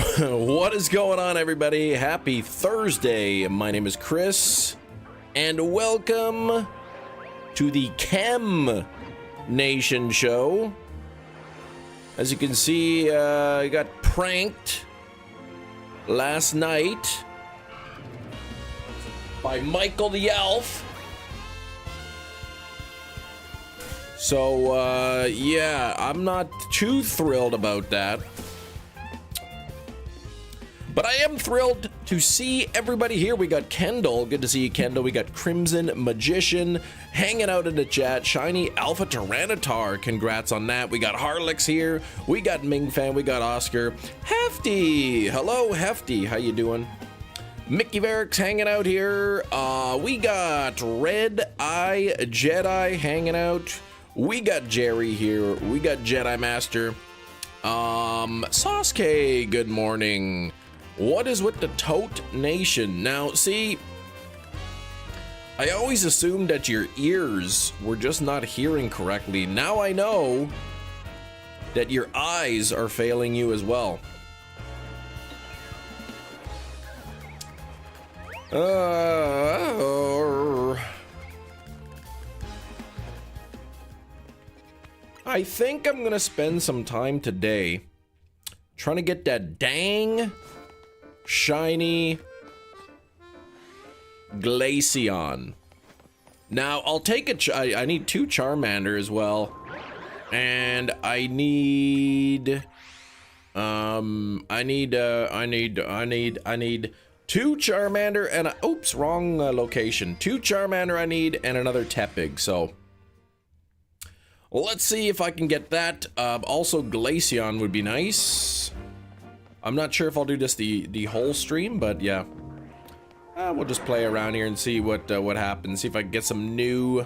What is going on, everybody? Happy Thursday. My name is Chris, and welcome to the Chem Nation show. As you can see, I got pranked last night by Michael the Elf. So, yeah, I'm not too thrilled about that. But I am thrilled to see everybody here. We got Kendall. Good to see you, Kendall. We got Crimson Magician hanging out in the chat. Shiny Alpha Tyranitar. Congrats on that. We got Harlix here. We got Ming Fan. We got Oscar. Hefty. Hello, Hefty. How you doing? Mickey Varick's hanging out here. We got Red Eye Jedi hanging out. We got Jerry here. We got Jedi Master. Sasuke, good morning. What is with the Tote Nation? Now, see, I always assumed that your ears were just not hearing correctly. Now I know that your eyes are failing you as well. I think I'm gonna spend some time today trying to get that dang shiny Glaceon. Now I'll take I need 2 Charmander as well, and I need 2 Charmander and a, oops, wrong location. 2 Charmander I need, and another Tepig. So let's see if I can get that. Also Glaceon would be nice. I'm not sure if I'll do this the whole stream, but yeah. We'll just play around here and see what happens. See if I can get some new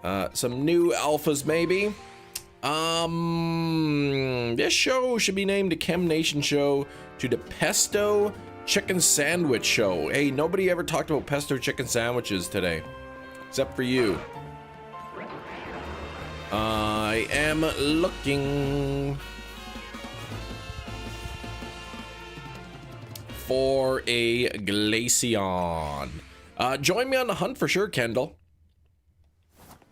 alphas maybe. This show should be named the Chem Nation show to the Pesto Chicken Sandwich show. Hey, nobody ever talked about pesto chicken sandwiches today, except for you. I am looking for a Glaceon. Join me on the hunt for sure, Kendall.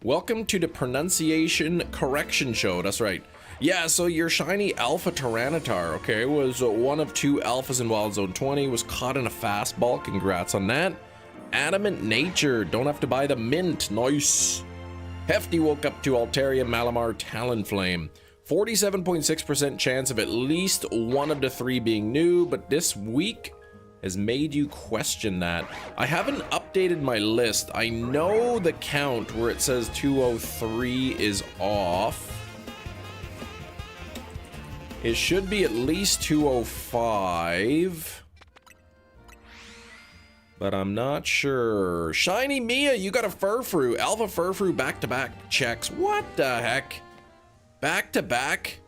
Welcome to the pronunciation correction show. That's right. Yeah, so your shiny Alpha Tyranitar, okay, was one of 2 alphas in Wild Zone 20, was caught in a fastball. Congrats on that. Adamant Nature, don't have to buy the mint. Nice. Hefty woke up to Altaria Malamar Talonflame. 47.6% chance of at least one of the 3 being new, but this week has made you question that. I haven't updated my list. I know the count where it says 203 is off. It should be at least 205. But I'm not sure. Shiny Mia, you got a Furfrou. Alpha Furfrou back-to-back checks. What the heck? Back-to-back?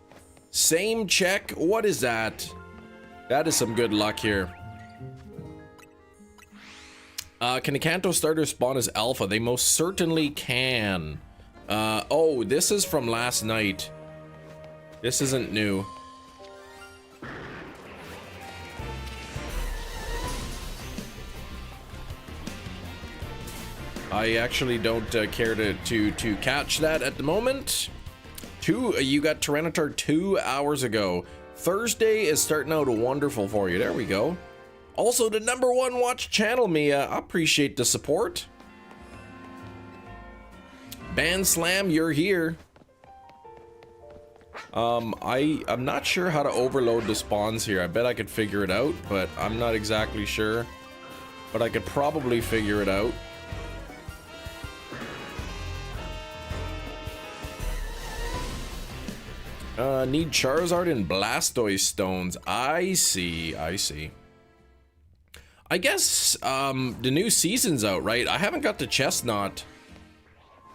Same check? What is that? That is some good luck here. Can the Kanto starter spawn as Alpha? They most certainly can. Oh, this is from last night. This isn't new. I actually don't care to catch that at the moment. You got Tyranitar 2 hours ago. Thursday is starting out wonderful for you. There we go. Also, the #1 watch channel, Mia. I appreciate the support. Ban Slam, you're here. I'm not sure how to overload the spawns here. I bet I could figure it out, but I'm not exactly sure. But I could probably figure it out. Need Charizard and Blastoise stones. I see. I guess, the new season's out, right? I haven't got the Chestnut.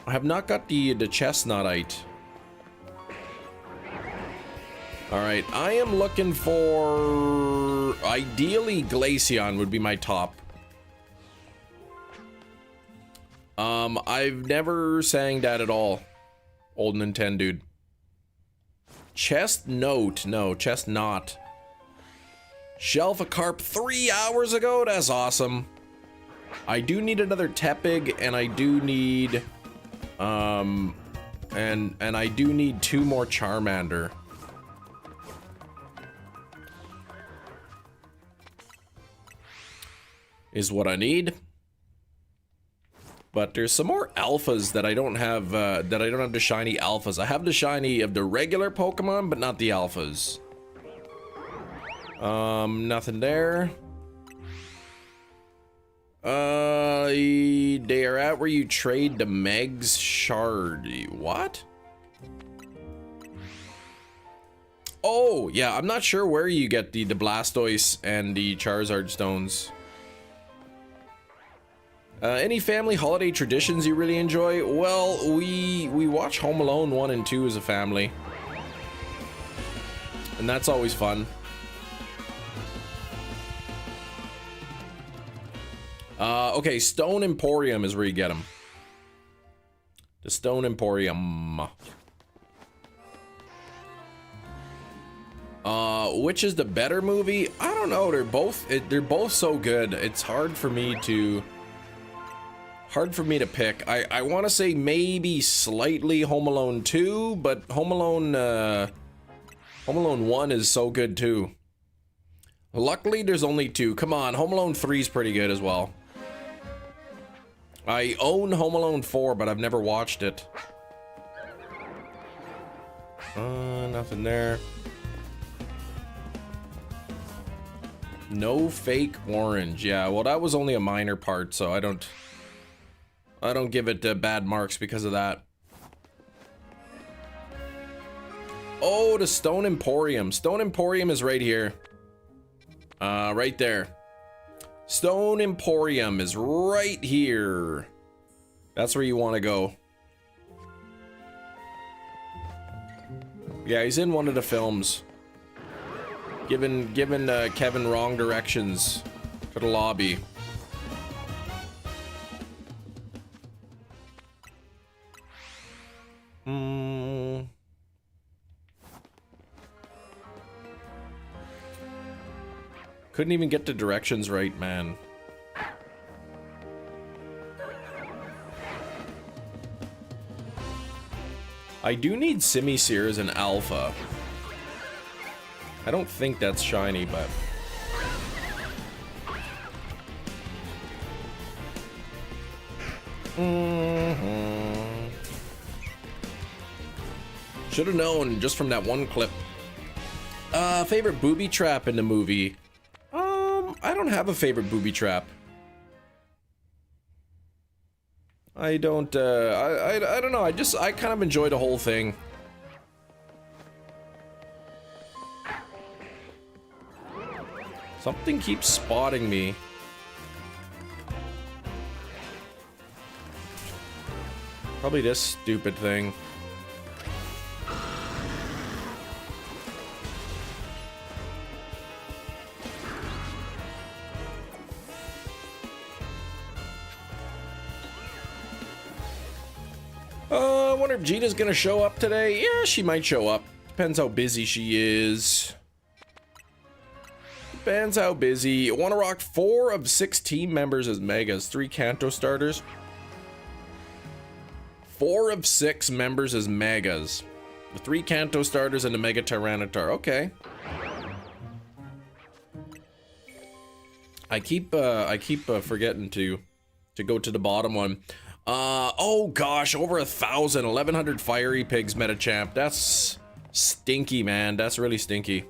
I have not got the Chestnutite. Alright, I am looking for... Ideally, Glaceon would be my top. I've never sang that at all. Old Nintendo dude. Chestnut. No, Chestnut. Shelf a carp 3 hours ago? That's awesome. I do need another Tepig, and I do need, and I do need 2 more Charmander. Is what I need. But there's some more alphas that I don't have, the shiny alphas. I have the shiny of the regular Pokemon, but not the alphas. Nothing there. They are at where you trade the Meg's shard. What? Oh, yeah, I'm not sure where you get the Blastoise and the Charizard stones. Any family holiday traditions you really enjoy? Well, we watch Home Alone 1 and 2 as a family. And that's always fun. Okay, Stone Emporium is where you get them. The Stone Emporium. Which is the better movie? I don't know. They're both so good. It's hard for me to pick. I want to say maybe slightly Home Alone 2, but Home Alone 1 is so good too. Luckily, there's only 2. Come on, Home Alone 3 is pretty good as well. I own Home Alone 4, but I've never watched it. Nothing there. No fake orange. Yeah, well, that was only a minor part, so I don't give it bad marks because of that. Oh, the Stone Emporium. Stone Emporium is right here. Right there. Stone Emporium is right here. That's where you want to go. Yeah, he's in one of the films. Giving Kevin wrong directions to the lobby. Couldn't even get the directions right, man. I do need Simisear as an alpha. I don't think that's shiny, but... Should have known just from that one clip. Favorite booby trap in the movie? I don't have a favorite booby trap. I don't, I don't know. I kind of enjoy the whole thing. Something keeps spotting me. Probably this stupid thing. I wonder if Gina's gonna show up today. Yeah, she might show up. Depends how busy she is. Depends how busy. Wanna rock 4 of 6 team members as Megas. 3 Kanto starters. 4 of 6 members as Megas. The 3 Kanto starters and a Mega Tyranitar. Okay. I keep forgetting to go to the bottom one. Oh gosh, over 1,000, 1,100 Fiery Pigs Metachamp. That's stinky, man. That's really stinky.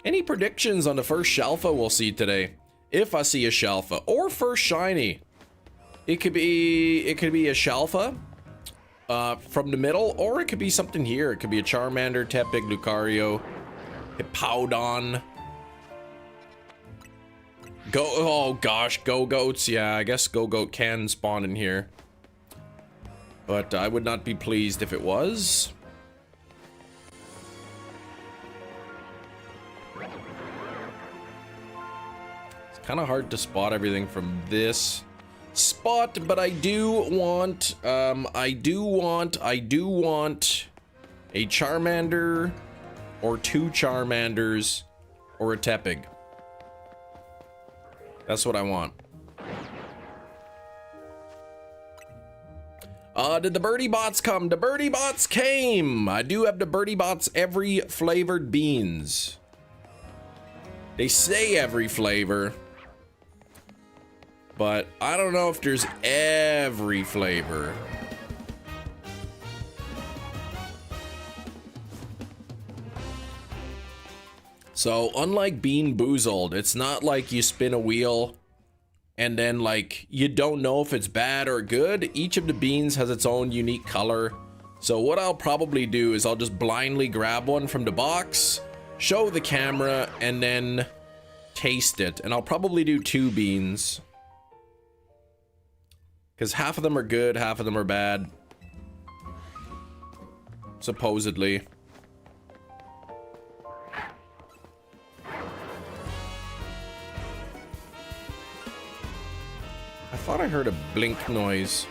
Any predictions on the first Shalfa we'll see today? If I see a Shalfa or first shiny, it could be a Shalfa from the middle, or it could be something here. It could be a Charmander, Tepig, Lucario, Hippowdon. Oh gosh, Go-Goats. Yeah, I guess Go-Goat can spawn in here, but I would not be pleased if it was. Kind of hard to spot everything from this spot, but I do want A Charmander, or 2 Charmanders, or a Tepig. That's what I want. Did the birdie bots come? The birdie bots came! I do have the birdie bots every flavored beans. They say every flavor, but I don't know if there's every flavor. So unlike Bean Boozled, it's not like you spin a wheel and then like you don't know if it's bad or good. Each of the beans has its own unique color. So what I'll probably do is I'll just blindly grab one from the box, show the camera, and then taste it. And I'll probably do 2 beans, because half of them are good, half of them are bad, supposedly. I thought I heard a blink noise.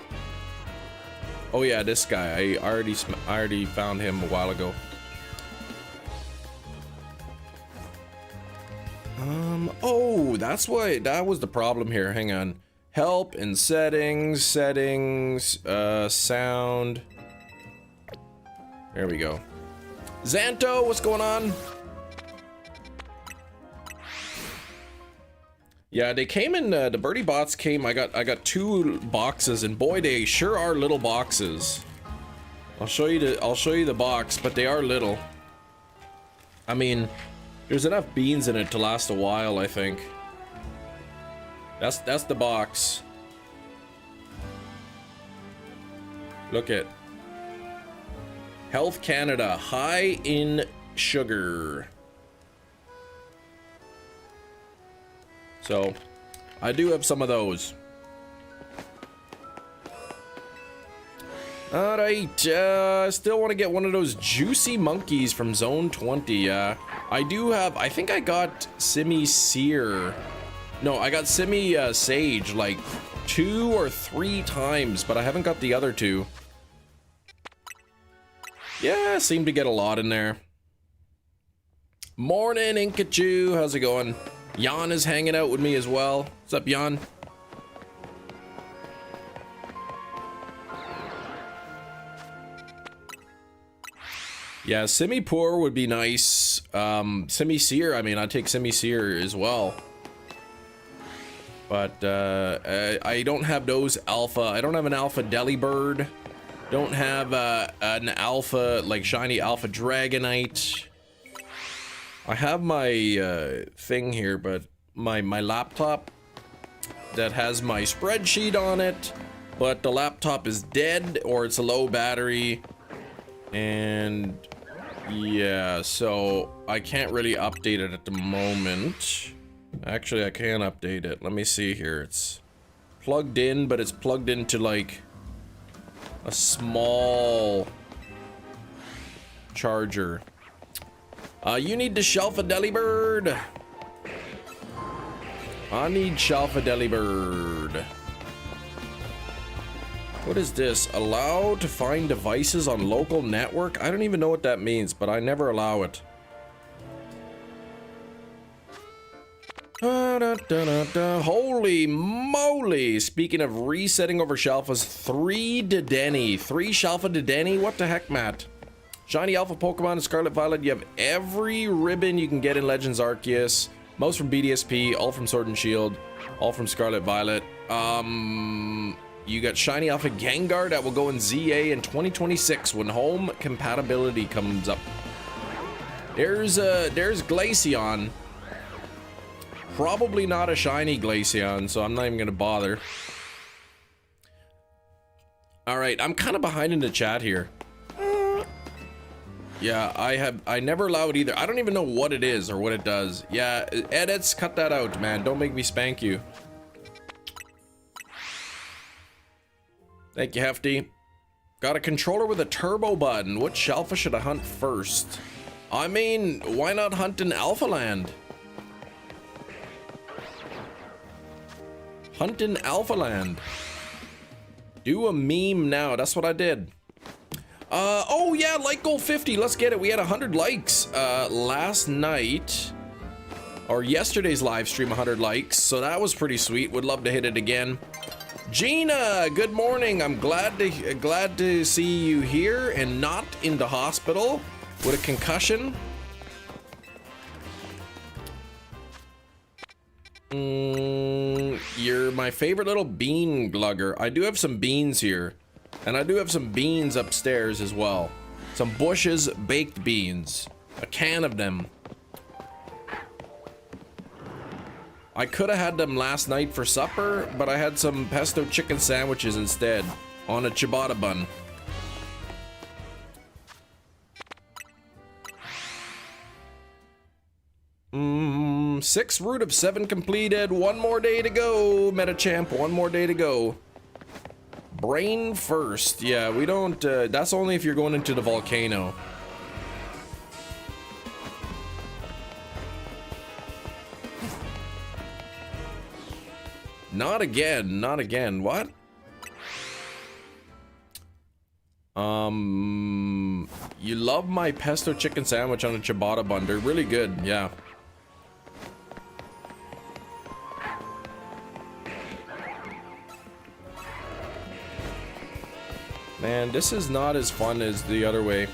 Oh yeah, this guy. I already found him a while ago. Oh, that's why that was the problem here. Hang on. Help and settings, sound. There we go. Xanto, what's going on? Yeah, they came in, the birdie bots came. I got 2 boxes, and boy, they sure are little boxes. I'll show you the box, but they are little. I mean, there's enough beans in it to last a while, I think. That's the box. Look at Health Canada, high in sugar. So, I do have some of those. Alright, I still want to get one of those juicy monkeys from Zone 20. I do have, I think I got Simi Seer. No, I got Simi Sage like 2 or 3 times, but I haven't got the other 2. Yeah, I seem to get a lot in there. Morning, Inkachu. How's it going? Jan is hanging out with me as well. What's up, Jan? Yeah, Simi-Poor would be nice. Simi-Seer, I mean, I'd take Simi-Seer as well. But, I don't have those alpha. I don't have an alpha Delibird. Don't have, an alpha, like, shiny alpha Dragonite. I have my, thing here, but my laptop that has my spreadsheet on it, but the laptop is dead or it's a low battery. And yeah, so I can't really update it at the moment. Actually, I can update it. Let me see here. It's plugged in, but it's plugged into like a small charger. You need to shelf a Delibird. I need shelf a Delibird. What is this? Allow to find devices on local network? I don't even know what that means, but I never allow it. Holy moly! Speaking of resetting over Shelfas, 3 Dedenne. 3 Shelfa Dedenne? What the heck, Matt? Shiny Alpha Pokemon in Scarlet Violet. You have every ribbon you can get in Legends Arceus. Most from BDSP, all from Sword and Shield, all from Scarlet Violet. You got Shiny Alpha Gengar that will go in ZA in 2026 when home compatibility comes up. There's Glaceon. Probably not a shiny Glaceon, so I'm not even gonna bother. Alright, I'm kind of behind in the chat here. Yeah, I never allow it either. I don't even know what it is or what it does. Yeah, edits, cut that out, man. Don't make me spank you. Thank you, Hefty. Got a controller with a turbo button. What Shelfa should I hunt first? I mean, why not hunt in Alpha Land? Hunt in Alpha Land. Do a meme now. That's what I did. Oh yeah, like goal 50. Let's get it. We had 100 likes last night, or yesterday's live stream. 100 likes, so that was pretty sweet. Would love to hit it again. Gina, good morning. I'm glad to see you here and not in the hospital with a concussion. You're my favorite little bean glugger. I do have some beans here, and I do have some beans upstairs as well. Some Bush's baked beans, a can of them. I could have had them last night for supper, but I had some pesto chicken sandwiches instead on a ciabatta bun. 6 root of 7 completed. 1 more day to go, Metachamp. 1 more day to go. Brain first. Yeah, we don't. That's only if you're going into the volcano. Not again. Not again. What? You love my pesto chicken sandwich on a ciabatta bun. They're really good. Yeah. Man, this is not as fun as the other way.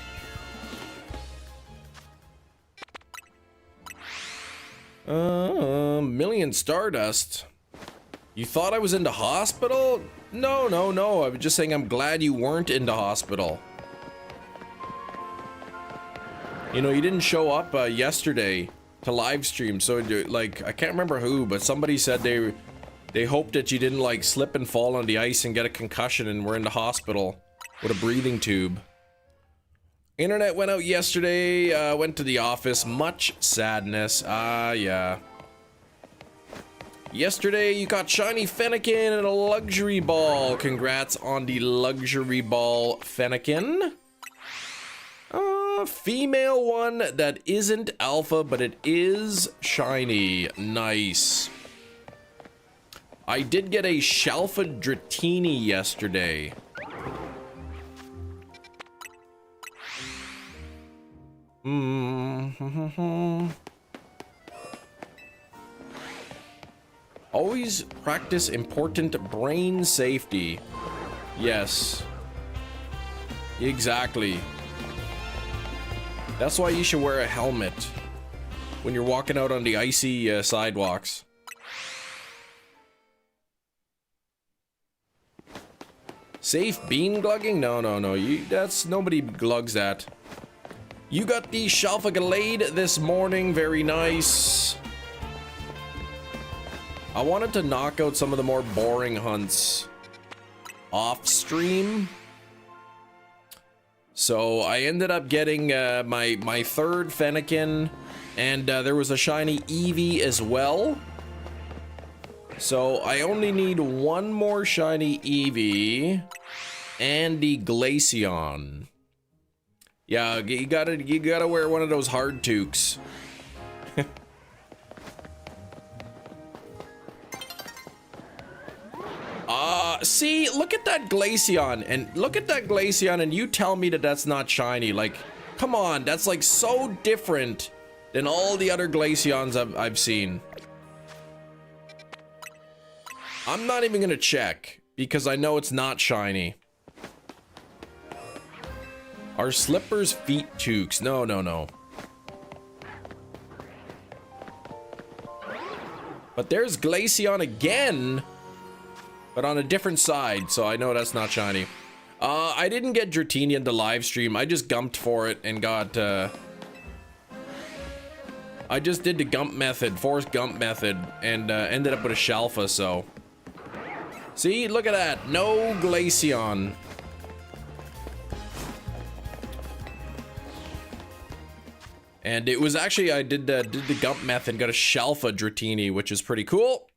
Million Stardust. You thought I was in the hospital? No, no, no. I was just saying I'm glad you weren't in the hospital. You know, you didn't show up yesterday to live stream, so like I can't remember who, but somebody said they hoped that you didn't like slip and fall on the ice and get a concussion and were in the hospital with a breathing tube. Internet went out yesterday, went to the office, much sadness. Yeah. Yesterday you got shiny Fennekin and a luxury ball. Congrats on the luxury ball, Fennekin. Female one that isn't alpha, but it is shiny. Nice. I did get a Shalfa Dratini yesterday. Always practice important brain safety. Yes. Exactly. That's why you should wear a helmet when you're walking out on the icy sidewalks. Safe bean glugging? No, no, no. Nobody glugs that. You got the Shalfa Galade this morning. Very nice. I wanted to knock out some of the more boring hunts off stream. So I ended up getting my third Fennekin, and there was a shiny Eevee as well. So I only need 1 more shiny Eevee and the Glaceon. Yeah, you gotta wear one of those hard toques. See, look at that Glaceon, and you tell me that that's not shiny. Like, come on, that's like so different than all the other Glaceons I've seen. I'm not even gonna check because I know it's not shiny. Are slippers feet toques? No, no, no. But there's Glaceon again, but on a different side, so I know that's not shiny. I didn't get Dratini in the live stream. I just gumped for it and got, I just did the gump method, Forrest Gump method, and ended up with a Shalfa, so. See, look at that. No Glaceon. And it was actually, I did the gump method, got a Shalfa Dratini, which is pretty cool.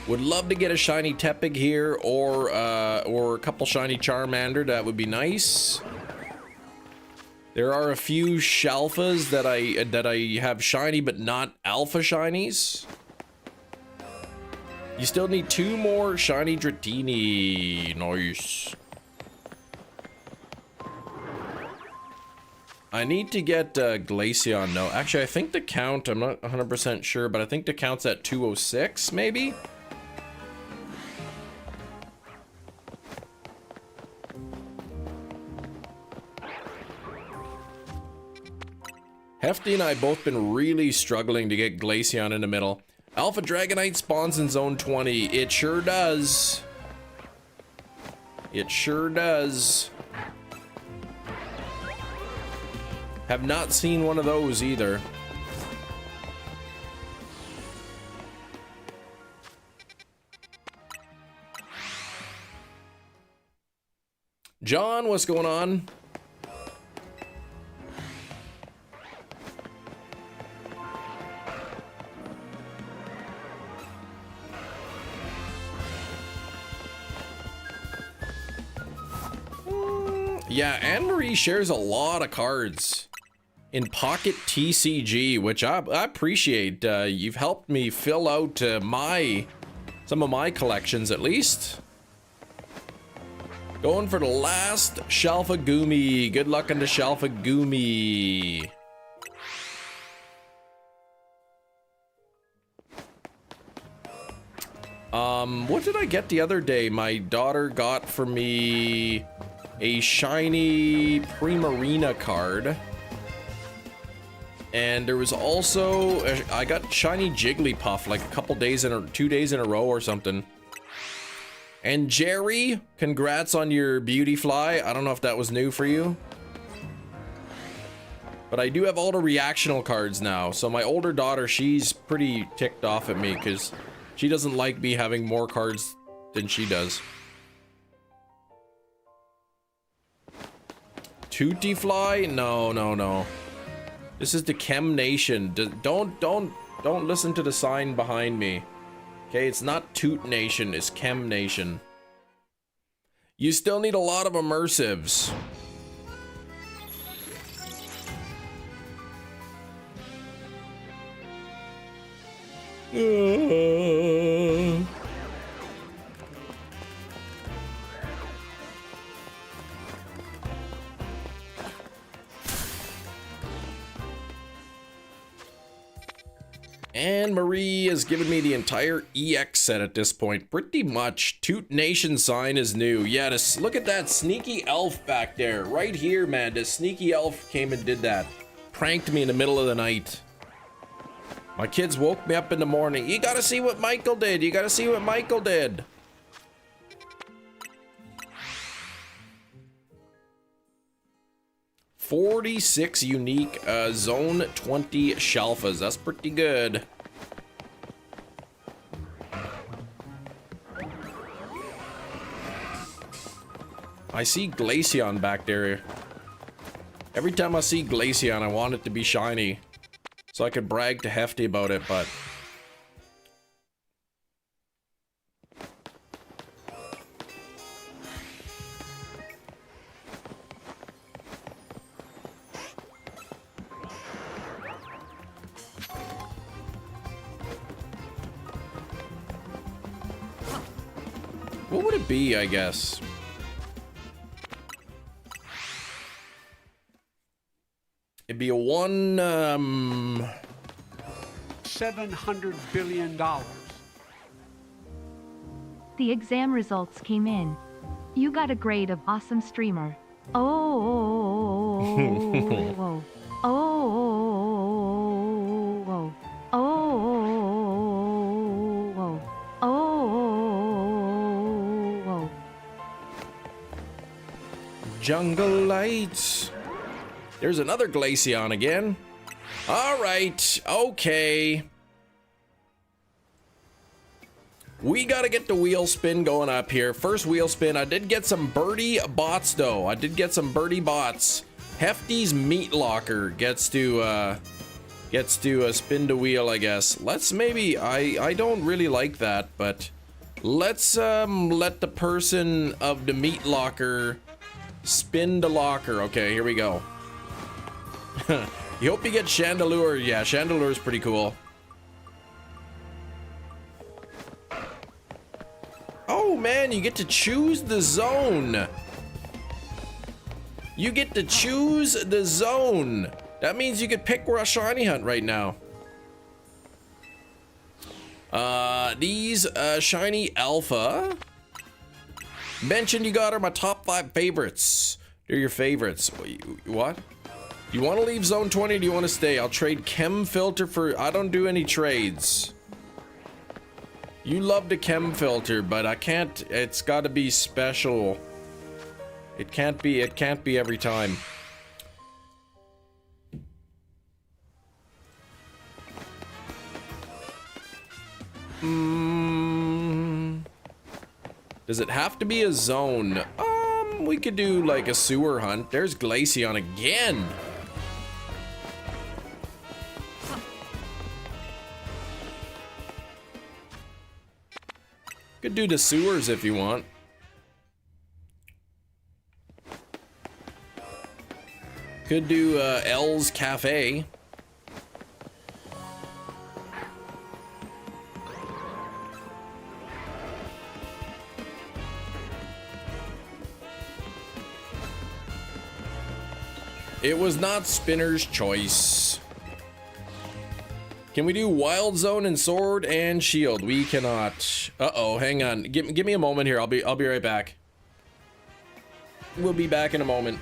Would love to get a shiny Tepig here, or a couple shiny Charmander. That would be nice. There are a few Shalfas that I have shiny, but not alpha shinies. You still need 2 more shiny Dratini. Nice. I need to get Glaceon. No, actually, I think the count, I'm not 100% sure, but I think the count's at 206, maybe? Hefty and I both been really struggling to get Glaceon in the middle. Alpha Dragonite spawns in zone 20. It sure does. It sure does. Have not seen one of those either. John, what's going on? Yeah, Anne-Marie shares a lot of cards in Pocket TCG, which I appreciate. You've helped me fill out some of my collections at least. Going for the last Shalfagumi. Good luck on the Shalfagumi. What did I get the other day? My daughter got for me a shiny Primarina card. And there was also, I got shiny Jigglypuff like a couple days 2 days in a row or something. And Jerry, congrats on your beauty fly. I don't know if that was new for you. But I do have all the reactional cards now. So my older daughter, she's pretty ticked off at me because she doesn't like me having more cards than she does. Tootie Fly? No, no, no. This is the Chem Nation. Don't listen to the sign behind me. Okay, it's not Toot Nation, it's Chem Nation. You still need a lot of immersives. And Marie has given me the entire EX set at this point. Pretty much. Toot Nation sign is new. Yeah, look at that sneaky elf back there. Right here, man. The sneaky elf came and did that. Pranked me in the middle of the night. My kids woke me up in the morning. You gotta see what Michael did. You gotta see what Michael did. $46 unique zone 20 Shalfas. That's pretty good. I see Glaceon back there. Every time I see Glaceon, I want it to be shiny. So I could brag to Hefty about it, but... what would it be, I guess? It'd be a $700 billion. The exam results came in. You got a grade of awesome streamer. Oh, oh, oh, oh, oh. Jungle Lights. There's another Glaceon again. All right, okay. We gotta get the wheel spin going up here. First wheel spin. I did get some birdie bots though. I did get some birdie bots. Hefty's Meat Locker gets to spin the wheel, I guess. Let's maybe, I don't really like that, but let's let the person of the Meat Locker spin the locker. Okay, here we go. You hope you get Chandelure. Yeah, Chandelure is pretty cool. Oh man, you get to choose the zone. You get to choose the zone. That means you could pick where a shiny hunt right now. These shiny alpha mentioned you got are my top 5 favorites. They're your favorites. What? You want to leave zone 20 or do you want to stay? I'll trade chem filter for, I don't do any trades. You love the chem filter, but I can't, it's got to be special. It can't be every time. Does it have to be a zone? We could do like a sewer hunt. There's Glaceon again. Could do the sewers if you want. Could do L's Cafe. It was not Spinner's choice. Can we do Wild Zone and Sword and Shield? We cannot. Uh-oh, hang on. Give me a moment here. I'll be right back. We'll be back in a moment.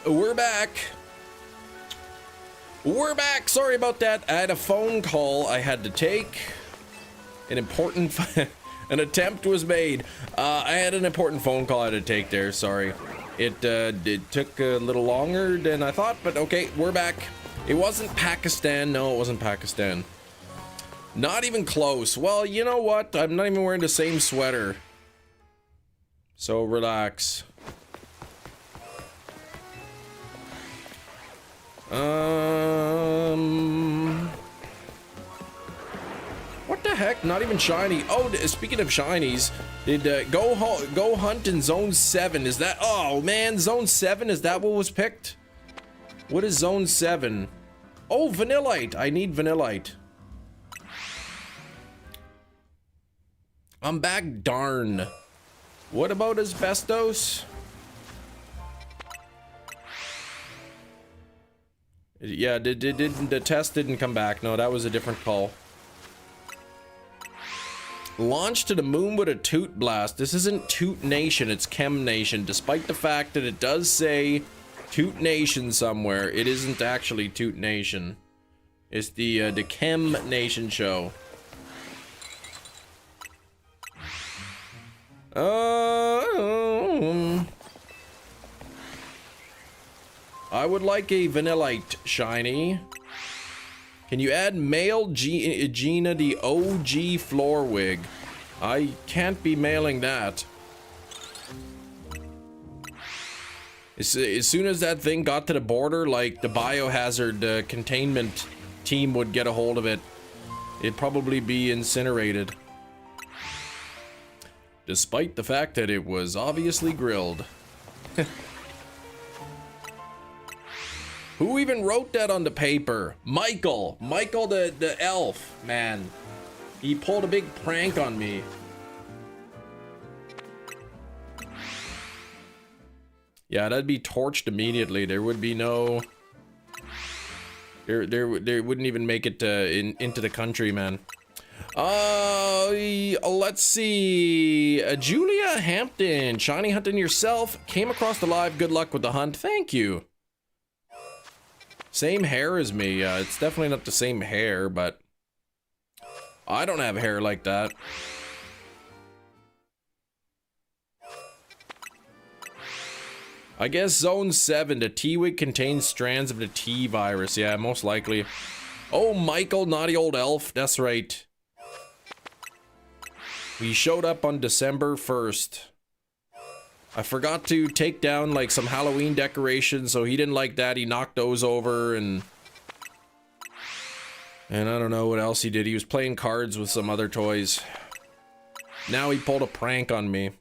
We're back. We're back. Sorry about that. I had a phone call I had to take. An important... an attempt was made. I had an important phone call I had to take there. Sorry. It took a little longer than I thought, but okay, we're back. It wasn't Pakistan. No, it wasn't Pakistan. Not even close. Well, you know what? I'm not even wearing the same sweater. So relax. What the heck? Not even shiny. Oh, speaking of shinies, did go hunt in Zone 7? Is that? Oh man, Zone 7. Is that what was picked? What is Zone 7? Oh, Vanillite. I need Vanillite. I'm back. Darn. What about asbestos? Yeah, the test didn't come back. No, that was a different call. Launch to the moon with a Toot Blast. This isn't Toot Nation, it's Chem Nation. Despite the fact that it does say Toot Nation somewhere, it isn't actually Toot Nation. It's the Chem Nation show. I would like a Vanillite shiny. Can you add male Gina the OG floor wig? I can't be mailing that. As soon as that thing got to the border, like the biohazard containment team would get a hold of it, it'd probably be incinerated. Despite the fact that it was obviously grilled. Who even wrote that on the paper? Michael. Michael the elf, man. He pulled a big prank on me. Yeah, that'd be torched immediately. There would be no... There wouldn't even make it into the country, man. Let's see. Julia Hampton. Shiny hunting yourself. Came across the live. Good luck with the hunt. Thank you. Same hair as me. It's definitely not the same hair, but I don't have hair like that. I guess Zone 7, the T-Wig contains strands of the T virus. Yeah, most likely. Oh, Michael, naughty old elf. That's right. He showed up on December 1st. I forgot to take down like some Halloween decorations, so he didn't like that. He knocked those over and I don't know what else he did. He was playing cards with some other toys. Now he pulled a prank on me.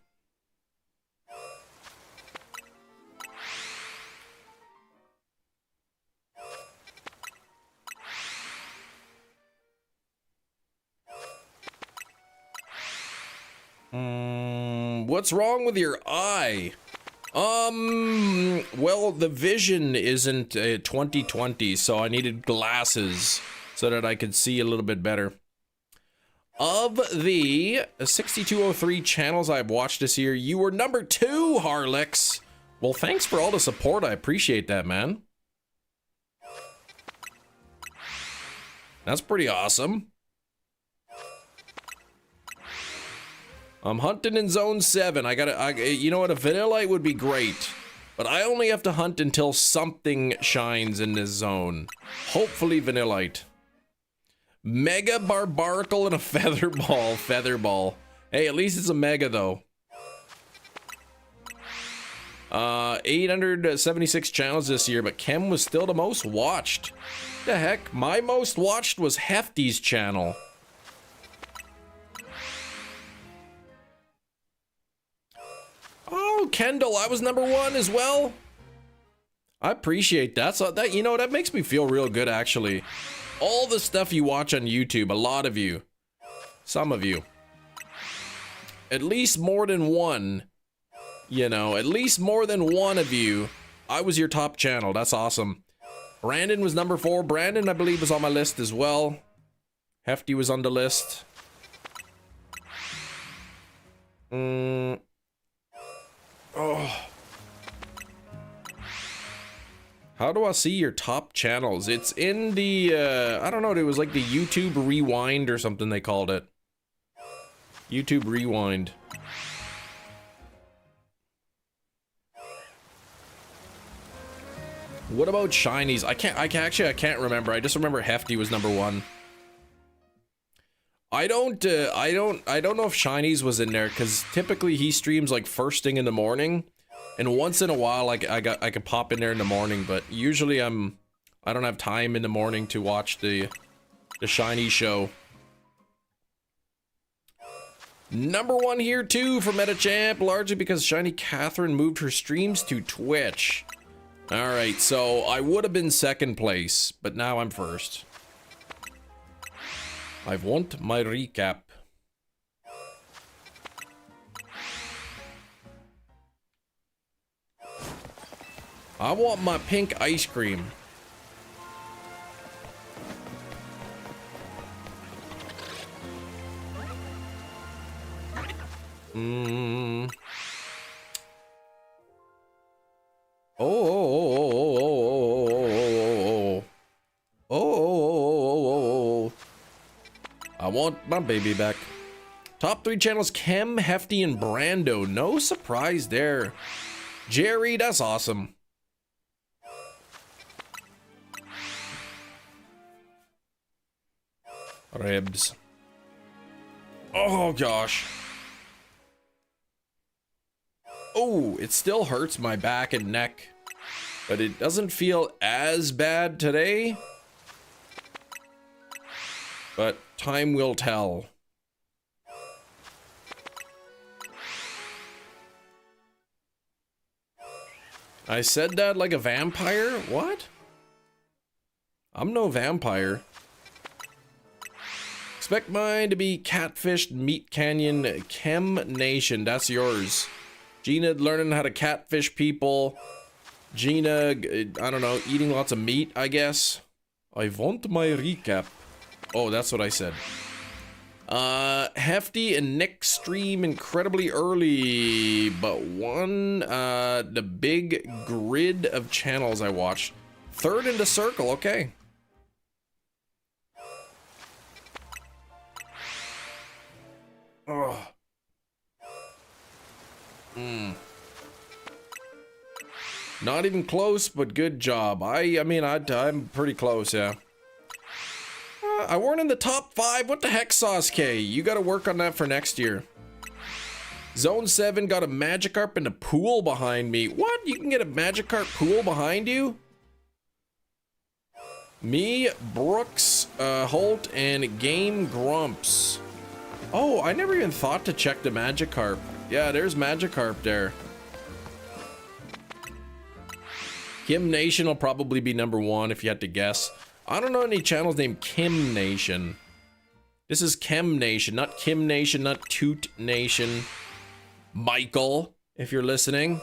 What's wrong with your eye? Well, the vision isn't 2020, so I needed glasses so that I could see a little bit better. Of the 6203 channels I've watched this year, you were number 2, Harlex. Well, thanks for all the support. I appreciate that, man. That's pretty awesome. I'm hunting in Zone 7. You know what? A Vanillite would be great. But I only have to hunt until something shines in this zone. Hopefully Vanillite. Mega Barbaracle and a Featherball. Featherball. Hey, at least it's a Mega, though. 876 channels this year, but Chem was still the most watched. The heck? My most watched was Hefty's channel. Oh, Kendall, I was number 1 as well. I appreciate that. So that, you know, that makes me feel real good, actually. All the stuff you watch on YouTube, a lot of you, some of you, at least more than one, you know, at least more than one of you, I was your top channel. That's awesome. Brandon was number 4. Brandon, I believe, was on my list as well. Hefty was on the list. Oh. How do I see your top channels? It's in the, I don't know, it was like the YouTube Rewind or something they called it. YouTube Rewind. What about Shinies? I can't remember. I just remember Hefty was #1. I don't know if Shinies was in there, because typically he streams like first thing in the morning, and once in a while I could pop in there in the morning, but usually I don't have time in the morning to watch the Shiny show. #1 here too for Metachamp, largely because Shiny Catherine moved her streams to Twitch. Alright, so I would have been second place, but now I'm first. I want my recap. I want my pink ice cream. I want my baby back. Top 3 channels: Chem, Hefty, and Brando. No surprise there. Jerry, that's awesome. Ribs. Oh gosh. Oh, it still hurts my back and neck, but it doesn't feel as bad today. But time will tell. I said that like a vampire? What? I'm no vampire. Expect mine to be catfished, Meat Canyon, Chem Nation. That's yours. Gina learning how to catfish people. Gina, I don't know, eating lots of meat, I guess. I want my recap. Oh, that's what I said. Hefty and Nick stream incredibly early, but won the big grid of channels I watched. Third in the circle, okay. Oh. Not even close, but good job. I mean, I'm pretty close, yeah. I weren't in the top 5. What the heck, Sauce K? You gotta work on that for next year. Zone 7 got a Magikarp in a pool behind me. What? You can get a Magikarp pool behind you? Me, Brooks, Holt, and Game Grumps. Oh, I never even thought to check the Magikarp. Yeah, there's Magikarp there. Kim Nation will probably be #1 if you had to guess. I don't know any channels named Kim Nation. This is Chem Nation, not Kim Nation, not Toot Nation. Michael, if you're listening.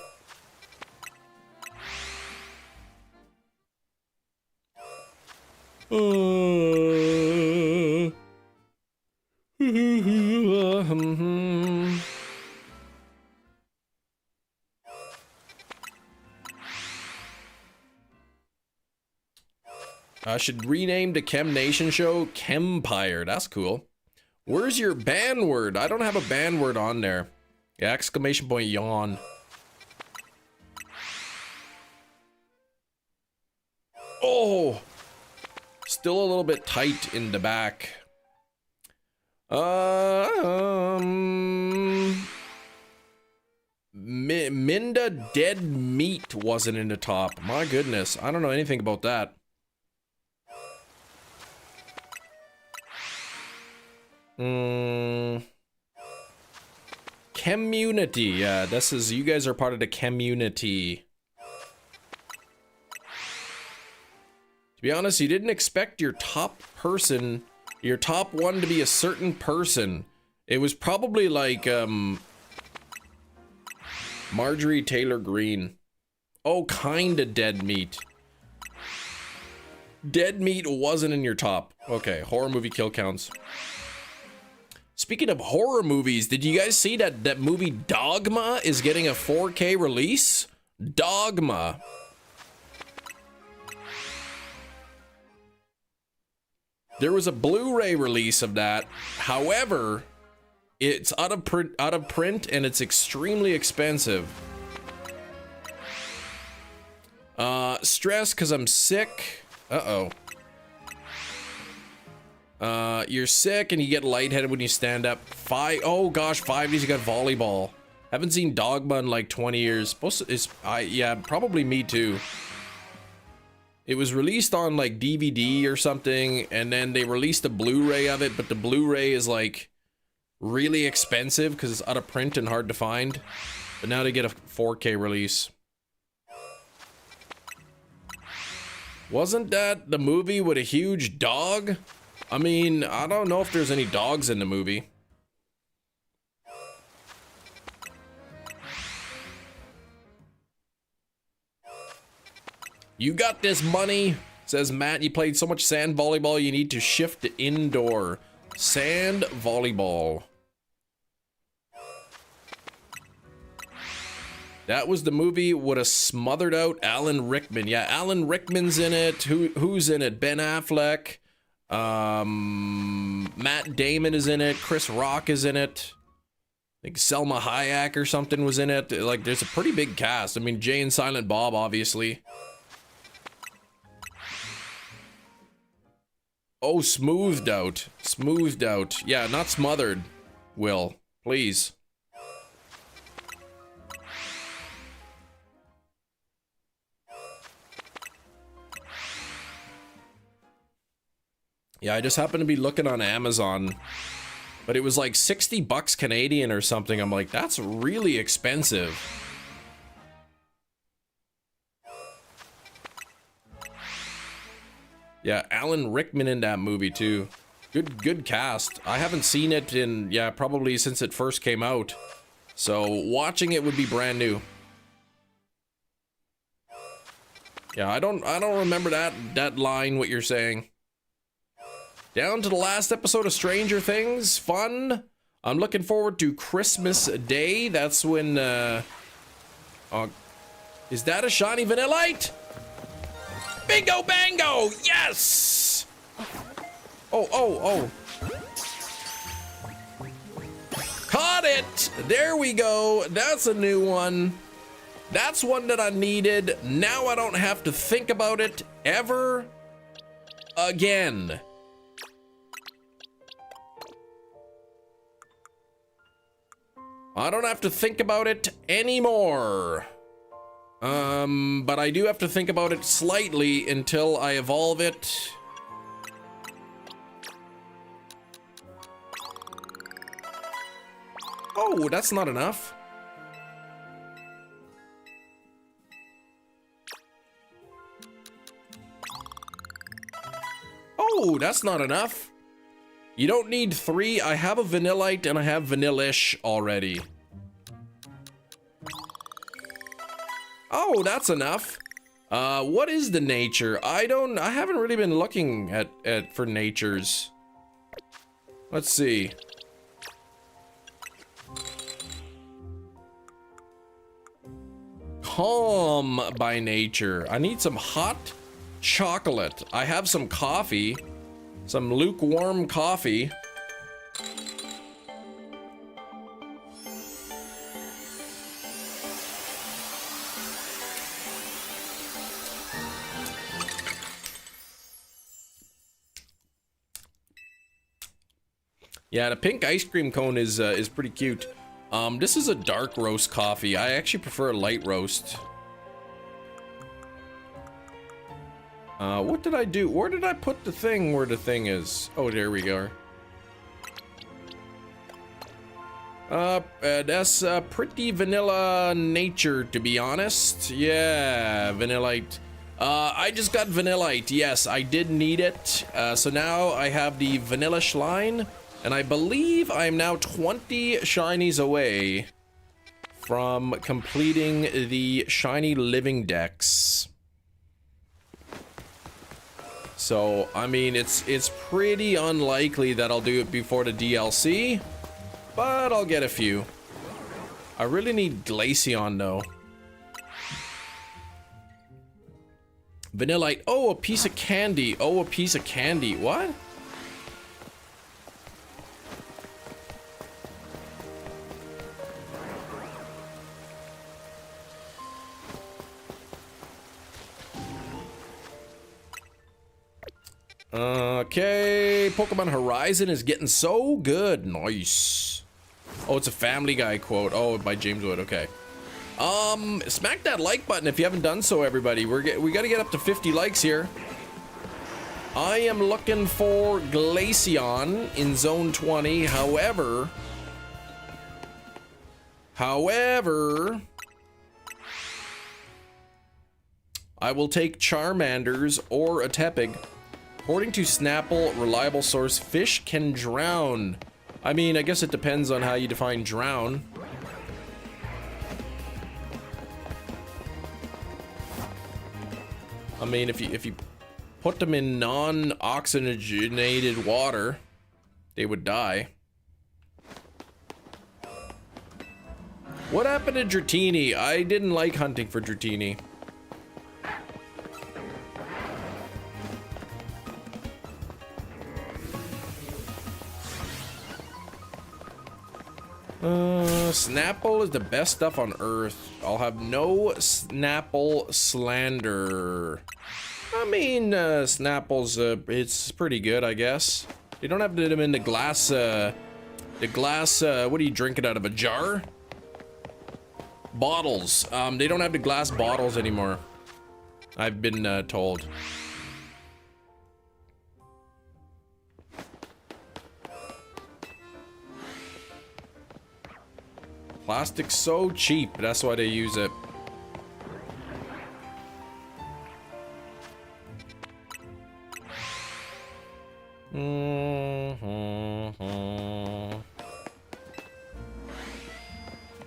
I should rename the Chem Nation show Chempire. That's cool. Where's your ban word? I don't have a ban word on there. Yeah, exclamation point yawn. Oh, still a little bit tight in the back. Minda Dead Meat wasn't in the top. My goodness, I don't know anything about that. Community, yeah, this is, you guys are part of the community. To be honest, you didn't expect your top person, your top one to be a certain person. It was probably like, Marjorie Taylor Greene. Oh, kinda Dead Meat. Dead Meat wasn't in your top. Okay, horror movie kill counts. Speaking of horror movies, did you guys see that movie Dogma is getting a 4K release? Dogma. There was a Blu-ray release of that. However, it's out of print and it's extremely expensive. Stress because I'm sick. Uh-oh. You're sick and you get lightheaded when you stand up. Oh gosh, 5 days you got volleyball. Haven't seen Dogma in like 20 years. Yeah, probably me too. It was released on like DVD or something, and then they released a Blu-ray of it, but the Blu-ray is like really expensive because it's out of print and hard to find. But now they get a 4K release. Wasn't that the movie with a huge dog? I mean, I don't know if there's any dogs in the movie. You got this, money, says Matt. You played so much sand volleyball, you need to shift to indoor. Sand volleyball. That was the movie with a smothered out Alan Rickman. Yeah, Alan Rickman's in it. Who's in it? Ben Affleck. Matt Damon is in it. Chris Rock is in it. I think Selma Hayek or something was in it. Like, there's a pretty big cast. I mean, Jay and Silent Bob, obviously. Oh, smoothed out. Smoothed out. Yeah, not smothered. Will, please. Yeah, I just happened to be looking on Amazon, but it was like 60 bucks Canadian or something. I'm like, that's really expensive. Yeah, Alan Rickman in that movie too. Good cast. I haven't seen it in, yeah, probably since it first came out. So watching it would be brand new. Yeah, I don't remember that line, what you're saying. Down to the last episode of Stranger Things. Fun. I'm looking forward to Christmas Day. That's when, is that a shiny Vanillite? Bingo bango! Yes! Oh. Caught it! There we go. That's a new one. That's one that I needed. Now I don't have to think about it ever again. I don't have to think about it anymore. But I do have to think about it slightly until I evolve it. Oh, that's not enough. Oh, that's not enough. You don't need 3. I have a Vanillite and I have Vanillish already. Oh, that's enough. What is the nature? I haven't really been looking at for natures. Let's see. Calm by nature. I need some hot chocolate. I have some coffee. Some lukewarm coffee. Yeah, the pink ice cream cone is pretty cute. This is a dark roast coffee. I actually prefer a light roast. What did I do? Where did I put the thing where the thing is? Oh, there we go. That's pretty vanilla nature, to be honest. Yeah, Vanillite. I just got Vanillite. Yes, I did need it. So now I have the Vanillish line. And I believe I'm now 20 shinies away from completing the shiny living dex. So, I mean, it's pretty unlikely that I'll do it before the DLC, but I'll get a few. I really need Glaceon though. Vanillite. Oh, a piece of candy. Oh, a piece of candy. What? Okay, Pokemon Horizon is getting so good. Nice. Oh, it's a Family Guy quote. Oh, by James Wood. Okay. Smack that like button if you haven't done so, everybody. We got to get up to 50 likes here. I am looking for Glaceon in Zone 20. However, I will take Charmanders or a Tepig. According to Snapple, reliable source, fish can drown. I mean, I guess it depends on how you define drown. I mean, if you put them in non-oxygenated water, they would die. What happened to Dratini? I didn't like hunting for Dratini. Snapple is the best stuff on Earth. I'll have no Snapple slander. I mean, Snapple's, it's pretty good, I guess. You don't have to put them in the glass, what are you drinking out of, a jar? Bottles. They don't have the glass bottles anymore. I've been, told. Plastic's so cheap, that's why they use it.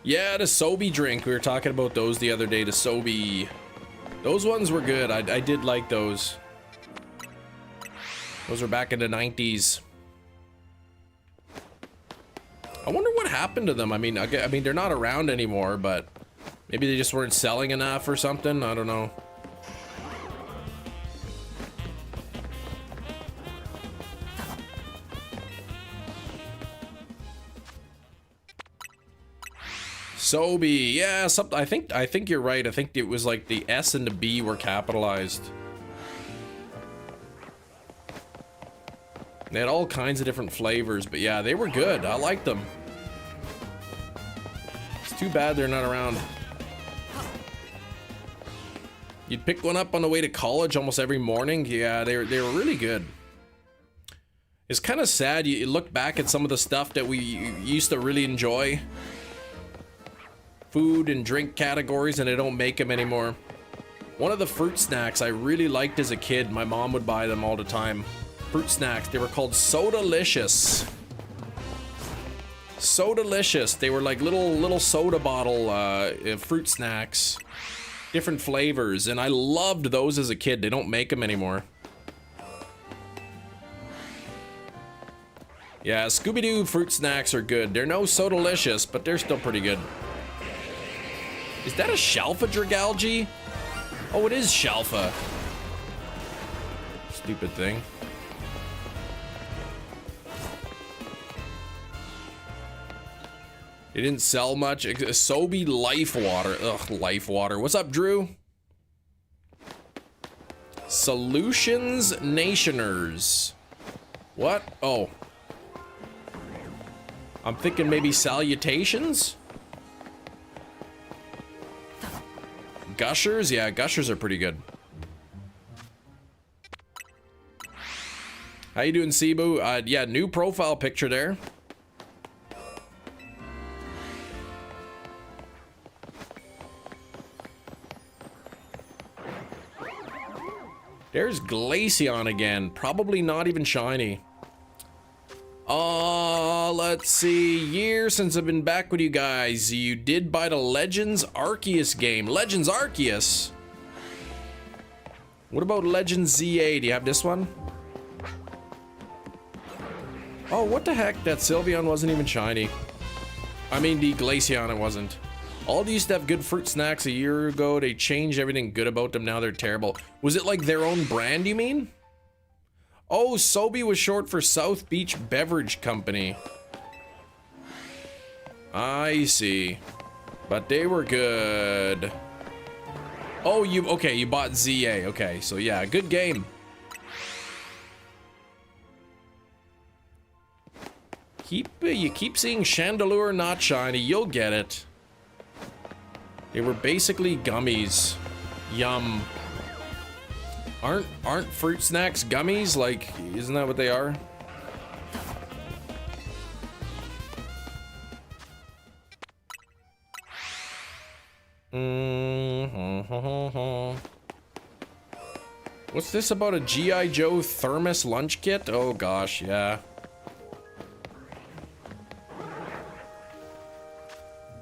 Yeah, the Sobe drink. We were talking about those the other day, the Sobe. Those ones were good. I did like those. Those were back in the 90s. I wonder what happened to them. I mean, they're not around anymore, but maybe they just weren't selling enough or something. I don't know. Sobe, yeah, something. I think you're right. I think it was like the S and the B were capitalized. They had all kinds of different flavors, but yeah, they were good. I liked them. It's too bad they're not around. You'd pick one up on the way to college almost every morning. Yeah, they were really good. It's kind of sad. You look back at some of the stuff that we used to really enjoy. Food and drink categories, and they don't make them anymore. One of the fruit snacks I really liked as a kid, my mom would buy them all the time. Fruit snacks, they were called Sodalicious. Sodalicious, they were like little soda bottle fruit snacks. Different flavors, and I loved those as a kid. They don't make them anymore. Yeah, Scooby-Doo fruit snacks are good. They're no Sodalicious, but they're still pretty good. Is that a Shalfa Dragalge? Oh, it is Shalfa. Stupid thing. It didn't sell much. Sobe Life Water. Ugh, Life Water. What's up, Drew? Solutions Nationers. What? Oh. I'm thinking maybe Salutations? Gushers? Yeah, Gushers are pretty good. How you doing, Cebu? Yeah, new profile picture there. There's Glaceon again. Probably not even shiny. Let's see. Years since I've been back with you guys. You did buy the Legends Arceus game. Legends Arceus? What about Legends ZA? Do you have this one? Oh, what the heck? That Sylveon wasn't even shiny. I mean, the Glaceon, it wasn't. All these used to have good fruit snacks a year ago. They changed everything good about them. Now they're terrible. Was it like their own brand, you mean? Oh, Sobe was short for South Beach Beverage Company. I see. But they were good. Oh, okay, you bought ZA. Okay, so yeah, good game. You keep seeing Chandelure not shiny. You'll get it. They were basically gummies. Yum. Aren't fruit snacks gummies? Like, isn't that what they are? What's this about a G.I. Joe thermos lunch kit? Oh gosh, yeah.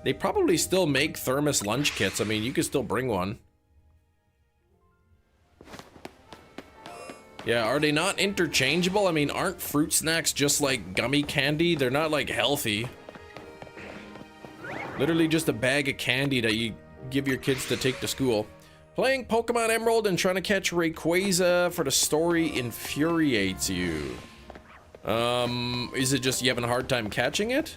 They probably still make thermos lunch kits. I mean, you could still bring one. Yeah, are they not interchangeable? I mean, aren't fruit snacks just like gummy candy? They're not like healthy. Literally just a bag of candy that you give your kids to take to school. Playing Pokemon Emerald and trying to catch Rayquaza for the story infuriates you. Is it just you having a hard time catching it?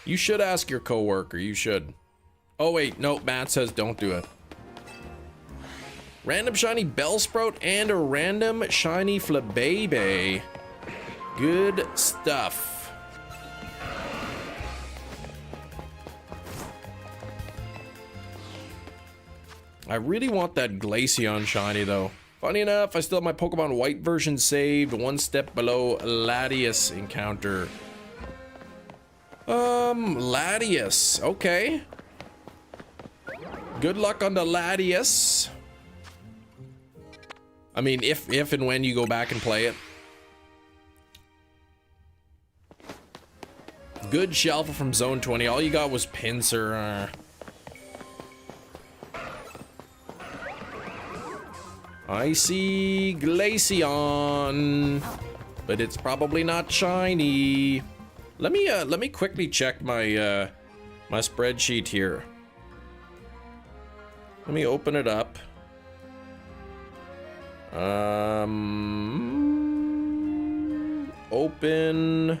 You should ask your coworker, you should. Oh wait, no, Matt says don't do it. Random shiny Bellsprout and a random shiny Flabébé. Good stuff. I really want that Glaceon shiny though. Funny enough, I still have my Pokemon White version saved, one step below Latias encounter. Latias, okay. Good luck on the Latias. I mean, if and when you go back and play it. Good Shelfer from Zone 20. All you got was Pinsir. I see Glaceon, but it's probably not shiny. Let me quickly check my my spreadsheet here. Let me open it up. Open.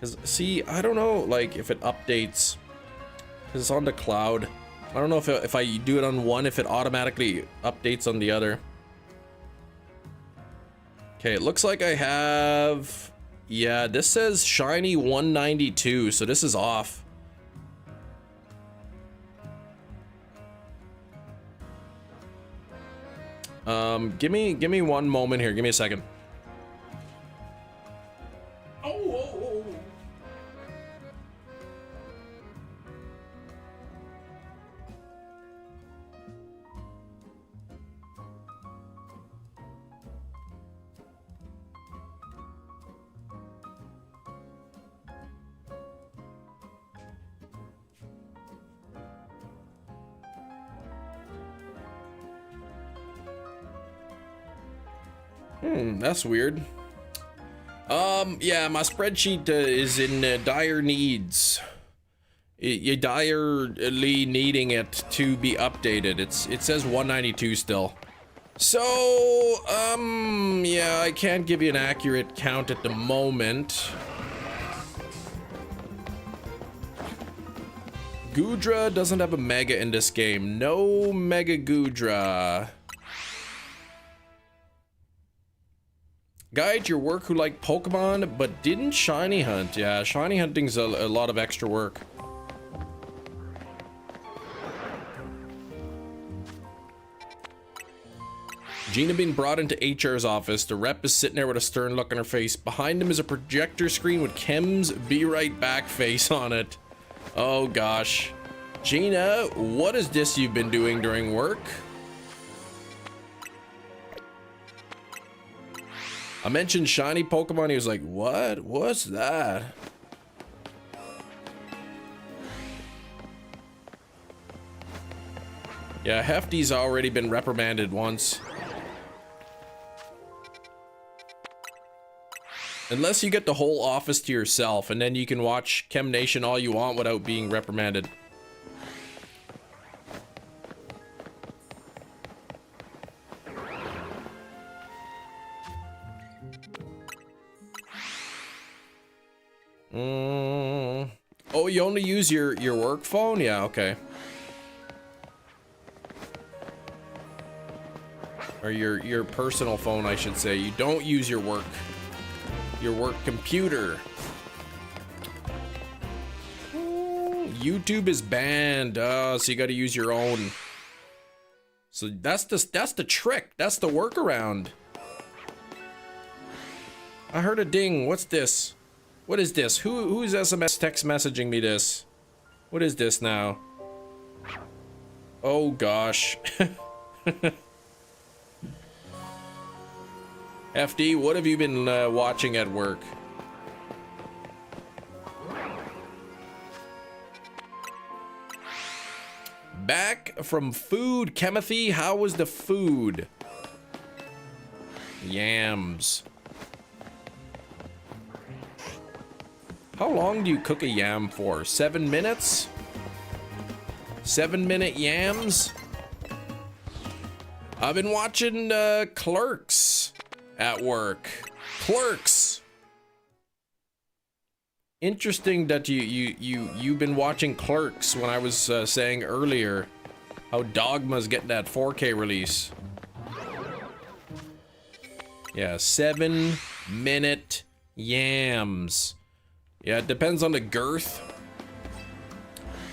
Cause see, I don't know, like if it updates. Cause it's on the cloud. I don't know if I do it on one, if it automatically updates on the other. Okay, it looks like I have. Yeah, this says shiny 192, so this is off. Give me one moment here. Give me a second. That's weird. Yeah, my spreadsheet is in dire needs. You're direly needing it to be updated. It says 192 still. So, yeah, I can't give you an accurate count at the moment. Goodra doesn't have a Mega in this game. No Mega Goodra. Guy at your work who liked Pokemon but didn't shiny hunt. Yeah, shiny hunting's a lot of extra work. Gina being brought into HR's office. The rep is sitting there with a stern look on her face. Behind him is a projector screen with Kim's "Be Right Back" face on it. Oh gosh. Gina, what is this you've been doing during work? I mentioned shiny Pokemon. He was like, what? What's that? Yeah, Hefty's already been reprimanded once. Unless you get the whole office to yourself, and then you can watch Chem Nation all you want without being reprimanded. Oh, you only use your work phone? Yeah, okay. Or your personal phone, I should say. You don't use your work computer. YouTube is banned. So you got to use your own. So that's the trick. That's the workaround. I heard a ding. What's this? What is this? Who's SMS text messaging me this? What is this now? Oh gosh. FD, what have you been watching at work? Back from food, Kemothy. How was the food? Yams. How long do you cook a yam for? 7 minutes? 7-minute yams? I've been watching Clerks at work. Clerks. Interesting that you've been watching Clerks when I was saying earlier how Dogma's getting that 4K release. Yeah, 7-minute yams. Yeah, it depends on the girth.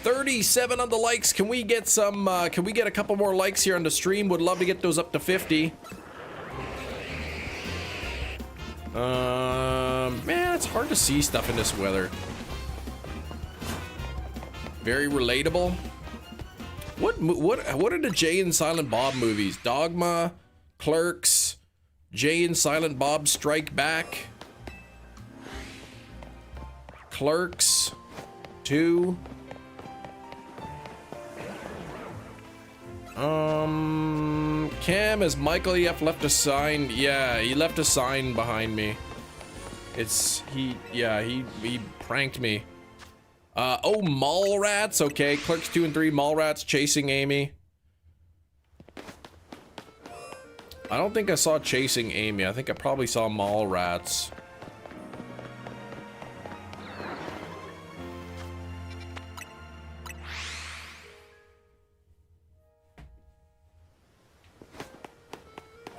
37 on the likes. Can we get some, can we get a couple more likes here on the stream? Would love to get those up to 50. Man, it's hard to see stuff in this weather. Very relatable. What are the Jay and Silent Bob movies? Dogma, Clerks, Jay and Silent Bob Strike Back, Clerks 2. Cam, is Michael EF left a sign? Yeah, he left a sign behind me. He pranked me. Oh, Mallrats. Okay, Clerks 2 and 3, Mallrats chasing Amy. I don't think I saw Chasing Amy. I think I probably saw Mallrats.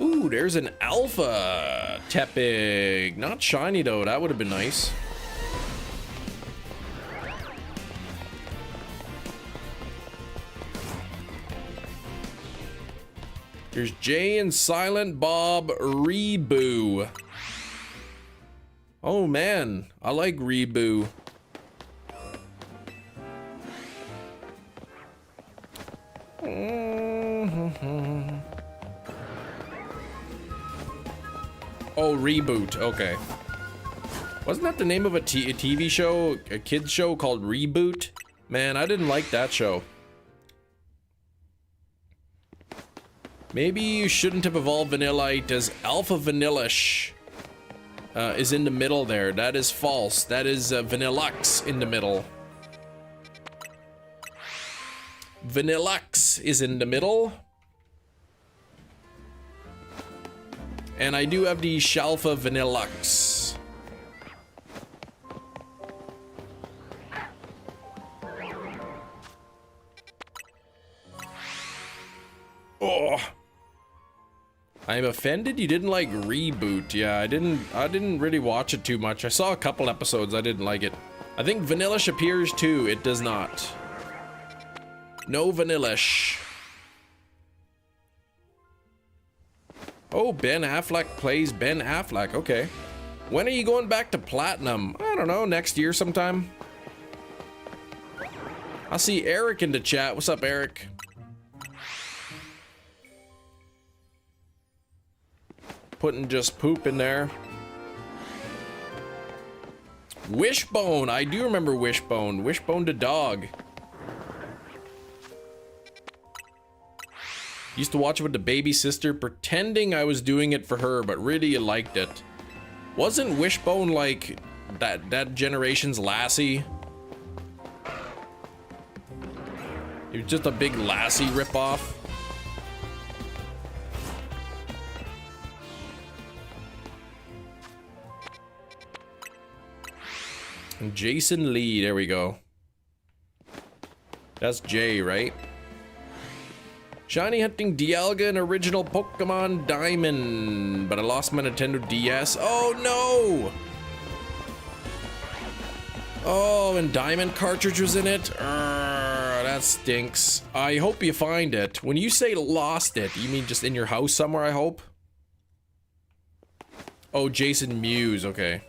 Ooh, there's an alpha Tepig. Not shiny though, that would have been nice. There's Jay and Silent Bob Reboo. Oh man, I like Reboo. Oh, Reboot. Okay. Wasn't that the name of a TV show, a kids show called Reboot? Man, I didn't like that show. Maybe you shouldn't have evolved Vanillite as Alpha Vanillish is in the middle there. That is false. That is Vanillux in the middle. Vanillux is in the middle. And I do have the Shalfa Vanillux. Oh. I'm offended you didn't like Reboot. Yeah, I didn't really watch it too much. I saw a couple episodes, I didn't like it. I think Vanillish appears too, it does not. No Vanillish. Oh, Ben Affleck plays Ben Affleck. Okay. When are you going back to Platinum? I don't know, next year sometime. I see Eric in the chat. What's up, Eric? Putting just poop in there. Wishbone. I do remember Wishbone. Wishbone the dog. Used to watch it with the baby sister, pretending I was doing it for her, but really liked it. Wasn't Wishbone like that generation's Lassie? It was just a big Lassie ripoff. And Jason Lee, there we go. That's Jay, right? Shiny hunting Dialga and original Pokemon Diamond, but I lost my Nintendo DS. Oh no! Oh, and Diamond cartridge was in it? That stinks. I hope you find it. When you say lost it, you mean just in your house somewhere, I hope? Oh, Jason Mewes, okay.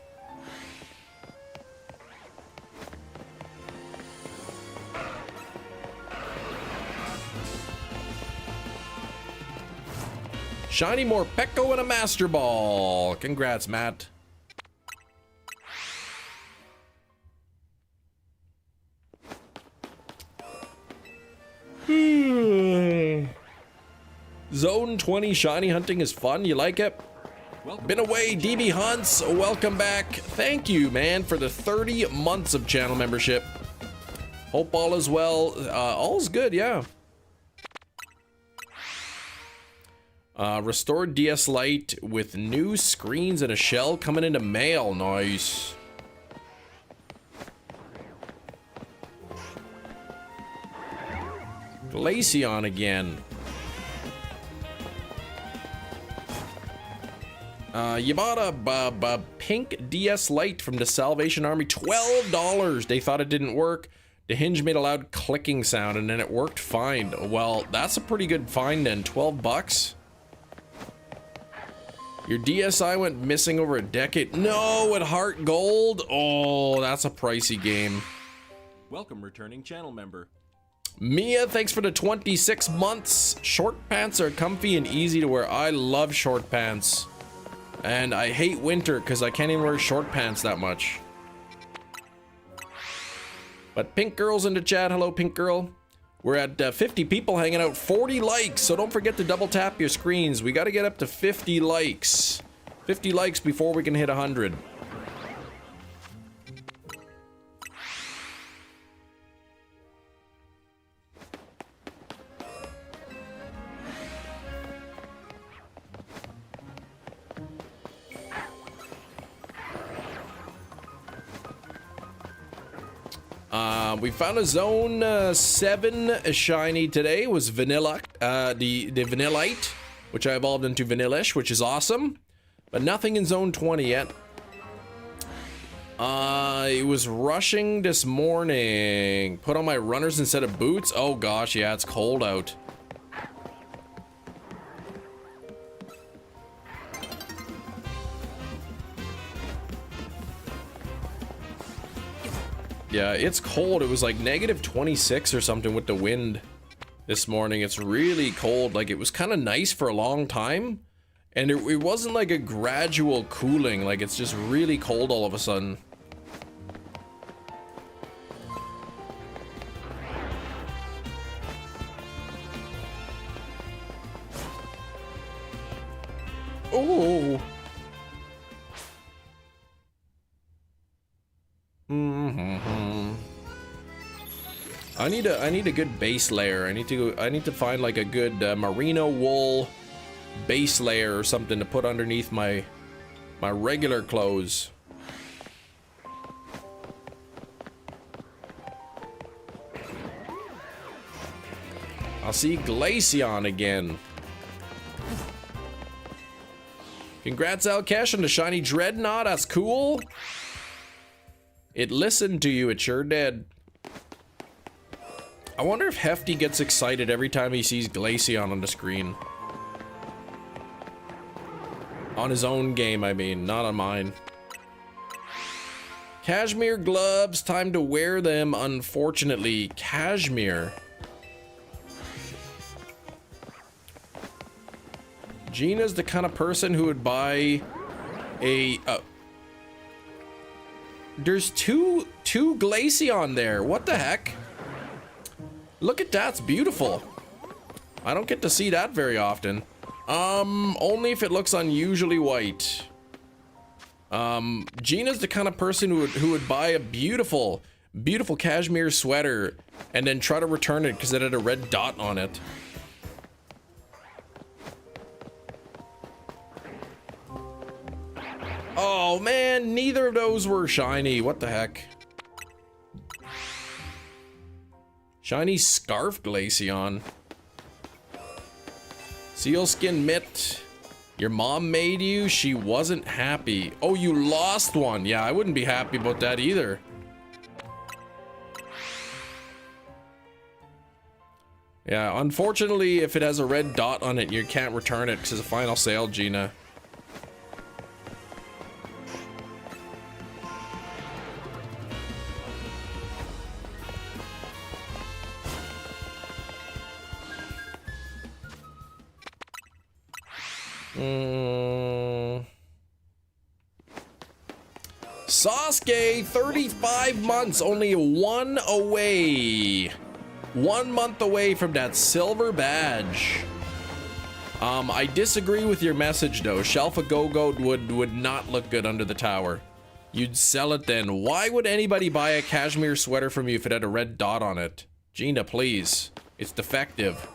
Shiny Morpeko and a Master Ball. Congrats, Matt. Zone 20 shiny hunting is fun. You like it? Been away, DB Hunts. Welcome back. Thank you, man, for the 30 months of channel membership. Hope all is well. All's good, yeah. Restored DS Lite with new screens and a shell coming into mail. Nice. Glaceon again. You bought a pink DS Lite from the Salvation Army. $12. They thought it didn't work. The hinge made a loud clicking sound and then it worked fine. Well, that's a pretty good find then. 12 bucks. Your DSi went missing over a decade. No, at Heart Gold. Oh, that's a pricey game. Welcome, returning channel member. Mia, thanks for the 26 months. Short pants are comfy and easy to wear. I love short pants. And I hate winter because I can't even wear short pants that much. But Pink Girl's in the chat. Hello, Pink Girl. We're at 50 people hanging out, 40 likes, so don't forget to double tap your screens. We got to get up to 50 likes. 50 likes before we can hit 100. We found a Zone 7 shiny today. It was Vanilla, the Vanillite, which I evolved into Vanillish, which is awesome. But nothing in Zone 20 yet. It was rushing this morning. Put on my runners instead of boots. Oh gosh, yeah, it's cold out. Yeah, it's cold. It was like negative 26 or something with the wind this morning. It's really cold. Like, it was kind of nice for a long time. And it wasn't like a gradual cooling. Like, it's just really cold all of a sudden. Oh. I need a good base layer. I need to find like a good merino wool base layer or something to put underneath my regular clothes. I'll see Glaceon again. Congrats, Alkesh, on the shiny Dreadnought. That's cool. It listened to you. It sure did. I wonder if Hefty gets excited every time he sees Glaceon on the screen. On his own game, I mean, not on mine. Cashmere gloves, time to wear them, unfortunately. Cashmere. Gina's the kind of person who would buy a... there's two Glaceon there. What the heck? Look at that, it's beautiful. I don't get to see that very often. Only if it looks unusually white. Gina's the kind of person who would buy a beautiful cashmere sweater and then try to return it because it had a red dot on it. Oh man, neither of those were shiny. What the heck? Shiny Scarf Glaceon. Sealskin mitt. Your mom made you. She wasn't happy. Oh, you lost one. Yeah, I wouldn't be happy about that either. Yeah, unfortunately, if it has a red dot on it, you can't return it because it's a final sale, Gina. Sasuke, 35 months, only one away. 1 month away from that silver badge. I disagree with your message though. Shelf a Go-Go would not look good under the tower. You'd sell it then. Why would anybody buy a cashmere sweater from you if it had a red dot on it? Gina, please. It's defective.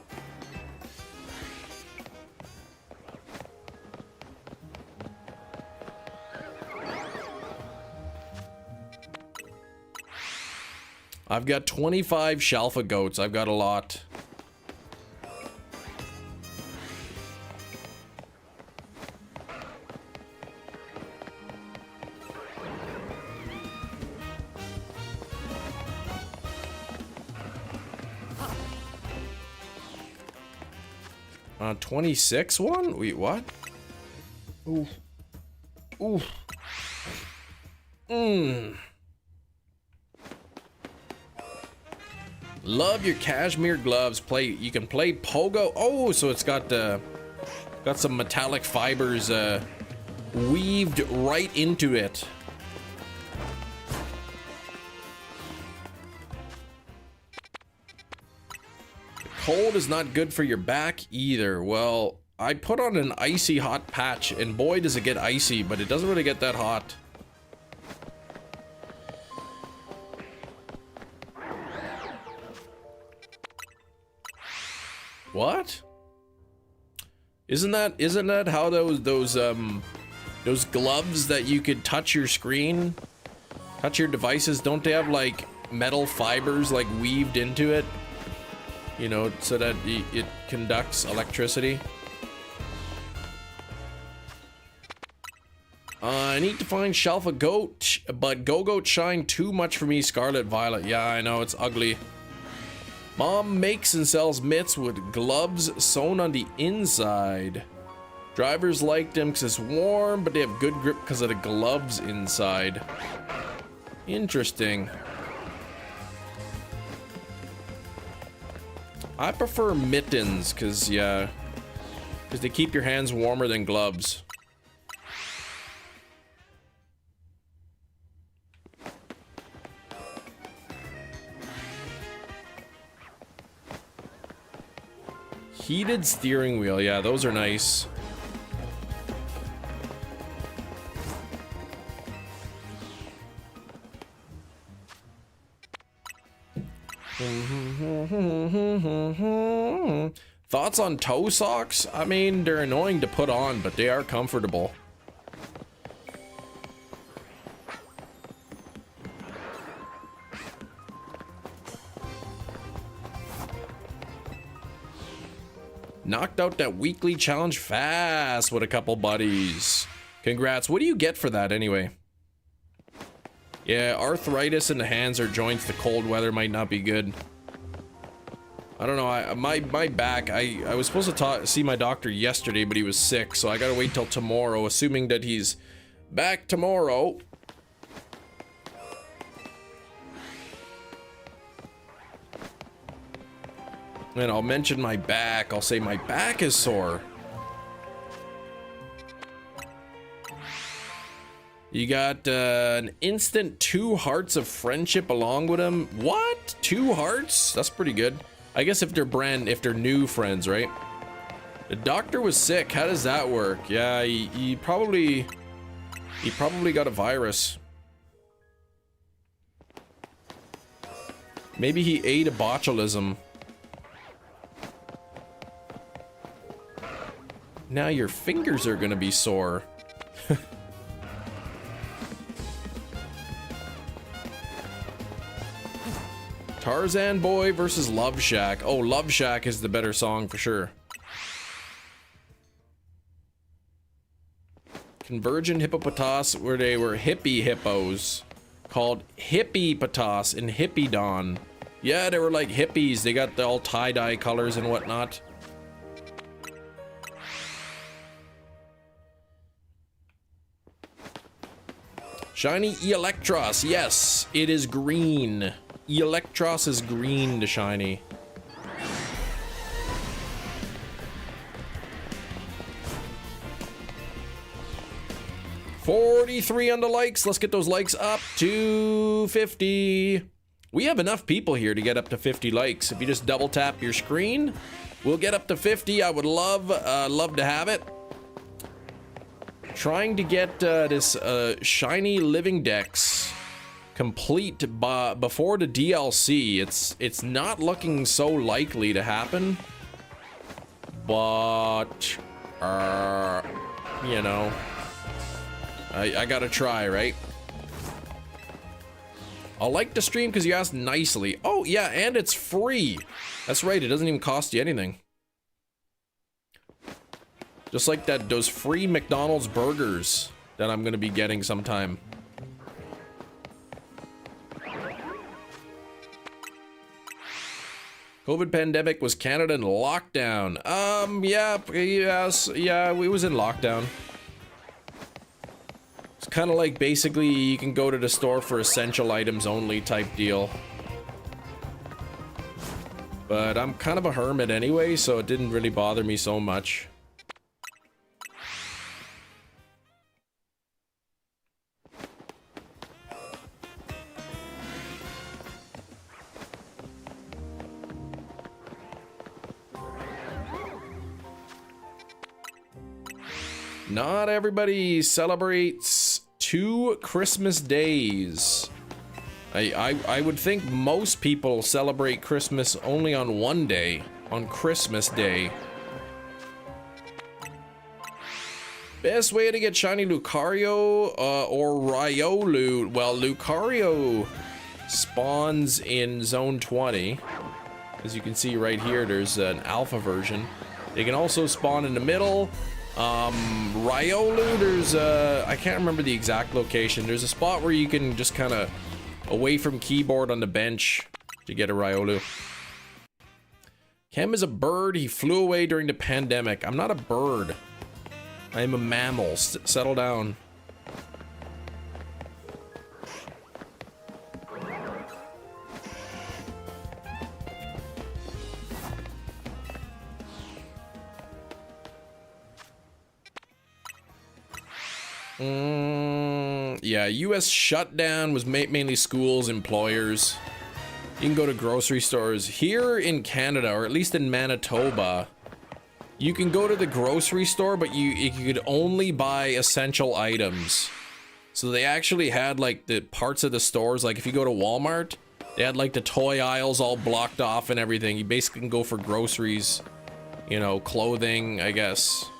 I've got 25 Shalfa goats. I've got a lot. On 26 one? Wait, what? Ooh. Ooh. Love your cashmere gloves. You can play pogo. Oh, so it's got some metallic fibers weaved right into it. Cold is not good for your back either. Well, I put on an icy hot patch and boy does it get icy, but it doesn't really get that hot. What? Isn't that how those gloves that you could touch your screen, touch your devices, don't they have like metal fibers like weaved into it? You know, so that it conducts electricity. I need to find Shelf a Goat, but Go-Goat shine too much for me. Scarlet Violet. Yeah, I know, it's ugly. Mom makes and sells mitts with gloves sewn on the inside. Drivers like them because it's warm, but they have good grip because of the gloves inside. Interesting. I prefer mittens because, yeah, because they keep your hands warmer than gloves. Heated steering wheel, yeah, those are nice. Thoughts on toe socks? I mean, they're annoying to put on, but they are comfortable. Knocked out that weekly challenge fast with a couple buddies. Congrats. What do you get for that anyway? Yeah, arthritis in the hands or joints, the cold weather might not be good. I don't know, my back, I was supposed to see my doctor yesterday, but he was sick, so I gotta wait till tomorrow, assuming that he's back tomorrow. And I'll mention my back. I'll say my back is sore. You got an instant 2 hearts of friendship along with him. What? 2 hearts? That's pretty good. I guess if they're new friends, right? The doctor was sick. How does that work? Yeah, he probably got a virus. Maybe he ate a botulism. Now your fingers are gonna be sore. Tarzan Boy versus Love Shack. Oh, Love Shack is the better song for sure. Convergent hippopotas, where they were hippie hippos. Called Hippiepotas and Hippidon. Yeah, they were like hippies. They got the all tie-dye colors and whatnot. Shiny Electros. Yes, it is green. Electros is green to shiny. $43 on the likes. Let's get those likes up to 50. We have enough people here to get up to 50 likes. If you just double tap your screen, we'll get up to 50. I would love to have it. Trying to get this shiny living dex complete before the DLC. It's not looking so likely to happen, but you know, I gotta try, right? I'll like the stream because you asked nicely. Oh yeah, and it's free. That's right, it doesn't even cost you anything. Just like those free McDonald's burgers that I'm gonna be getting sometime. COVID pandemic, was Canada in lockdown? Yeah, we was in lockdown. It's kind of like basically you can go to the store for essential items only type deal. But I'm kind of a hermit anyway, so it didn't really bother me so much. Not everybody celebrates 2 Christmas days. I would think most people celebrate Christmas only on one day, on Christmas Day. Best way to get shiny Lucario or Riolu? Well, Lucario spawns in Zone 20. As you can see right here, there's an alpha version. They can also spawn in the middle. Riolu, there's I can't remember the exact location. There's a spot where you can just kind of away from keyboard on the bench to get a Riolu. Chem is a bird. He flew away during the pandemic. I'm not a bird. I am a mammal. Settle down. Yeah, US shutdown was mainly schools, employers. You can go to grocery stores. Here in Canada, or at least in Manitoba, you can go to the grocery store, but you could only buy essential items. So they actually had like the parts of the stores, like if you go to Walmart, they had like the toy aisles all blocked off and everything. You basically can go for groceries, you know, clothing, I guess.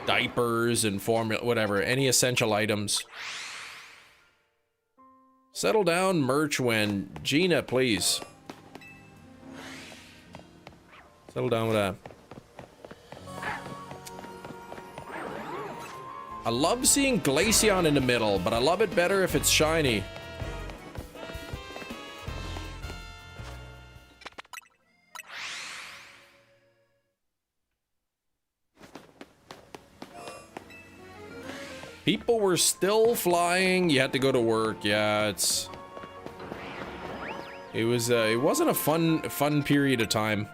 Diapers and formula, whatever, any essential items. Settle down, merch when. Gina, please. Settle down with that. I love seeing Glaceon in the middle, but I love it better if it's shiny. People were still flying. You had to go to work. Yeah, it wasn't a fun period of time.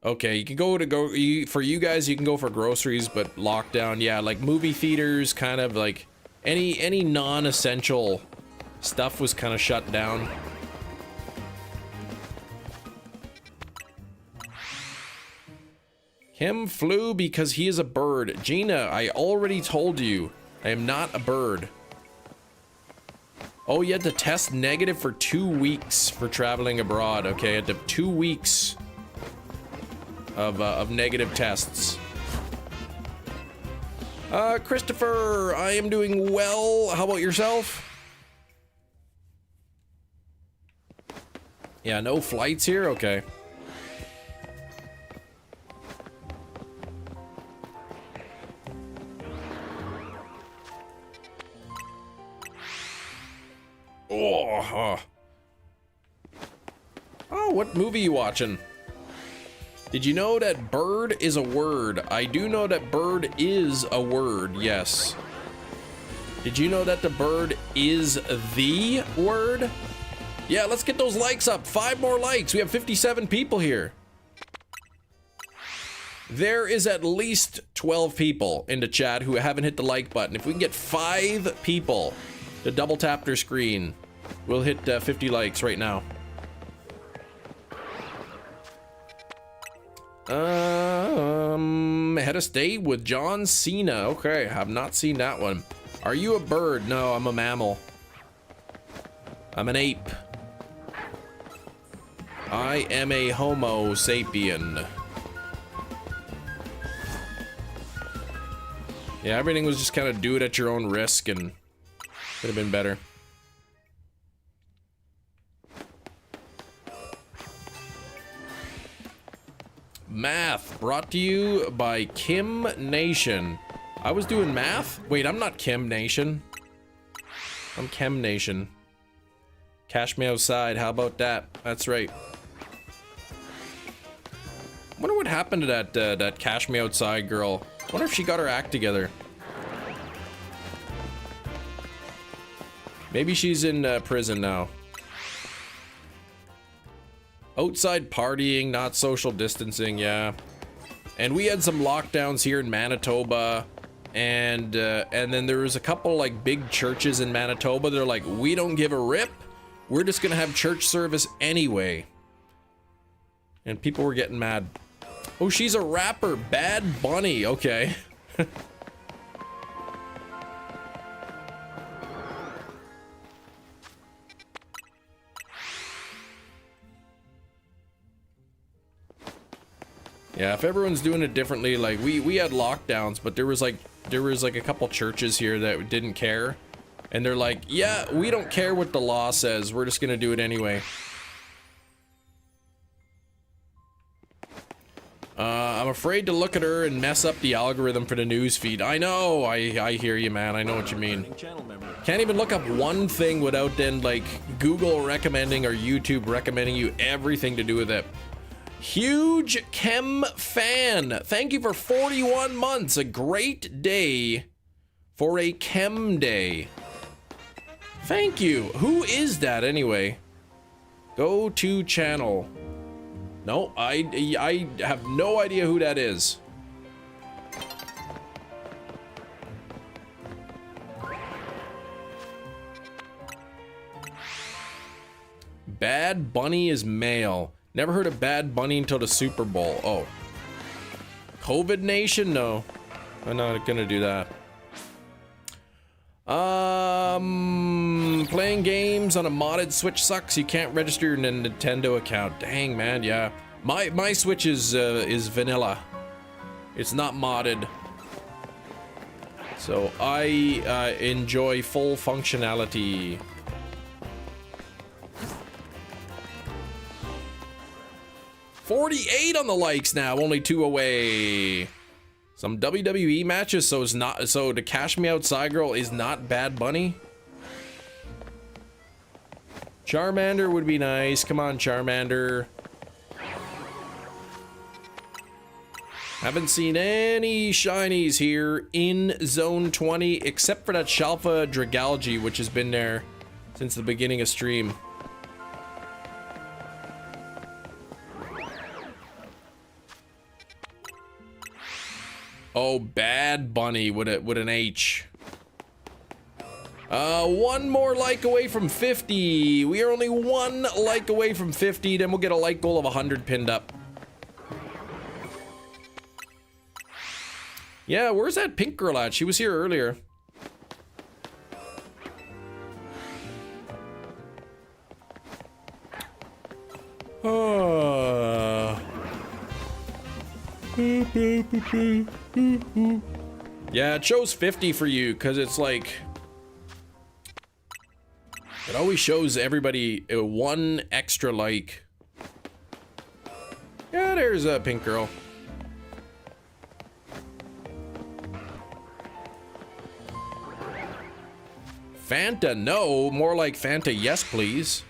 Okay, you can for you guys, you can go for groceries, but lockdown, yeah, like movie theaters, kind of like any non-essential stuff was kind of shut down. Him flew because he is a bird. Gina, I already told you, I am not a bird. Oh, you had to test negative for 2 weeks for traveling abroad. Okay, you had to 2 weeks of negative tests. Christopher, I am doing well. How about yourself? Yeah, no flights here? Okay. Oh, what movie you watching? Did you know that bird is a word? I do know that bird is a word, yes. Did you know that the bird is the word? Yeah, let's get those likes up. 5 more likes. We have 57 people here. There is at least 12 people in the chat who haven't hit the like button. If we can get 5 people to double tap their screen, we'll hit 50 likes right now. Head of state with John Cena. Okay, have not seen that one. Are you a bird? No, I'm a mammal. I'm an ape. I am a Homo sapien. Yeah, everything was just kind of do it at your own risk and could have been better. Math brought to you by Kim Nation. I was doing math? Wait, I'm not Kim Nation. I'm Chem Nation. Cash me outside, how about that? That's right. Wonder what happened to that Cash Me Outside girl. Wonder if she got her act together. Maybe she's in prison now. Outside partying, not social distancing, yeah. And we had some lockdowns here in Manitoba, and then there was a couple like big churches in Manitoba. They're like, we don't give a rip. We're just gonna have church service anyway. And people were getting mad. Oh, she's a rapper, Bad Bunny. Okay. Yeah, if everyone's doing it differently, like we had lockdowns, but there was like a couple churches here that didn't care, and they're like, yeah, we don't care what the law says, we're just gonna do it anyway. I'm afraid to look at her and mess up the algorithm for the news feed. I know, I hear you, man. I know what you mean. Can't even look up one thing without then like Google recommending or YouTube recommending you everything to do with it. Huge Chem fan. Thank you for 41 months. A great day for a Chem day. Thank you. Who is that anyway? Go to channel. No, I have no idea who that is. Bad Bunny is male. Never heard of Bad Bunny until the Super Bowl. Oh. COVID Nation? No. I'm not gonna do that. Playing games on a modded Switch sucks. You can't register your Nintendo account. Dang, man, yeah. My Switch is vanilla. It's not modded. So I enjoy full functionality. $48 on the likes now, only 2 away. Some WWE matches, so the Cash Me Outside girl is not Bad Bunny. Charmander would be nice. Come on, Charmander. Haven't seen any shinies here in Zone 20, except for that Shalfa Dragalge, which has been there since the beginning of stream. Oh, Bad Bunny with an H. One more like away from 50. We are only 1 like away from 50. Then we'll get a like goal of 100 pinned up. Yeah, where's that pink girl at? She was here earlier. Yeah, it shows 50 for you because it's like it always shows everybody 1 extra like. Yeah, there's a pink girl. Fanta, no. More like Fanta, yes, please.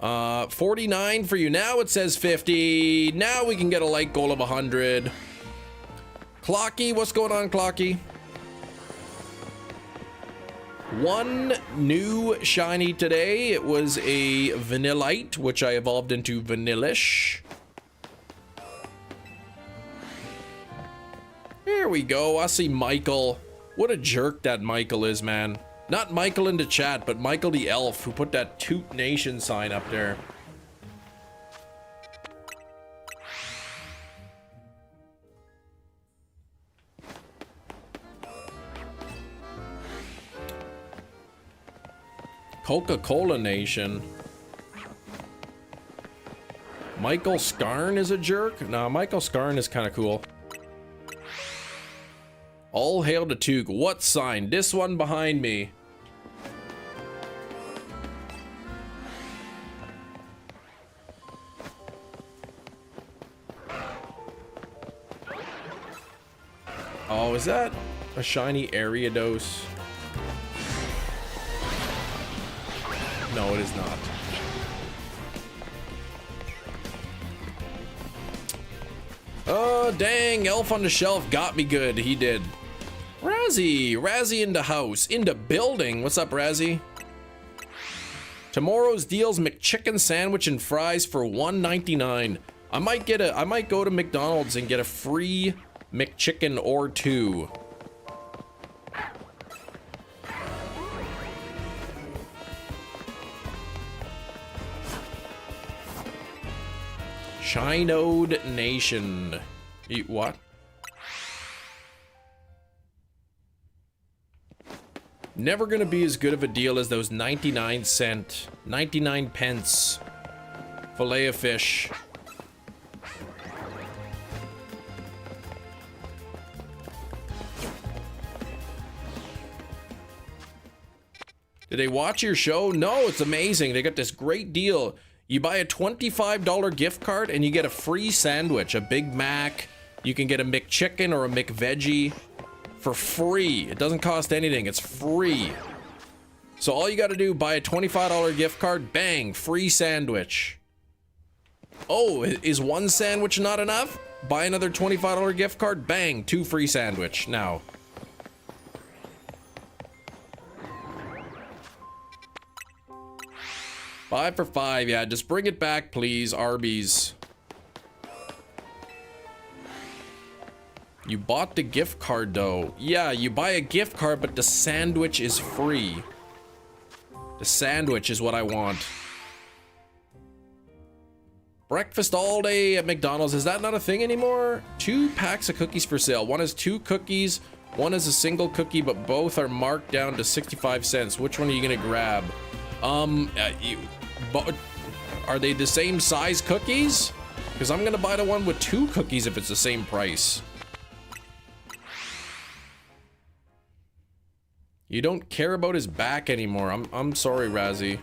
49 for you. Now it says 50. Now we can get a light goal of 100. Clocky, what's going on, Clocky? One new shiny today. It was a Vanillite, which I evolved into Vanillish. There we go. I see Michael. What a jerk that Michael is, man. Not Michael in the chat, but Michael the elf who put that Toot Nation sign up there. Coca-Cola Nation. Michael Scarn is a jerk? Nah, Michael Scarn is kind of cool. All hail to Toog. What sign? This one behind me. Oh, is that a shiny Ariados? No, it is not. Oh, dang. Elf on the Shelf got me good. He did. Razzie in the house. In the building. What's up, Razzie? Tomorrow's deals McChicken sandwich and fries for $1.99. I might go to McDonald's and get a free McChicken or two. Shinode Nation. Eat what? Never gonna be as good of a deal as those 99 pence fillet of fish. Did they watch your show? No, it's amazing. They got this great deal. You buy a $25 gift card and you get a free sandwich, a Big Mac. You can get a McChicken or a McVeggie for free. It doesn't cost anything. It's free. So all you got to do, buy a $25 gift card, bang, free sandwich. Oh, is one sandwich not enough? Buy another $25 gift card, bang, 2 free sandwich. Now. $5 for $5, yeah, just bring it back, please, Arby's. You bought the gift card, though. Yeah, you buy a gift card, but the sandwich is free. The sandwich is what I want. Breakfast all day at McDonald's. Is that not a thing anymore? 2 packs of cookies for sale. One is 2 cookies, one is a single cookie, but both are marked down to 65 cents. Which one are you gonna grab? Are they the same size cookies? Because I'm gonna buy the one with 2 cookies if it's the same price. You don't care about his back anymore. I'm sorry, Razzie.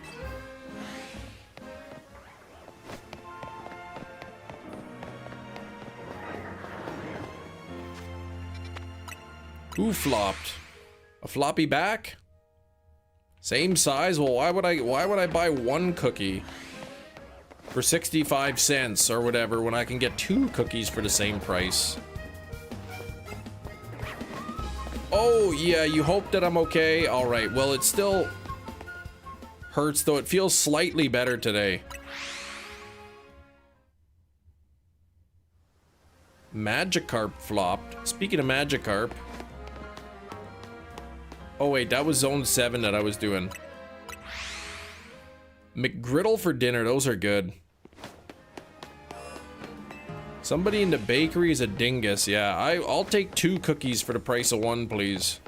Who flopped? A floppy back? Same size? Well, why would I buy 1 cookie for 65 cents or whatever when I can get 2 cookies for the same price? Oh, yeah, you hope that I'm okay? Alright, well, it still hurts, though. It feels slightly better today. Magikarp flopped. Speaking of Magikarp. Oh, wait, that was Zone 7 that I was doing. McGriddle for dinner, those are good. Somebody in the bakery is a dingus. Yeah, I'll take 2 cookies for the price of 1, please.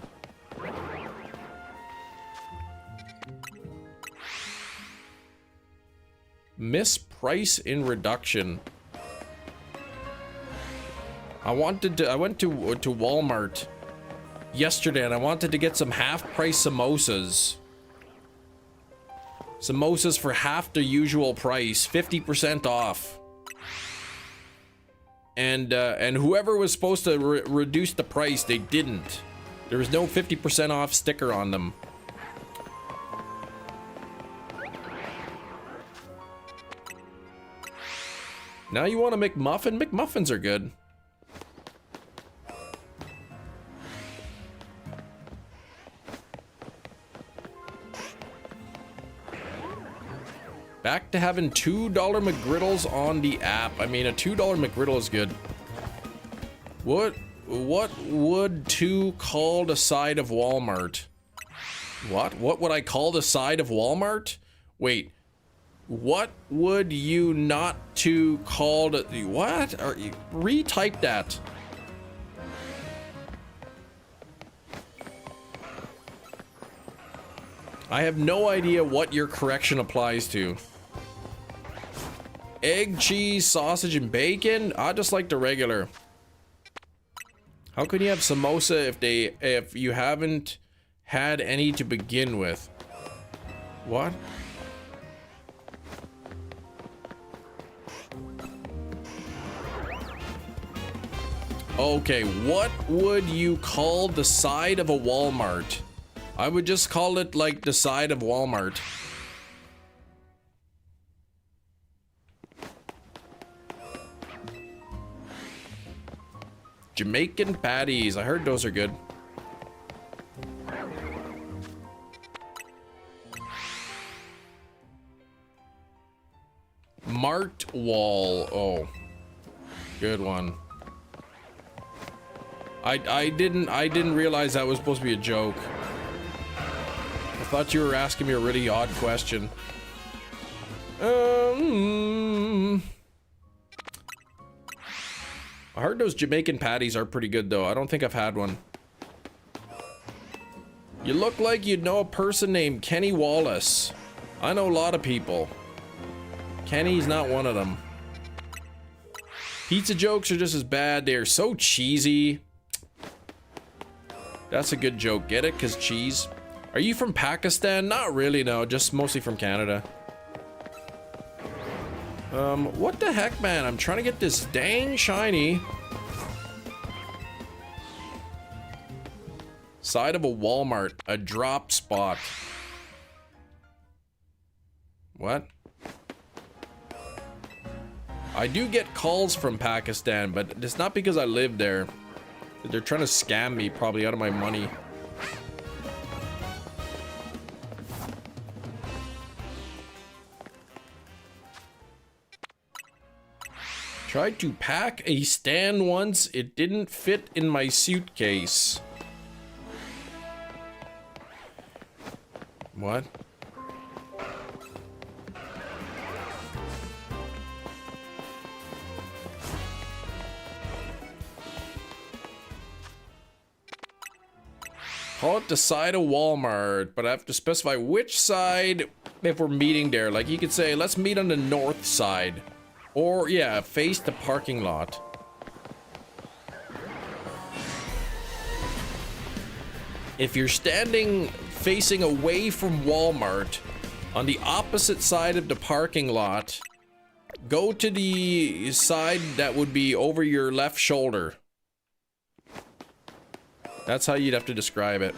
Miss Price in reduction. I went to Walmart yesterday and I wanted to get some half-price samosas. Samosas for half the usual price, 50% off. And whoever was supposed to reduce the price, they didn't. There was no 50% off sticker on them. Now you want a McMuffin? McMuffins are good. Back to having $2 McGriddles on the app. I mean, a $2 McGriddle is good. What would 2 call the side of Walmart? What would I call the side of Walmart? Wait. What would you not to call the... What? Are you... Retype that. I have no idea what your correction applies to. Egg, cheese, sausage, and bacon? I just like the regular. How can you have samosa if you haven't had any to begin with? What? Okay, what would you call the side of a Walmart? I would just call it like the side of Walmart. Jamaican patties. I heard those are good. Mart wall. Oh, good one. I didn't realize that was supposed to be a joke. I thought you were asking me a really odd question. I heard those Jamaican patties are pretty good though. I don't think I've had one. You look like you'd know a person named Kenny Wallace. I know a lot of people. Kenny's not one of them. Pizza jokes are just as bad. They're so cheesy. That's a good joke. Get it? 'Cause cheese. Are you from Pakistan? Not really, no. Just mostly from Canada. What the heck, man? I'm trying to get this dang shiny. Side of a Walmart. A drop spot. What? I do get calls from Pakistan, but it's not because I live there. They're trying to scam me, probably out of my money. Tried to pack a stand once. It didn't fit in my suitcase. What? Call it the side of Walmart, but I have to specify which side if we're meeting there. Like you could say, let's meet on the north side. Or yeah, face the parking lot. If you're standing facing away from Walmart on the opposite side of the parking lot, go to the side that would be over your left shoulder. That's how you'd have to describe it.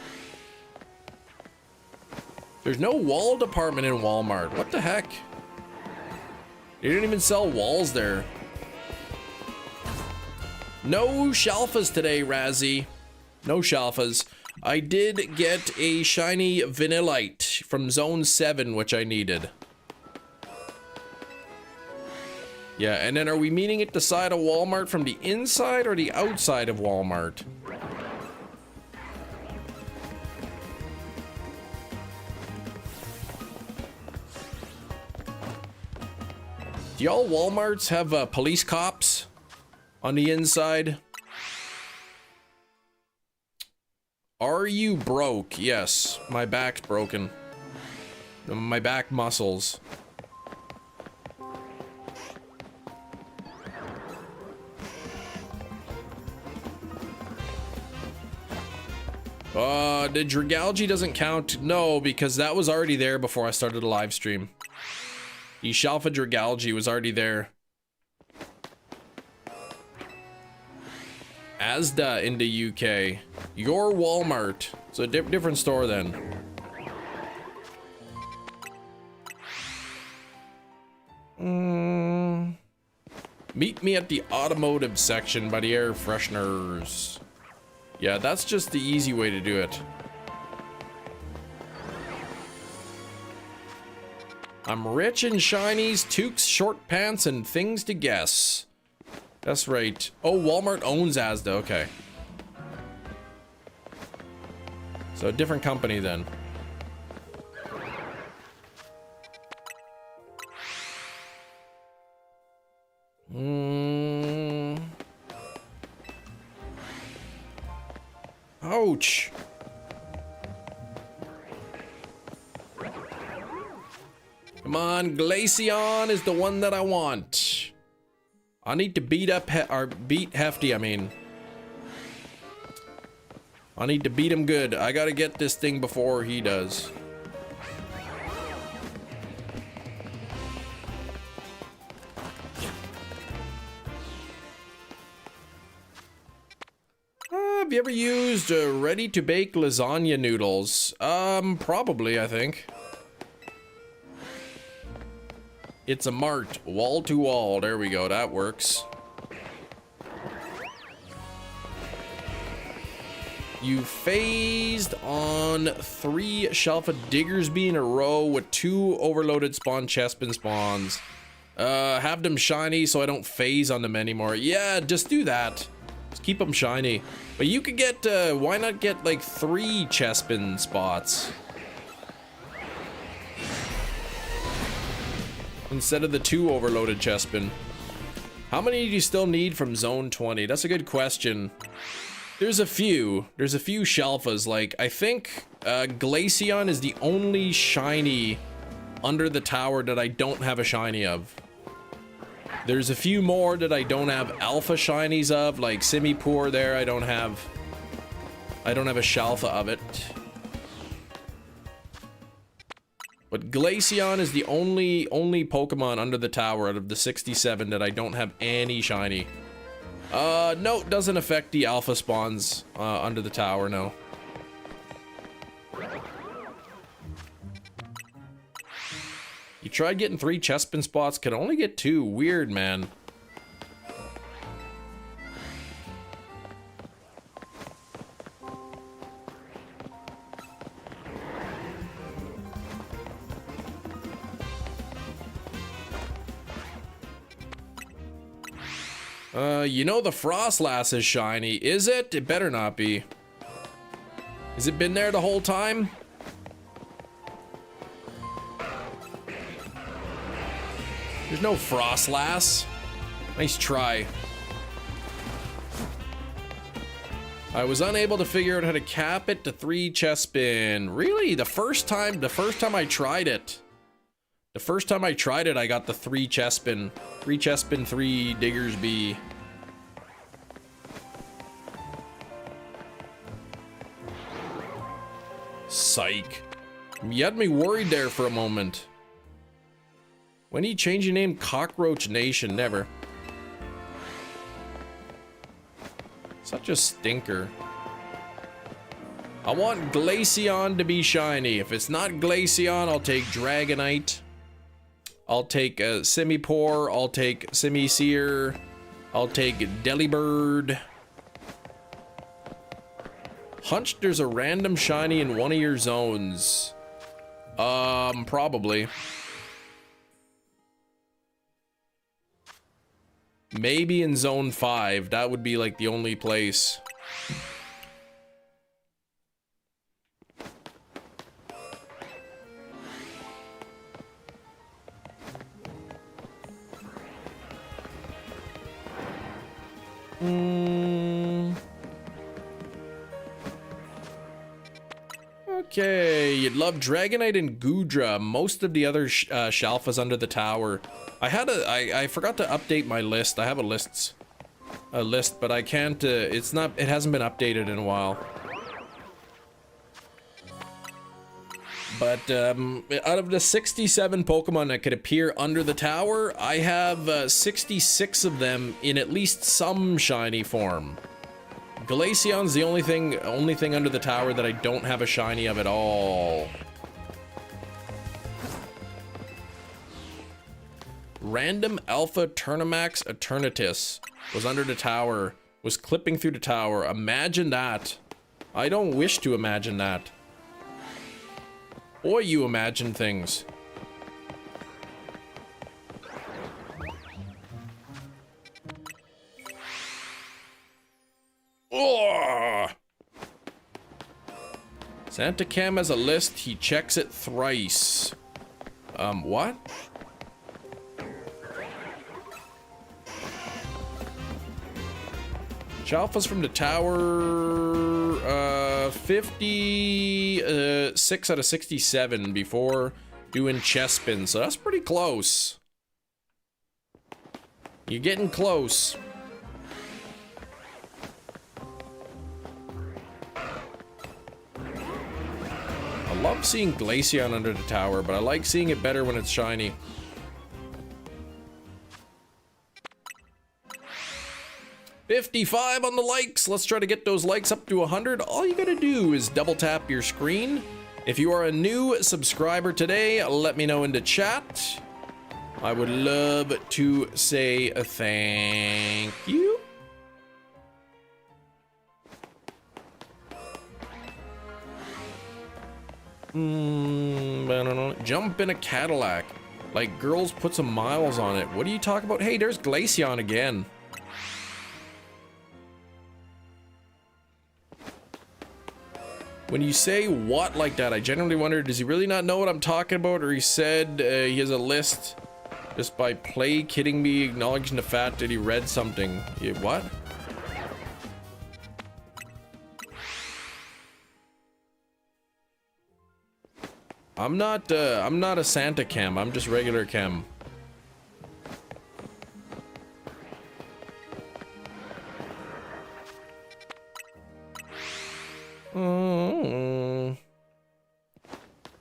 There's no wall department in Walmart. What the heck? They didn't even sell walls there. No shalfas today, Razzie. No shalfas. I did get a shiny Vanillite from Zone 7, which I needed. Yeah, and then are we meeting at the side of Walmart from the inside or the outside of Walmart? Do y'all Walmarts have police cops on the inside? Are you broke? Yes, my back's broken. My back muscles. The Dragalgy doesn't count. No, because that was already there before I started the live stream. The Shalfa Dragalgy was already there. Asda in the UK. Your Walmart. It's a different store then. Meet me at the automotive section by the air fresheners. Yeah, that's just the easy way to do it. I'm rich in shinies, toques, short pants, and things to guess. That's right. Oh, Walmart owns Asda. Okay. So a different company then. Ouch. Come on, Glaceon is the one that I want. I need to beat up beat Hefty, I mean. I need to beat him good. I gotta get this thing before he does. Have you ever used ready-to-bake lasagna noodles? Probably, I think. It's a mart, wall to wall. There we go, that works. You phased on 3 Shelf of Diggersby in a row with 2 overloaded spawn Chespin spawns. Have them shiny so I don't phase on them anymore. Yeah, just do that. Just keep them shiny. But you could get, why not get like 3 Chespin spots? Instead of the 2 overloaded Chespin. How many do you still need from Zone 20? That's a good question. There's a few. There's a few Shelfas. Like, I think Glaceon is the only shiny under the tower that I don't have a shiny of. There's a few more that I don't have alpha shinies of, like Simipour there. I don't have a Shalfa of it. But Glaceon is the only Pokemon under the tower out of the 67 that I don't have any shiny. No, it doesn't affect the alpha spawns under the tower, no. You tried getting 3 Chespin spots, could only get 2. Weird, man. You know the Frostlass is shiny. Is it? It better not be. Has it been there the whole time? There's no Frostlass. Nice try. I was unable to figure out how to cap it to 3 Chespin. Really? The first time I tried it. The first time I tried it, I got the 3 Chespin. 3 Chespin, 3 Diggersby. Psych. You had me worried there for a moment. When do you change your name? Cockroach Nation? Never. Such a stinker. I want Glaceon to be shiny. If it's not Glaceon, I'll take Dragonite. I'll take Simipour. I'll take Simisear. I'll take Delibird. Hunch there's a random shiny in one of your zones. Probably. Maybe in zone 5. That would be like the only place. Okay, you'd love Dragonite and Goodra. Most of the other Shalfas under the tower. I forgot to update my list. I have a list, but I can't. It hasn't been updated in a while. But out of the 67 Pokemon that could appear under the tower, I have 66 of them in at least some shiny form. Glaceon's the only thing under the tower that I don't have a shiny of at all. Random Alpha Turnamax Eternatus was under the tower, was clipping through the tower. Imagine that. I don't wish to imagine that. Boy, you imagine things. Oh! Santa Cam has a list, he checks it thrice. What? Chalfa's from the tower, 56 out of 67 before doing chest spin, so that's pretty close. You're getting close. I love seeing Glaceon under the tower, but I like seeing it better when it's shiny. $55 on the likes. Let's try to get those likes up to 100. All you gotta do is double tap your screen. If you are a new subscriber today, let me know in the chat. I would love to say a thank you. I don't know. Jump in a Cadillac. Like, girls put some miles on it. What are you talking about? Hey, there's Glaceon again. When you say what like that, I generally wonder, does he really not know what I'm talking about? Or he said he has a list just by play kidding me, acknowledging the fact that he read something. Yeah, what? I'm not a Santa Cam, I'm just regular Cam.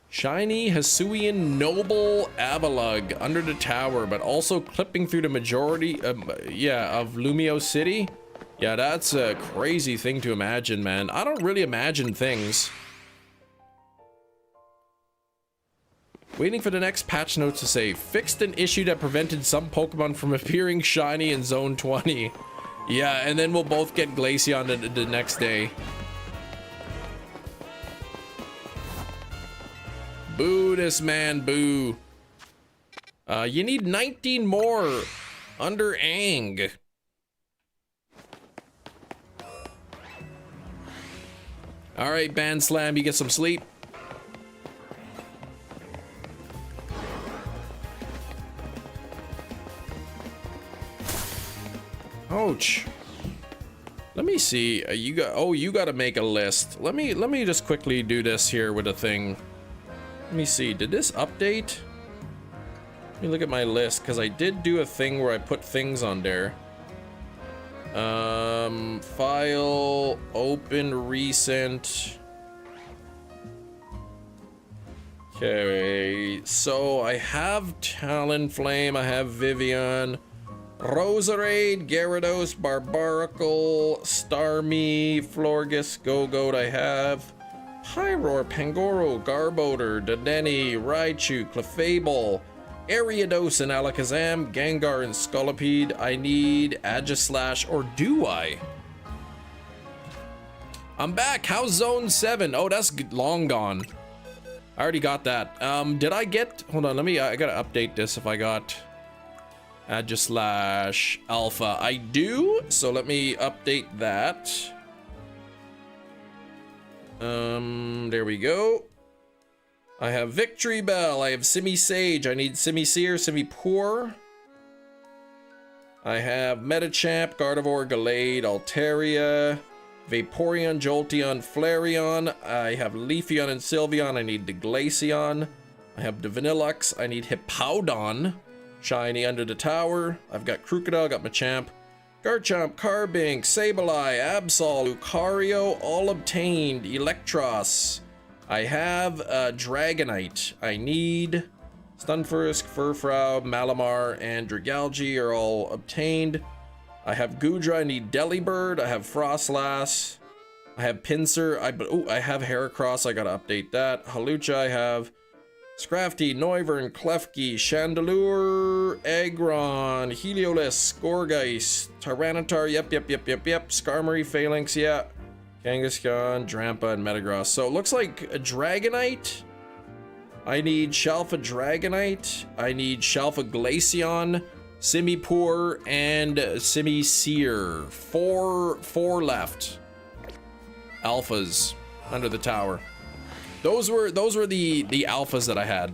Shiny Hisuian Noble Avalug under the tower, but also clipping through the majority of Lumio City. Yeah, that's a crazy thing to imagine, man. I don't really imagine things. Waiting for the next patch notes to say, fixed an issue that prevented some Pokemon from appearing shiny in Zone 20. Yeah, and then we'll both get Glaceon the next day. Boo this man, boo. You need 19 more under Ang. All right, Band Slam, you get some sleep. Ouch. Let me see. You got to make a list. Let me just quickly do this here with a thing. Let me see, did this update? Let me look at my list, because I did do a thing where I put things on there. File, open, recent. Okay, so I have Talonflame, I have Vivian, Roserade, Gyarados, Barbaracle, Starmie, Florges, Gogoat I have. Pyroar, Pangoro, Garbodor, Dedenne, Raichu, Clefable, Ariados and Alakazam, Gengar and Scolipede. I need Aegislash, or do I? I'm back. How's Zone 7? Oh, that's long gone. I already got that. Did I get... Hold on, I gotta update this if I got Aegislash Alpha. I do, so let me update that. There we go. I have Victory Bell, I have Simisage, I need Simisear, Simipour. I have Metachamp, Gardevoir, Gallade, Altaria, Vaporeon, Jolteon, Flareon. I have Leafeon and Sylveon, I need the Glaceon. I have the Vanillux, I need Hippowdon, shiny under the tower. I've got Krookodile, got Machamp. Garchomp, Carbink, Sableye, Absol, Lucario, all obtained. Electros. I have Dragonite. I need Stunfisk, Furfrou, Malamar, and Dragalge are all obtained. I have Goodra. I need Delibird. I have Frostlass. I have Pinsir. I have Heracross. I gotta update that. Halucha. I have Scrafty, Noivern, Klefki, Chandelure, Aggron, Heliolisk, Gorgeist, Tyranitar, yep. Skarmory, Phalanx, yeah. Kangaskhan, Drampa, and Metagross. So it looks like a Dragonite. I need Shalfa Dragonite. I need Shalfa Glaceon, Simipour, and Simisear. Four left. Alphas under the tower. Those were the alphas that I had.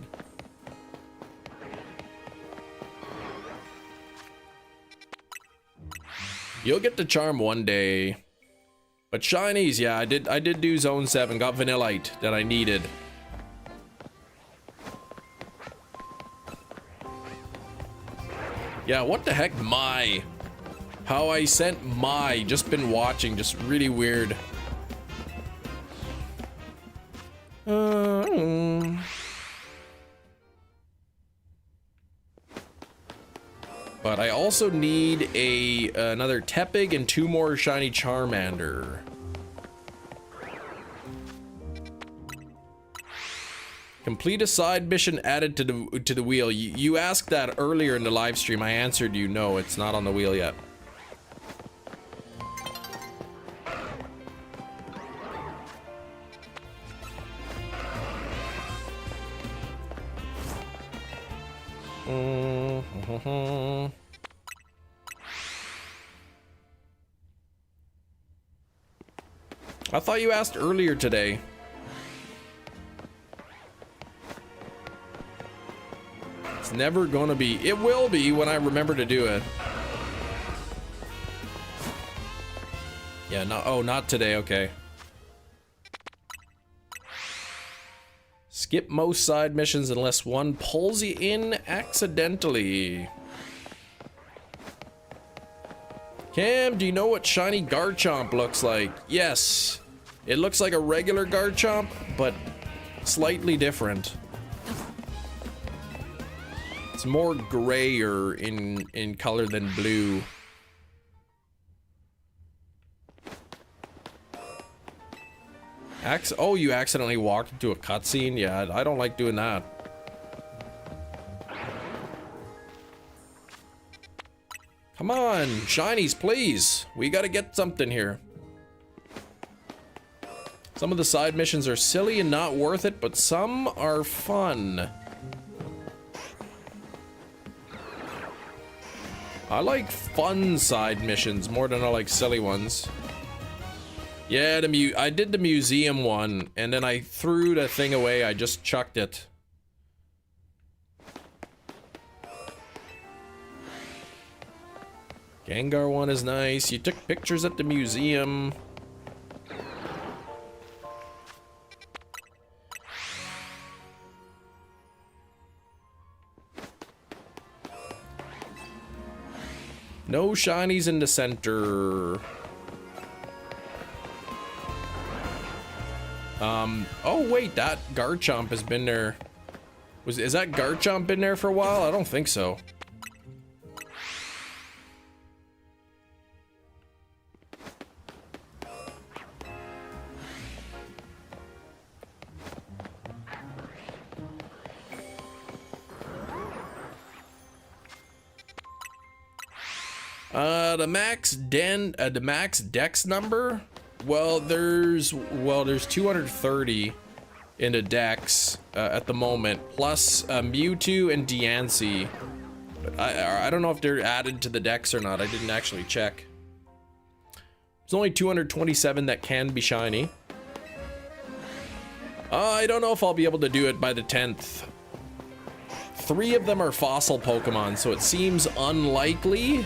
You'll get the charm one day. But shinies, yeah, I did do zone 7, got Vanillite that I needed. Yeah, what the heck, how I sent just been watching, just really weird. But I also need another Tepig and 2 more shiny Charmander. Complete a side mission added to the wheel. You asked that earlier in the live stream. I answered you, no, it's not on the wheel yet. I thought you asked earlier today. It's never gonna be. It will be when I remember to do it. Yeah, not today, okay. Skip most side missions unless one pulls you in accidentally. Cam, do you know what shiny Garchomp looks like? Yes. It looks like a regular Garchomp, but slightly different. It's more grayer in color than blue. Oh, you accidentally walked into a cutscene? Yeah, I don't like doing that. Come on, shinies, please. We gotta get something here. Some of the side missions are silly and not worth it, but some are fun. I like fun side missions more than I like silly ones. Yeah, I did the museum one, and then I threw the thing away. I just chucked it. Gengar one is nice. You took pictures at the museum. No shinies in the center. Oh wait, that Garchomp has been there. Is that Garchomp been there for a while? I don't think so. The max dex number. Well, there's 230 in the dex at the moment, plus Mewtwo and Diancie. I don't know if they're added to the dex or not. I didn't actually check. There's only 227 that can be shiny. I don't know if I'll be able to do it by the 10th. 3 of them are fossil Pokemon, so it seems unlikely.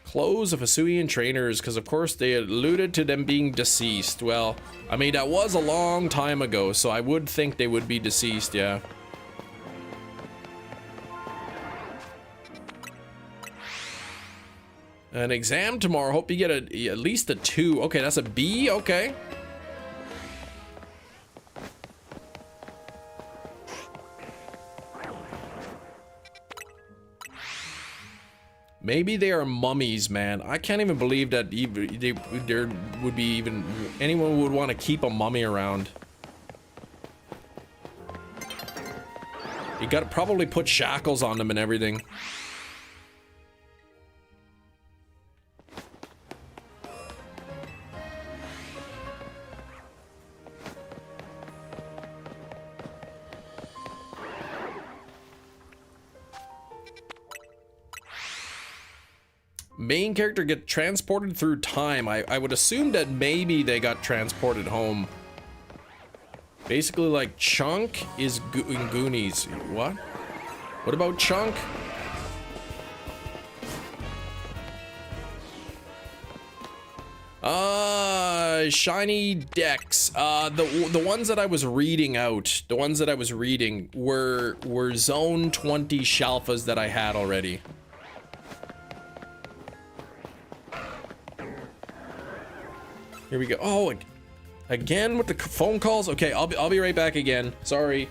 Clothes of Hisuian trainers, because of course they alluded to them being deceased. Well, I mean, that was a long time ago, so I would think they would be deceased, yeah. An exam tomorrow. Hope you get at least a 2. Okay, that's a B. Okay. Maybe they are mummies, man. I can't even believe that there would be even anyone would want to keep a mummy around. You gotta probably put shackles on them and everything. Main character get transported through time. I would assume that maybe they got transported home. Basically, like, Chunk is in Goonies. What? What about Chunk? Shiny decks. The ones that I was reading out, the ones that I was reading were Zone 20 Shalfas that I had already. Here we go. Oh, again with the phone calls. Okay, I'll be right back again. Sorry.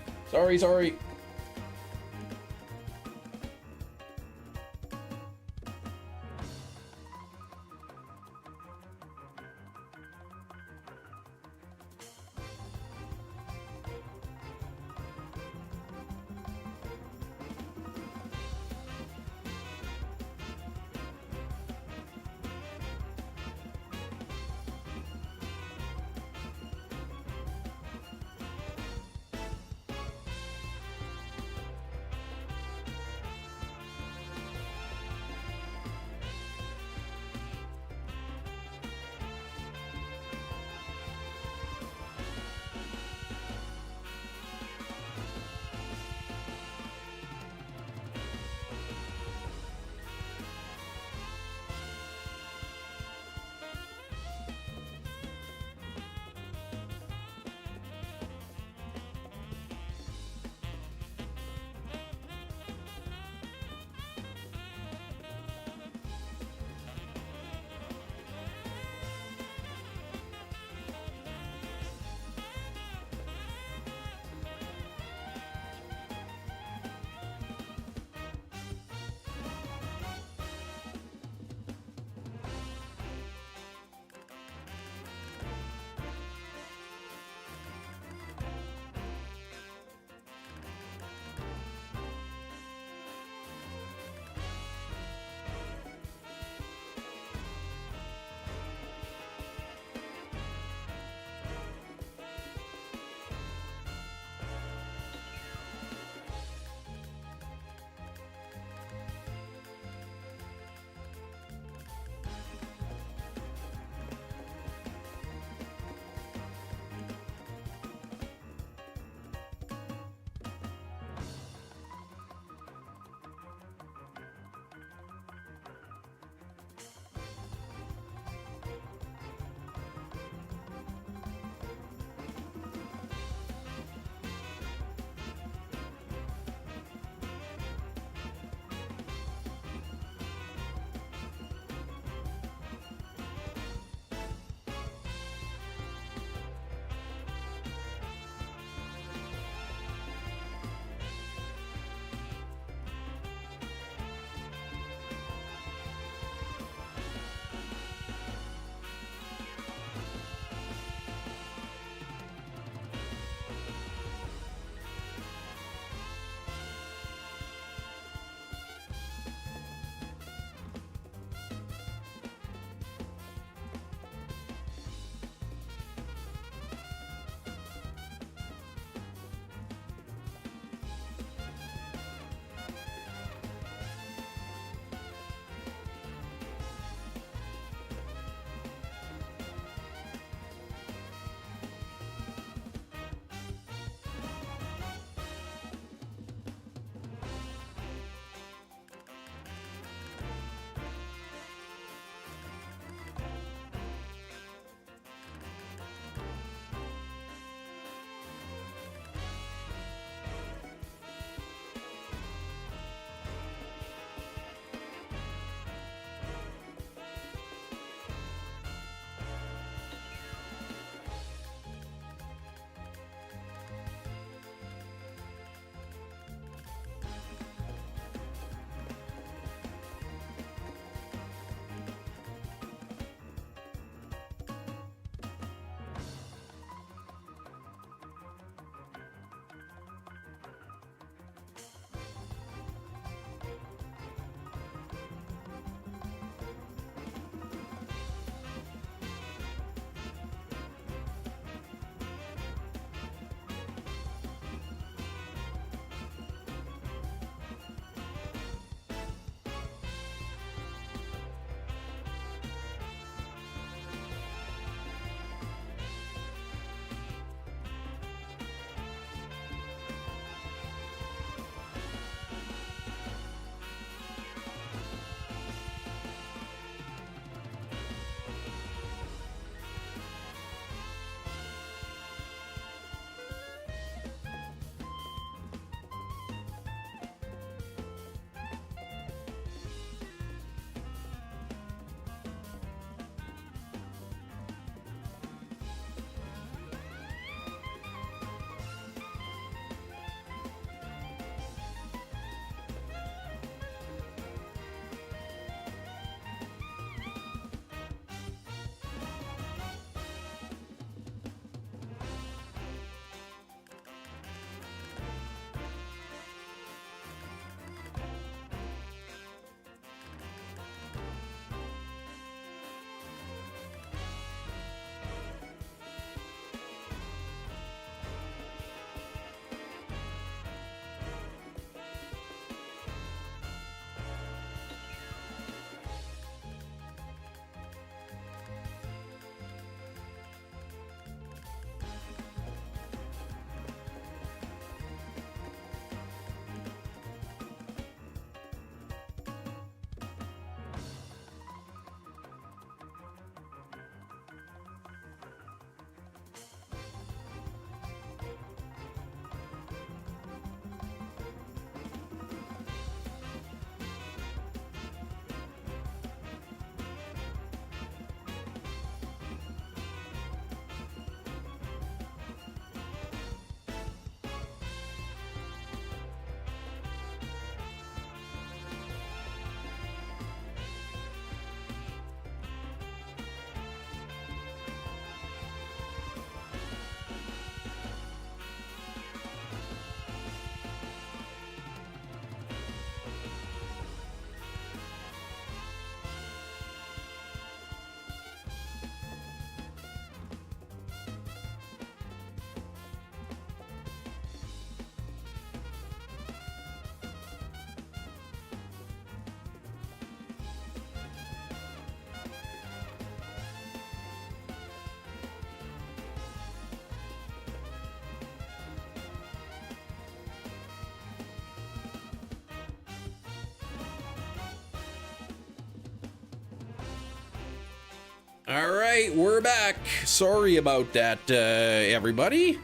All right, we're back. Sorry about that, everybody.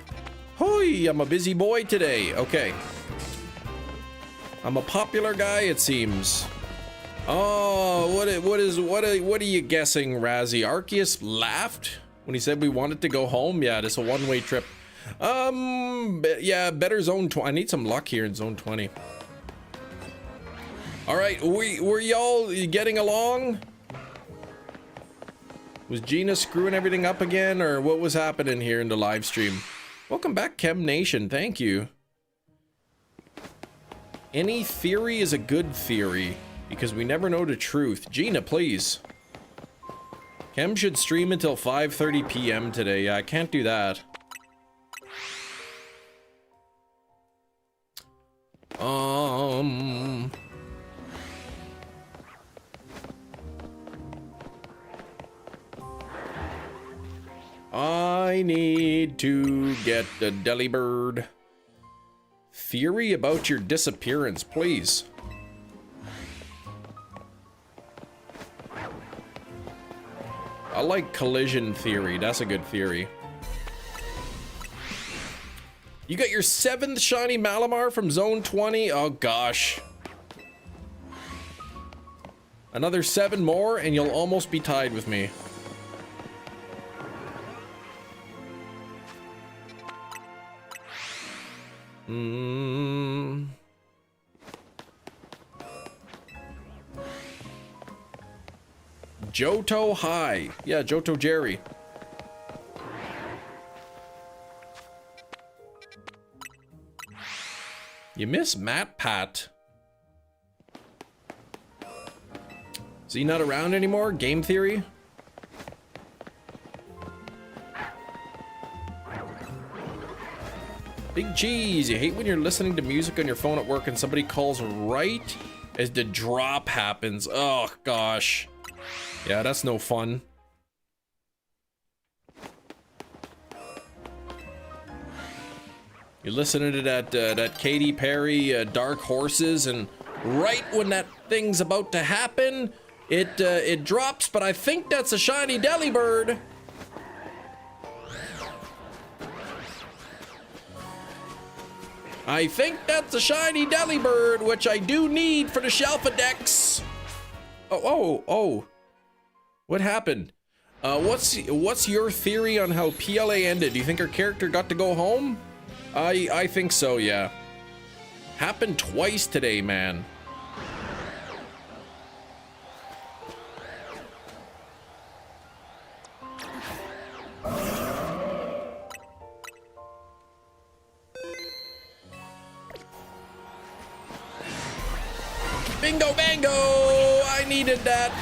Hoi, I'm a busy boy today. Okay. I'm a popular guy, it seems. Oh, what are you guessing, Razzie? Arceus laughed when he said we wanted to go home. Yeah, this is a one-way trip. Yeah, better zone 20. I need some luck here in zone 20. All right, were y'all getting along? Was Gina screwing everything up again, or what was happening here in the live stream? Welcome back, Chem Nation. Thank you. Any theory is a good theory, because we never know the truth. Gina, please. Chem should stream until 5:30 p.m. today. Yeah, I can't do that. I need to get the Delibird. Theory about your disappearance, please. I like collision theory. That's a good theory. You got your 7th shiny Malamar from zone 20? Oh gosh. Another 7 more and you'll almost be tied with me. Johto High. Yeah, Johto Jerry. You miss Matt Pat. Is he not around anymore? Game Theory? Big Cheese, you hate when you're listening to music on your phone at work and somebody calls right as the drop happens. Oh gosh. Yeah, that's no fun. You're listening to that Katy Perry Dark Horses, and right when that thing's about to happen, it drops, but I think that's a shiny Delibird. I think that's a shiny Delibird, which I do need for the Shelfadex. Oh. What happened? What's your theory on how PLA ended? Do you think our character got to go home? I think so, yeah. Happened twice today, man. Bingo bango! I needed that.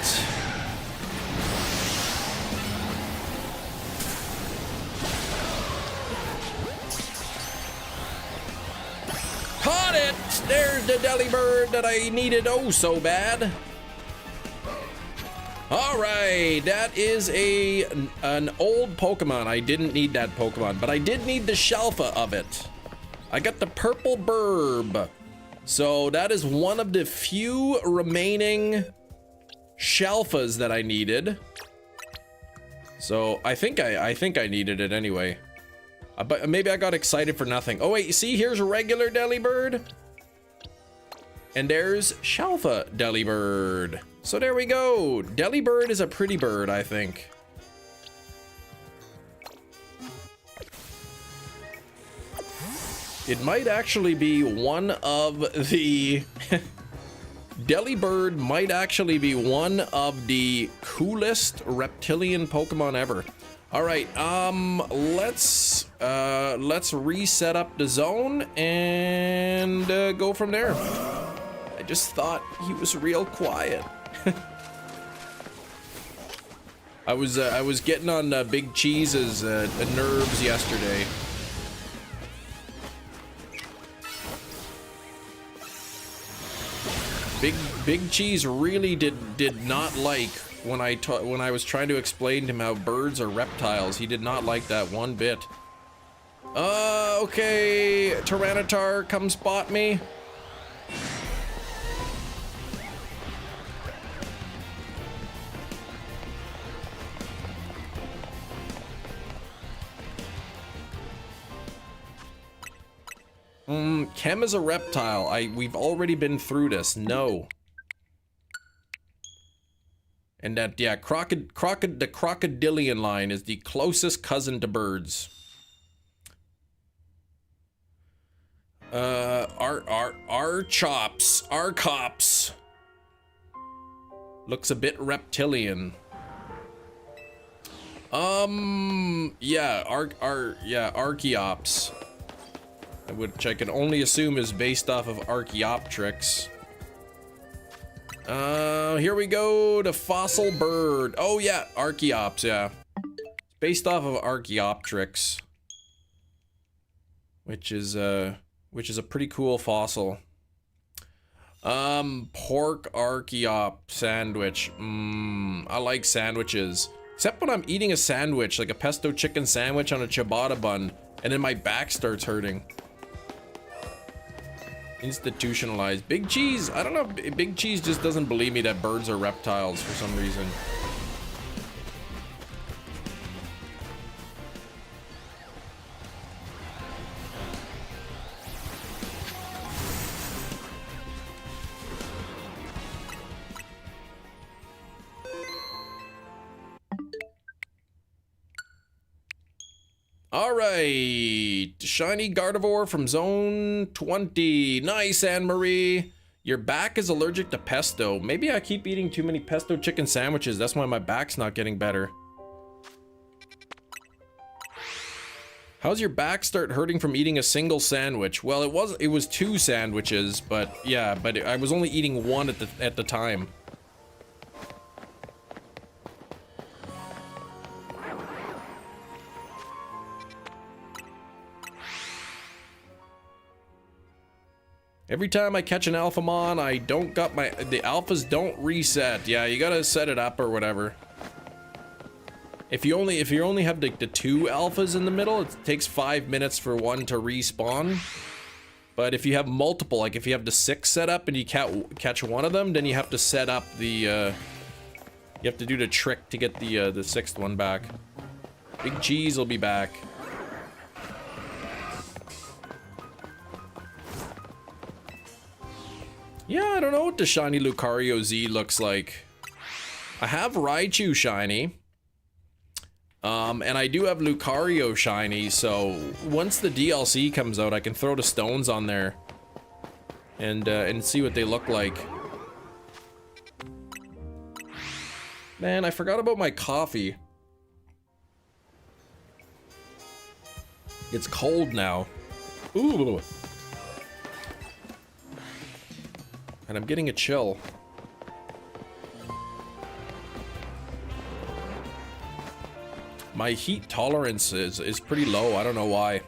Caught it! There's the Delibird that I needed oh so bad. Alright, that is an old Pokemon. I didn't need that Pokemon, but I did need the Shelfa of it. I got the purple Burb. So that is one of the few remaining Shelfas that I needed. So I think I needed it anyway. But maybe I got excited for nothing. Oh wait, you see, here's a regular Delibird. And there's Shelfa Delibird. So there we go. Delibird is a pretty bird, I think. It might actually be one of the... Delibird might actually be one of the coolest reptilian Pokemon ever. All right, let's reset up the zone and go from there. I just thought he was real quiet. I was getting on Big Cheese's nerves yesterday. Big Cheese really did not like when I was trying to explain to him how birds are reptiles. He did not like that one bit. Okay, Tyranitar, come spot me. Chem is a reptile. We've already been through this. No. And that, yeah, the crocodilian line is the closest cousin to birds. Archops. Looks a bit reptilian. Yeah, Archeops. Which I can only assume is based off of Archaeopteryx. Here we go, the fossil bird. Oh yeah, Archeops, yeah. It's based off of Archaeopteryx. Which is a pretty cool fossil. Pork Archeop sandwich. I like sandwiches. Except when I'm eating a sandwich, like a pesto chicken sandwich on a ciabatta bun, and then my back starts hurting. Institutionalized. Big Cheese, I don't know, Big Cheese just doesn't believe me that birds are reptiles for some reason. Alright, shiny Gardevoir from zone 20. Nice, Anne-Marie. Your back is allergic to pesto. Maybe I keep eating too many pesto chicken sandwiches. That's why my back's not getting better. How's your back start hurting from eating a single sandwich? Well, it was 2 sandwiches, but yeah, but I was only eating 1 at the time. Every time I catch an Alphamon, I don't got the alphas don't reset. Yeah, you gotta set it up or whatever. If you only have the 2 alphas in the middle, it takes 5 minutes for one to respawn. But if you have multiple, like if you have the 6 set up and you catch one of them, then you have to set up the you have to do the trick to get the 6th one back. Big Cheese will be back. Yeah, I don't know what the shiny Lucario Z looks like. I have Raichu shiny. And I do have Lucario shiny, so once the DLC comes out, I can throw the stones on there and see what they look like. Man, I forgot about my coffee. It's cold now. Ooh. And I'm getting a chill. My heat tolerance is pretty low. I don't know why.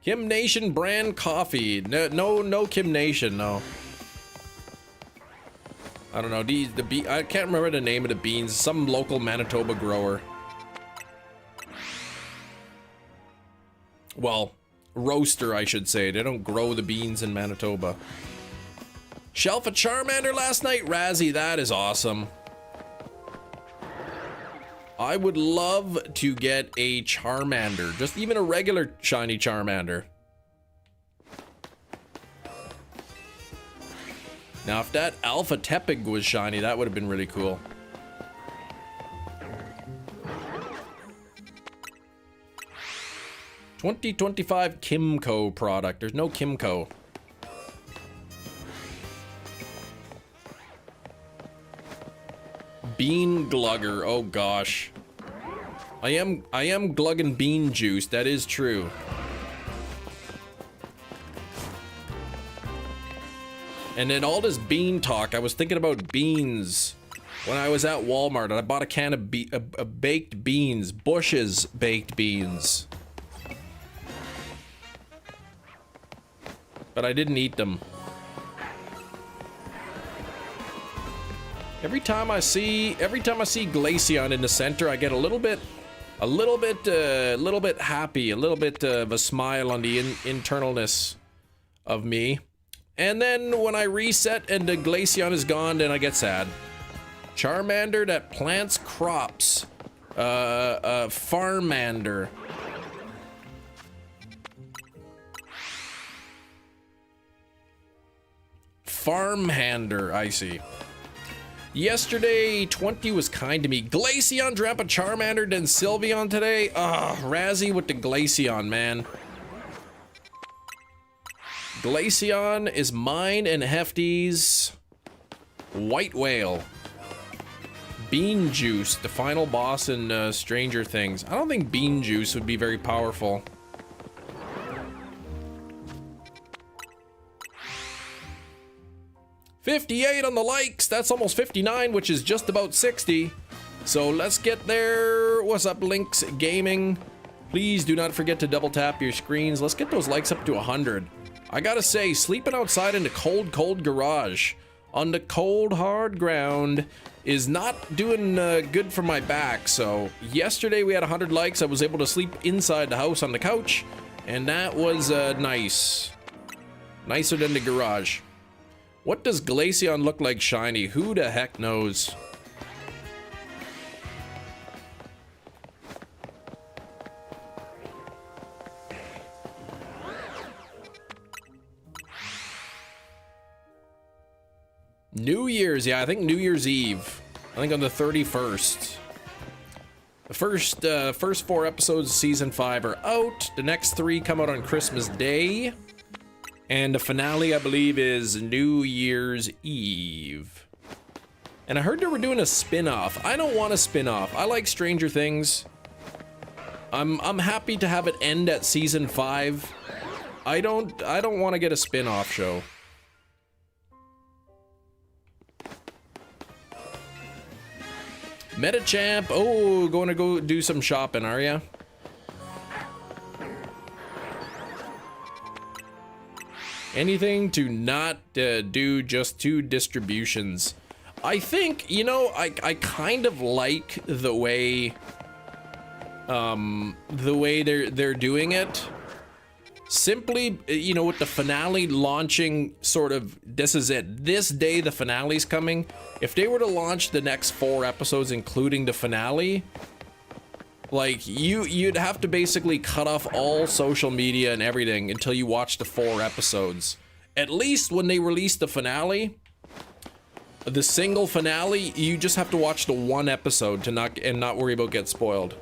Kim Nation brand coffee. No Kim Nation, no. I don't know. I can't remember the name of the beans. Some local Manitoba grower. Well, roaster, I should say. They don't grow the beans in Manitoba. Shelf a Charmander last night, Razzie. That is awesome. I would love to get a Charmander, just even a regular shiny Charmander. Now, if that Alpha Tepig was shiny, that would have been really cool. $20.25 Kimco product. There's no Kimco. Bean Glugger, oh gosh. I am glugging bean juice, that is true. And then all this bean talk, I was thinking about beans when I was at Walmart and I bought a can of baked beans, Bush's baked beans. But I didn't eat them. Every time I see Glaceon in the center, I get a little bit happy, a little bit of a smile on the internalness of me. And then when I reset and the Glaceon is gone, then I get sad. Charmander that plants crops. Farmander. Farmhander, I see. Yesterday, 20 was kind to me. Glaceon drop a Charmander, then Sylveon today. Razzie with the Glaceon, man. Glaceon is mine and Hefty's White Whale. Bean Juice, the final boss in Stranger Things. I don't think Bean Juice would be very powerful. $58 on the likes. That's almost 59, which is just about 60. So let's get there. What's up, Lynx Gaming? Please do not forget to double tap your screens. Let's get those likes up to 100. I gotta say, sleeping outside in the cold, cold garage on the cold, hard ground is not doing good for my back. So yesterday we had 100 likes. I was able to sleep inside the house on the couch, and that was nice. Nicer than the garage. What does Glaceon look like shiny? Who the heck knows? New Year's, yeah, I think New Year's Eve. I think on the 31st. The first 4 episodes of season 5 are out. The next 3 come out on Christmas Day. And the finale, I believe, is New Year's Eve. And I heard they were doing a spin-off. I don't want a spin-off. I like Stranger Things. I'm happy to have it end at season 5. I don't want to get a spin-off show. Metachamp. Oh, going to go do some shopping, are ya? Anything to not do just 2 distributions. I think, you know, I kind of like the way they're doing it. Simply, you know, with the finale launching sort of, this is it. This day the finale's coming. If they were to launch the next 4 episodes, including the finale, like, you'd have to basically cut off all social media and everything until you watch the 4 episodes. At least when they release the finale, the single finale, you just have to watch the 1 episode to not worry about getting spoiled.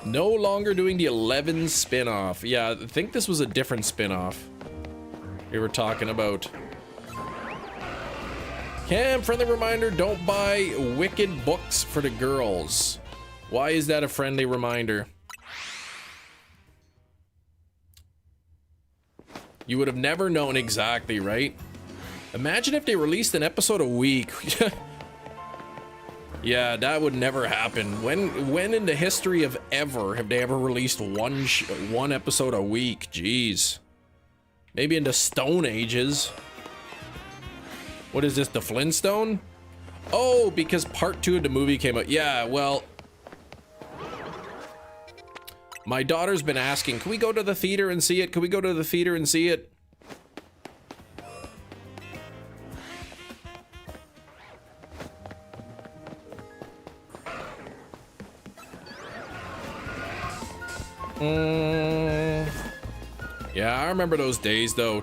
No longer doing the 11 spin-off. Yeah, I think this was a different spin-off we were talking about. Cam, friendly reminder, don't buy wicked books for the girls. Why is that a friendly reminder? You would have never known exactly, right? Imagine if they released an episode a week. Yeah, that would never happen. When in the history of ever have they ever released one episode a week? Jeez. Maybe in the Stone Ages. What is this, the Flintstone? Oh, because part 2 of the movie came out. Yeah, well, my daughter's been asking, can we go to the theater and see it? Can we go to the theater and see it? Yeah, I remember those days though.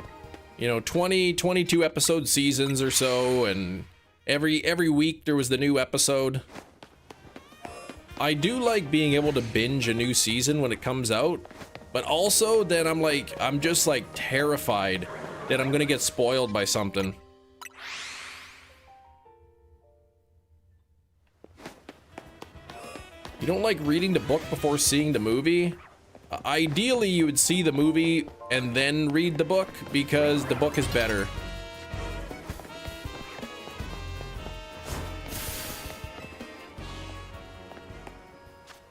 You know, 22 episode seasons or so, and every week there was the new episode. I do like being able to binge a new season when it comes out, but also then I'm just like terrified that I'm gonna get spoiled by something. You don't like reading the book before seeing the movie? Ideally, you would see the movie and then read the book because the book is better.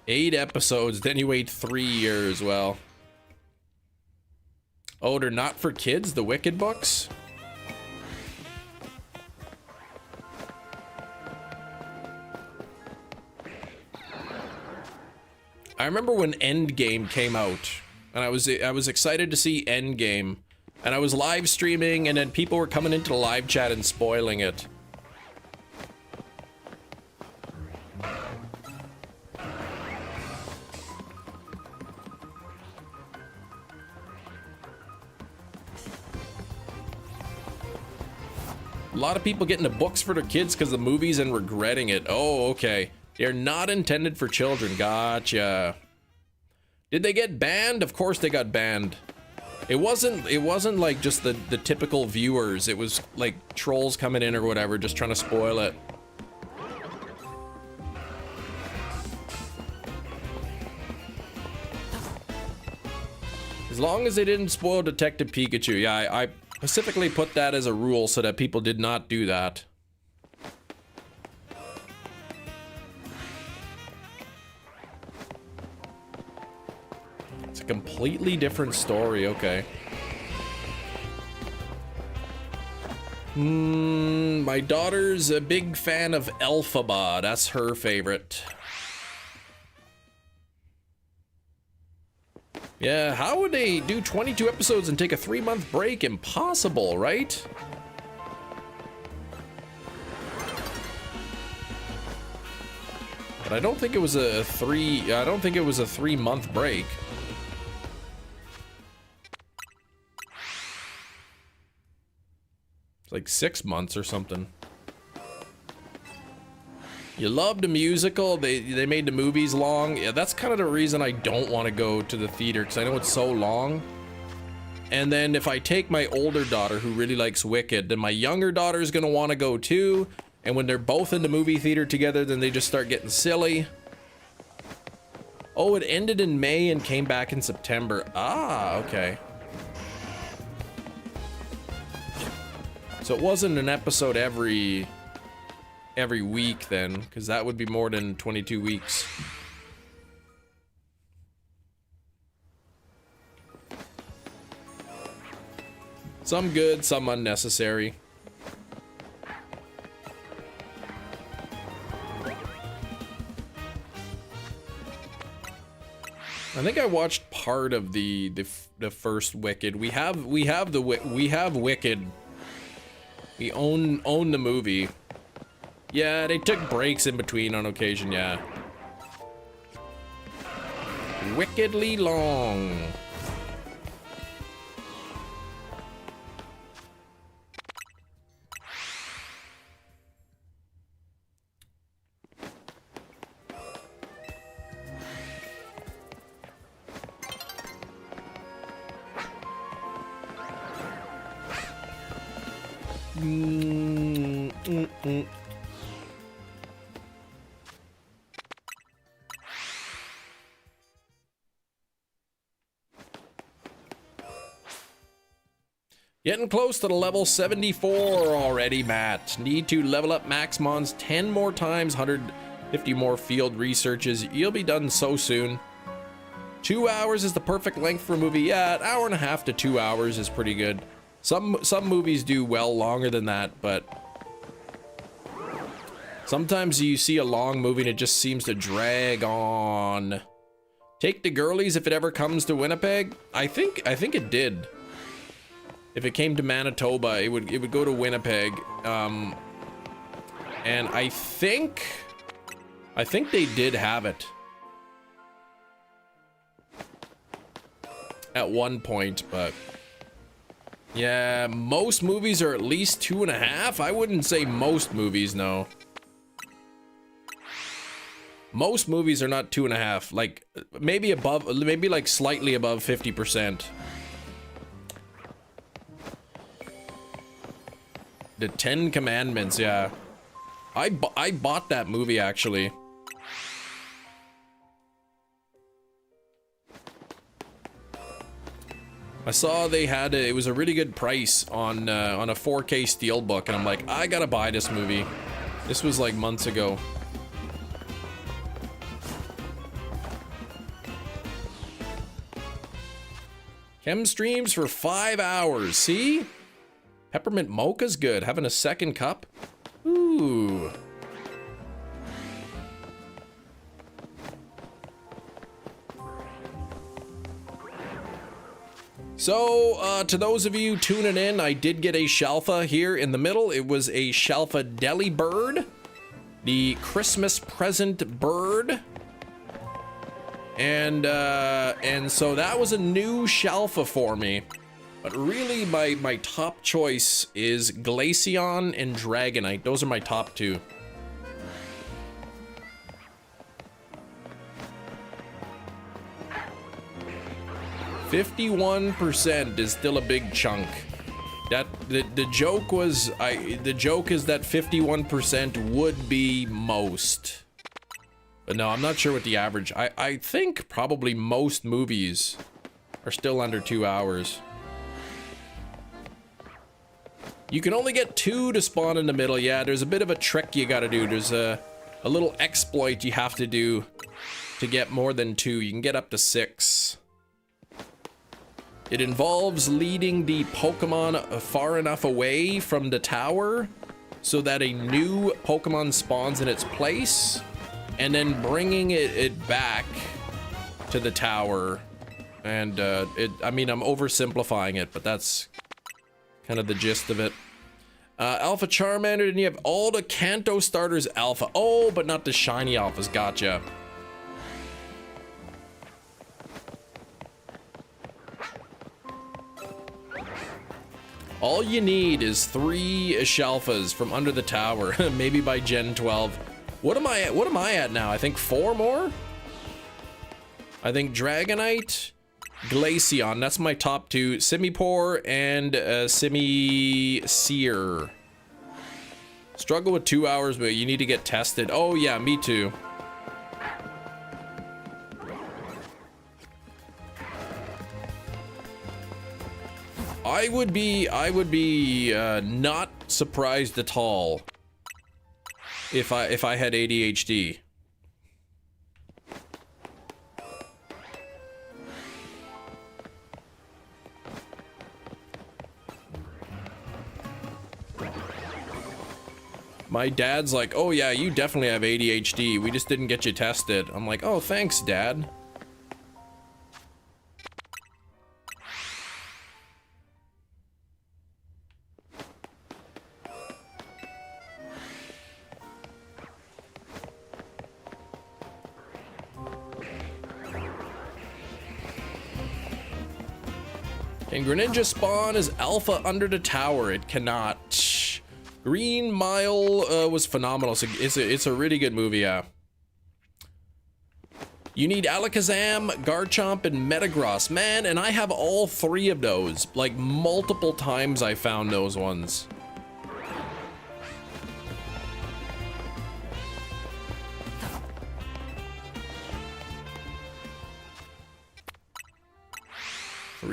Eight episodes, then you wait 3 years. Well, oh, they're not for kids, the Wicked books? I remember when Endgame came out, and I was excited to see Endgame, and I was live streaming, and then people were coming into the live chat and spoiling A lot of people getting the books for their kids because of the movies and regretting it. Oh, okay. They're not intended for children. Gotcha. Did they get banned? Of course they got banned. It wasn't like just the typical viewers. It was like trolls coming in or whatever, just trying to spoil it. As long as they didn't spoil Detective Pikachu. Yeah, I specifically put that as a rule so that people did not do that. It's a completely different story, okay. My daughter's a big fan of Elphaba. That's her favorite. Yeah, how would they do 22 episodes and take a 3-month break? Impossible, right? But I don't think it was a 3-month break. It's like 6 months or something. You loved the musical, they made the movies long. Yeah, that's kind of the reason I don't want to go to the theater, because I know it's so long. And then if I take my older daughter who really likes Wicked, then my younger daughter is going to want to go too. And when they're both in the movie theater together, then they just start getting silly. Oh, it ended in May and came back in September. Ah, okay. So it wasn't an episode every week then, because that would be more than 22 weeks. Some good, some unnecessary. I think I watched part of the first Wicked. We have Wicked. We own the movie. Yeah, they took breaks in between on occasion, yeah. Wickedly long. Getting close to the level 74 already, Matt. Need to level up Maxmons 10 more times, 150 more field researches. You'll be done so soon. 2 hours is the perfect length for a movie. Yeah, an hour and a half to 2 hours is pretty good. Some movies do well longer than that, but sometimes you see a long movie and it just seems to drag on. Take the girlies if it ever comes to Winnipeg. I think it did. If it came to Manitoba, it would go to Winnipeg. And I think they did have it at one point, but yeah, most movies are at least 2.5. I wouldn't say most movies, no. Most movies are not 2.5, like maybe above, maybe like slightly above 50%. The 10 Commandments, yeah. I bought that movie, actually. I saw they had it was a really good price on a 4K Steelbook, and I'm like, I gotta buy this movie. This was like months ago. Chem streams for 5 hours, see? Peppermint mocha's good. Having a second cup? Ooh. So, to those of you tuning in, I did get a Shalfa here in the middle. It was a Shalfa Deli Bird. The Christmas present bird. And so that was a new Shalfa for me. But really, my top choice is Glaceon and Dragonite. Those are my top two. %51% is still a big chunk. That the joke was the joke is that 51% would be most. But no, I'm not sure what the average. I think probably most movies are still under 2 hours. You can only get 2 to spawn in the middle. Yeah, there's a bit of a trick you gotta do. There's a little exploit you have to do to get more than 2. You can get up to 6. It involves leading the Pokemon far enough away from the tower so that a new Pokemon spawns in its place, and then bringing it back to the tower. And I mean, I'm oversimplifying it, but that's kind of the gist of it. Alpha Charmander, and you have all the Kanto starters alpha. Oh, but not the shiny alphas. Gotcha. All you need is 3 Shalfas from under the tower, maybe by Gen 12. What am I at now? I think 4 more? I think Dragonite, Glaceon, that's my top 2. Simipour and Simisear. Struggle with 2 hours, but you need to get tested. Oh yeah, me too. I would be not surprised at all if I had ADHD. My dad's like, "Oh yeah, you definitely have ADHD. We just didn't get you tested." I'm like, "Oh, thanks, Dad." Can Greninja spawn as alpha under the tower? It cannot. Green Mile was phenomenal. So it's a really good movie, yeah. You need Alakazam, Garchomp, and Metagross. Man, and I have all 3 of those. Like, multiple times I found those ones.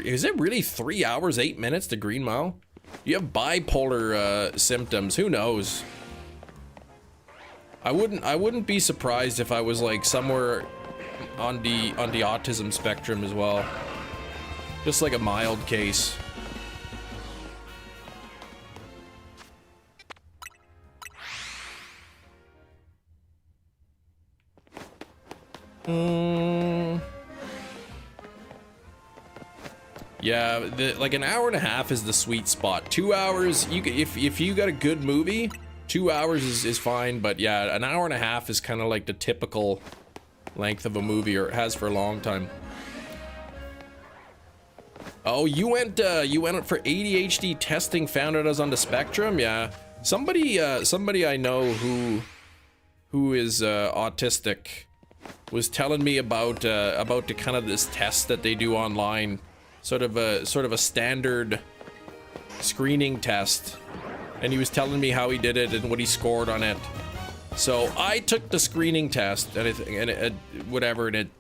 Is it really 3 hours, 8 minutes to Green Mile? You have bipolar symptoms. Who knows? I wouldn't be surprised if I was like somewhere on the autism spectrum as well. Just like a mild case. Yeah, like an hour and a half is the sweet spot. 2 hours, if you got a good movie, 2 hours is fine. But yeah, an hour and a half is kind of like the typical length of a movie, or it has for a long time. Oh, you went for ADHD testing, found out I was on the spectrum. Yeah, somebody I know who is autistic was telling me about the kind of this test that they do online. Sort of a standard screening test, and he was telling me how he did it and what he scored on it. So I took the screening test, and it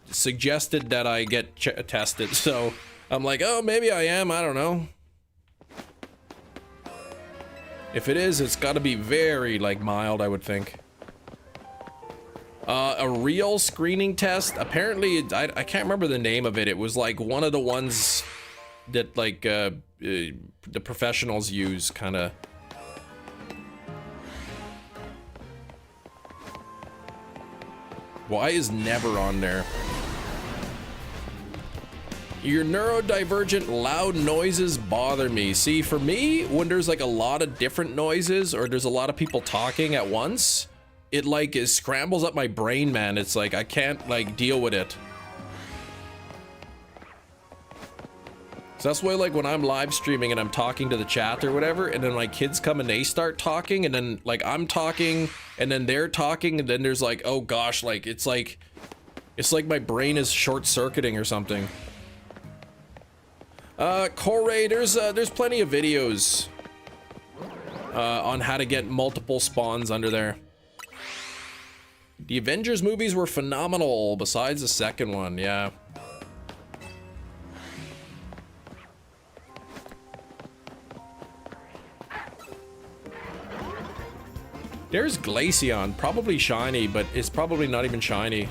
suggested that I get tested. So I'm like, oh, maybe I am. I don't know. If it is, it's got to be very like mild, I would think. A real screening test. Apparently, I can't remember the name of it. It was like one of the ones that like the professionals use, kind of. Why is never on there? Your neurodivergent loud noises bother me. See, for me, when there's like a lot of different noises or there's a lot of people talking at once, it like scrambles up my brain, man. It's like I can't like deal with it. So that's why, like, when I'm live streaming and I'm talking to the chat or whatever, and then my kids come and they start talking, and then, like, I'm talking, and then they're talking, and then there's like, oh gosh, like, it's like my brain is short-circuiting or something. Corey, there's plenty of videos on how to get multiple spawns under there. The Avengers movies were phenomenal, besides the second one, yeah. There's Glaceon, probably shiny, but it's probably not even shiny.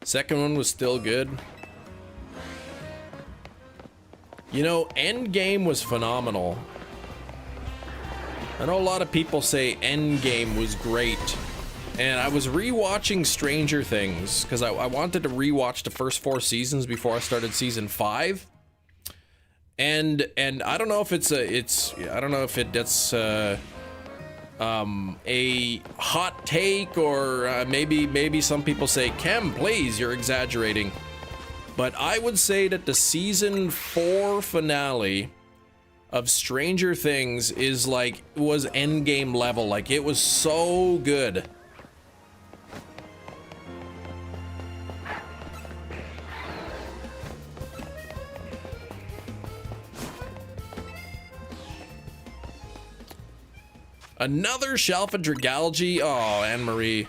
Second one was still good. You know, Endgame was phenomenal. I know a lot of people say Endgame was great. And I was rewatching Stranger Things because I wanted to rewatch the first 4 seasons before I started season 5. And I don't know if that's a hot take, or maybe some people say, Kem, please, you're exaggerating. But I would say that the season 4 finale of Stranger Things was Endgame level. Like, it was so good. Another Shelf of Dragalge. Oh, Anne-Marie.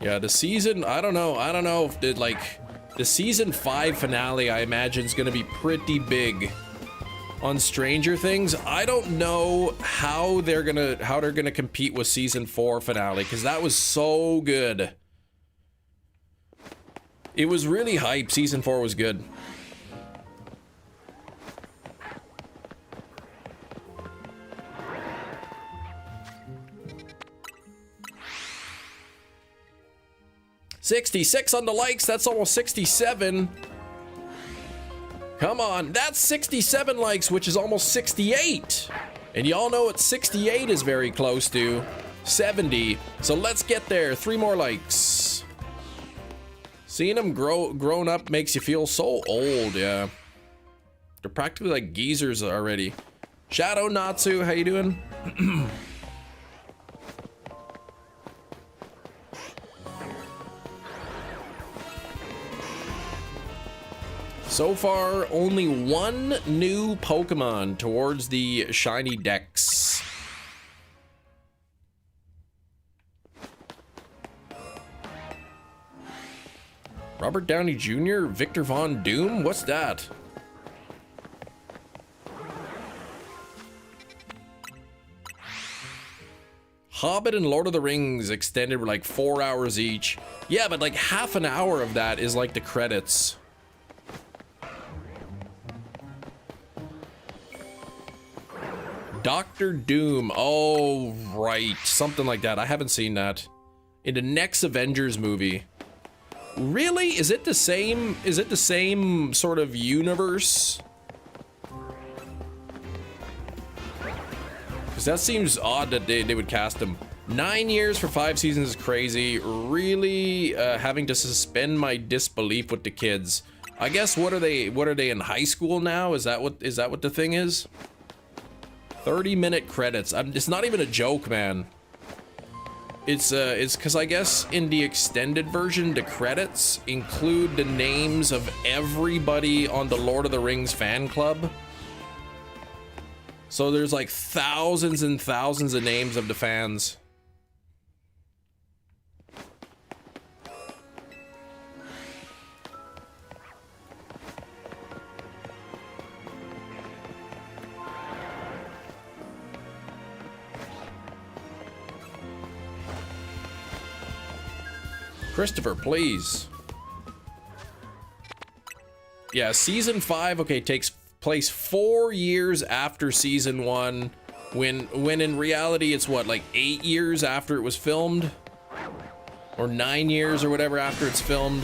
Yeah, the season, I don't know if the season 5 finale, I imagine, is gonna be pretty big on Stranger Things. I don't know how they're gonna compete with season 4 finale, because that was so good. It was really hype. Season 4 was good. $66 on the likes. That's almost 67. Come on, that's 67 likes, which is almost 68. And y'all know what 68 is very close to. 70. So let's get there. 3 more likes. Seeing them grown up makes you feel so old, yeah. They're practically like geezers already. Shadow Natsu, how you doing? So far, only 1 new Pokemon towards the shiny decks. Robert Downey Jr., Victor Von Doom? What's that? Hobbit and Lord of the Rings extended like 4 hours each. Yeah, but like half an hour of that is like the credits. Doctor Doom. Oh, right. Something like that. I haven't seen that. In the next Avengers movie. Really? Is it the same? Is it the same sort of universe? Because that seems odd that they would cast him. 9 years for 5 seasons is crazy. Really having to suspend my disbelief with the kids. I guess what are they in high school now? Is that what the thing is? 30-minute credits. It's not even a joke, man. It's because I guess in the extended version, the credits include the names of everybody on the Lord of the Rings fan club. So there's like thousands and thousands of names of the fans. Christopher, please. Yeah, season 5, okay, takes place 4 years after season 1, when in reality it's what, like 8 years after it was filmed? Or 9 years or whatever after it's filmed?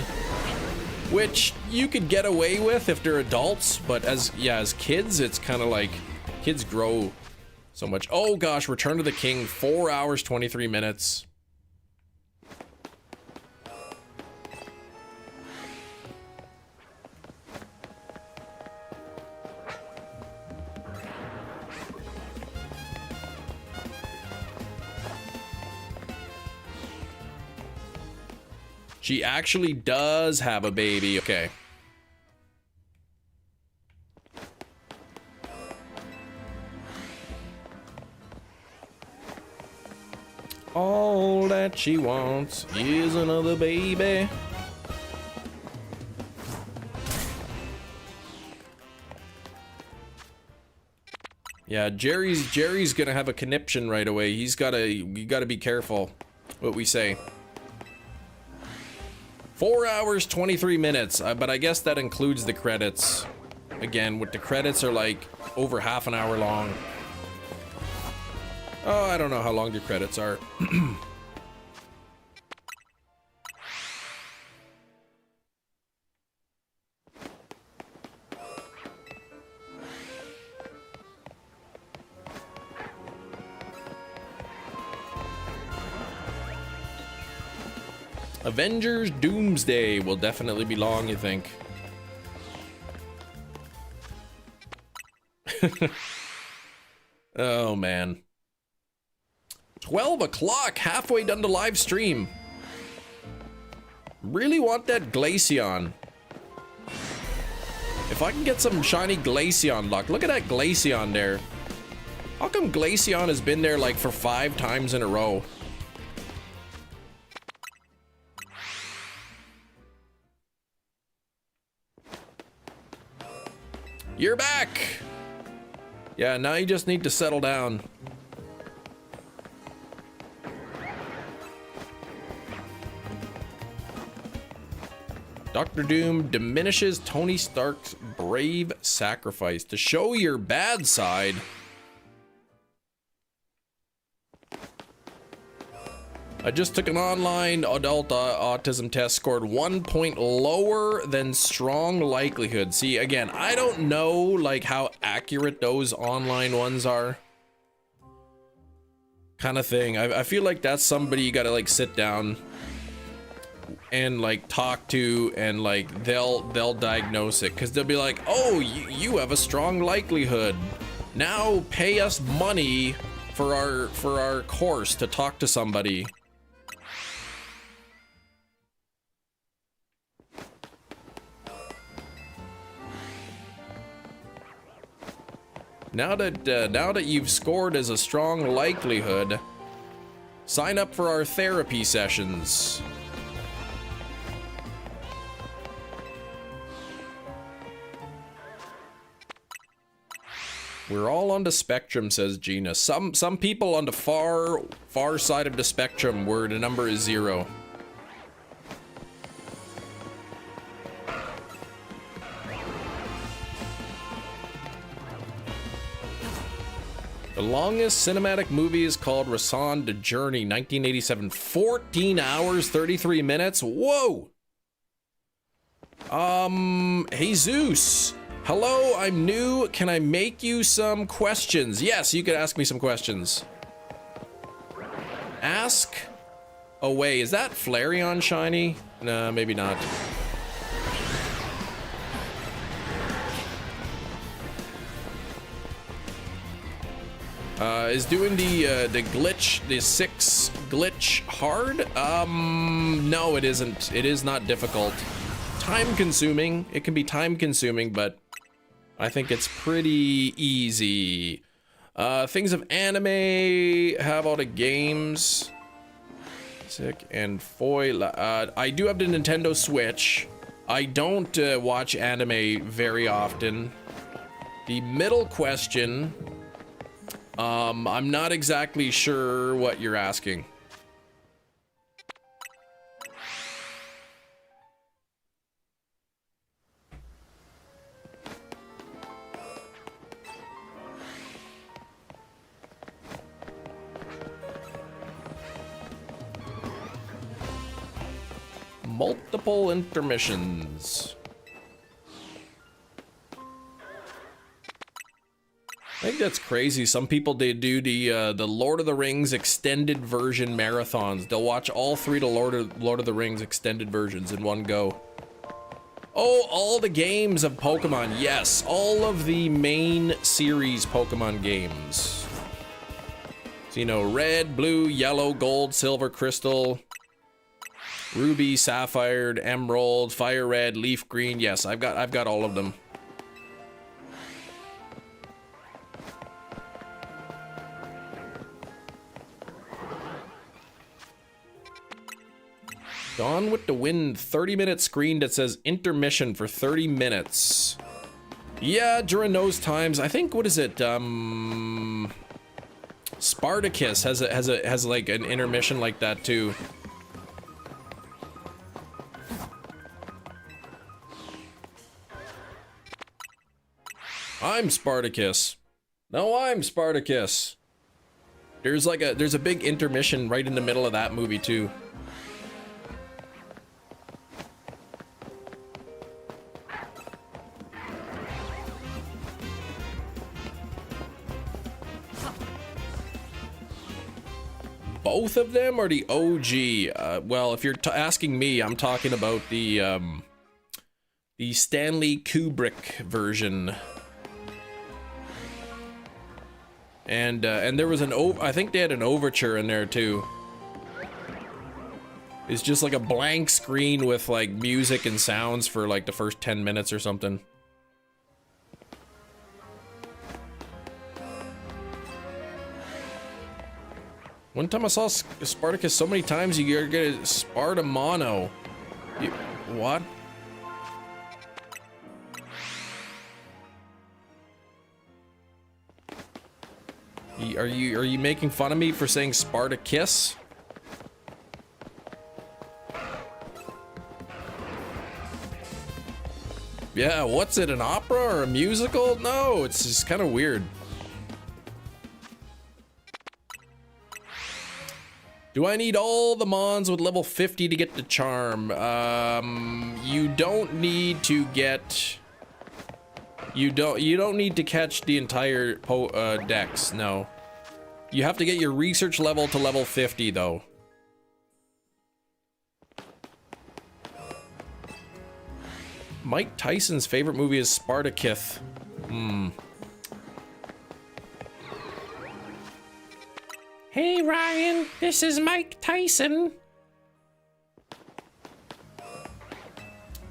which you could get away with if they're adults, but as kids, it's kind of like kids grow so much. Oh gosh, Return of the King, 4 hours, 23 minutes. She actually does have a baby. Okay. All that she wants is another baby. Yeah, Jerry's gonna have a conniption right away. You gotta be careful what we say. 4 hours, 23 minutes, but I guess that includes the credits. Again, with the credits are like over half an hour long. Oh, I don't know how long the credits are. Avengers Doomsday will definitely be long, you think? Oh man. 12 o'clock, halfway done the live stream. Really want that Glaceon. If I can get some shiny Glaceon luck. Look at that Glaceon there. How come Glaceon has been there like for 5 times in a row? You're back! Yeah, now you just need to settle down. Dr. Doom diminishes Tony Stark's brave sacrifice to show your bad side. I just took an online adult autism test, scored 1 point lower than strong likelihood. See, again, I don't know like how accurate those online ones are. Kind of thing. I feel like that's somebody you gotta like sit down and like talk to, and like they'll diagnose it, because they'll be like, oh, you have a strong likelihood. Now pay us money for our course to talk to somebody. Now that you've scored as a strong likelihood, sign up for our therapy sessions. We're all on the spectrum, says Gina. Some people on the far side of the spectrum where the number is 0. The longest cinematic movie is called Rasan the Journey, 1987. 14 hours, 33 minutes. Whoa! Jesus. Hello, I'm new. Can I make you some questions? Yes, you can ask me some questions. Ask away. Is that Flareon shiny? No, maybe not. Is doing the glitch, the 6 glitch hard? No, it isn't. It is not difficult. Time consuming. It can be time consuming, but I think it's pretty easy. Things of anime, have all the games. Sick and foil. I do have the Nintendo Switch. I don't watch anime very often. The middle question, I'm not exactly sure what you're asking. multiple intermissions. I think that's crazy. Some people, they do the Lord of the Rings extended version marathons. They'll watch all three to Lord of the Rings extended versions in one go. Oh, all the games of Pokemon. Yes, all of the main series Pokemon games. So, you know, red, blue, yellow, gold, silver, crystal, ruby, sapphire, emerald, fire red, leaf green. Yes, I've got all of them. Gone with the Wind 30-minute screen that says intermission for 30 minutes. Yeah, during those times, I think, what is it? Spartacus has like an intermission like that too. I'm Spartacus. No, I'm Spartacus. There's a big intermission right in the middle of that movie too. Both of them or the OG? Well, if you're asking me, I'm talking about the Stanley Kubrick version. And there was I think they had an overture in there too. It's just like a blank screen with like music and sounds for like the first 10 minutes or something. One time I saw Spartacus so many times you get a Sparta mono. What? Are you making fun of me for saying Spartacus? Yeah, what's it, an opera or a musical? No, it's just kind of weird. Do I need all the mons with level 50 to get the charm? You don't need to get... You don't need to catch the entire dex, no. You have to get your research level to level 50 though. Mike Tyson's favorite movie is Spartacus. Hey Ryan, this is Mike Tyson.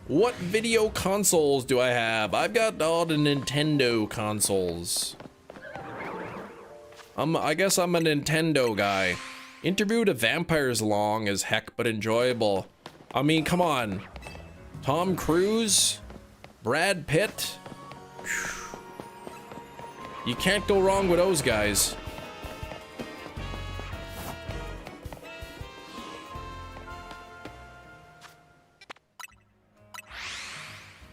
What video consoles do I have? I've got all the Nintendo consoles. I guess I'm a Nintendo guy. Interview with a Vampire is long as heck, but enjoyable. I mean, come on. Tom Cruise? Brad Pitt? Whew. You can't go wrong with those guys.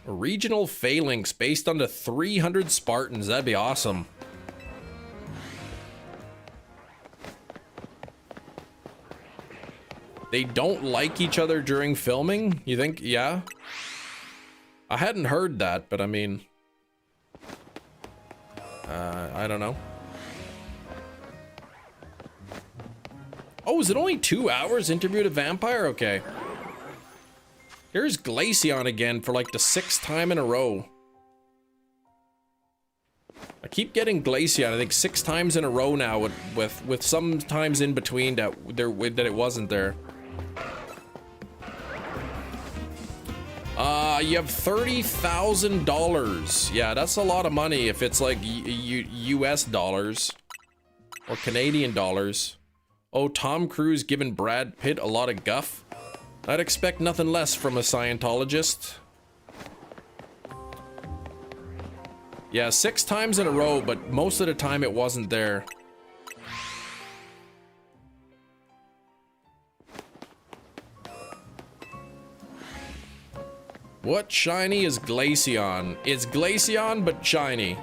Regional phalanx based on the 300 Spartans. That'd be awesome. They don't like each other during filming? You think? Yeah? I hadn't heard that, but I mean... I don't know. Oh, is it only 2 hours? Interviewed a vampire? Okay. Here's Glaceon again for like the 6th time in a row. I keep getting Glaceon, I think 6 times in a row now with some times in between that it wasn't there. You have $30,000. Yeah, that's a lot of money if it's like US dollars or Canadian dollars. Oh, Tom Cruise giving Brad Pitt a lot of guff. I'd expect nothing less from a Scientologist. Yeah, 6 times in a row, but most of the time it wasn't there. What shiny is Glaceon? It's Glaceon, but shiny.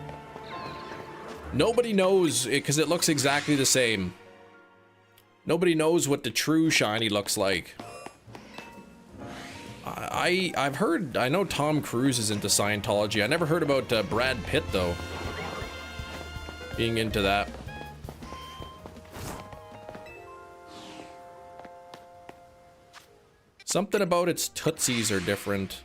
Nobody knows it because it looks exactly the same. Nobody knows what the true shiny looks like. I've heard, I know Tom Cruise is into Scientology. I never heard about Brad Pitt though, being into that. Something about its tootsies are different.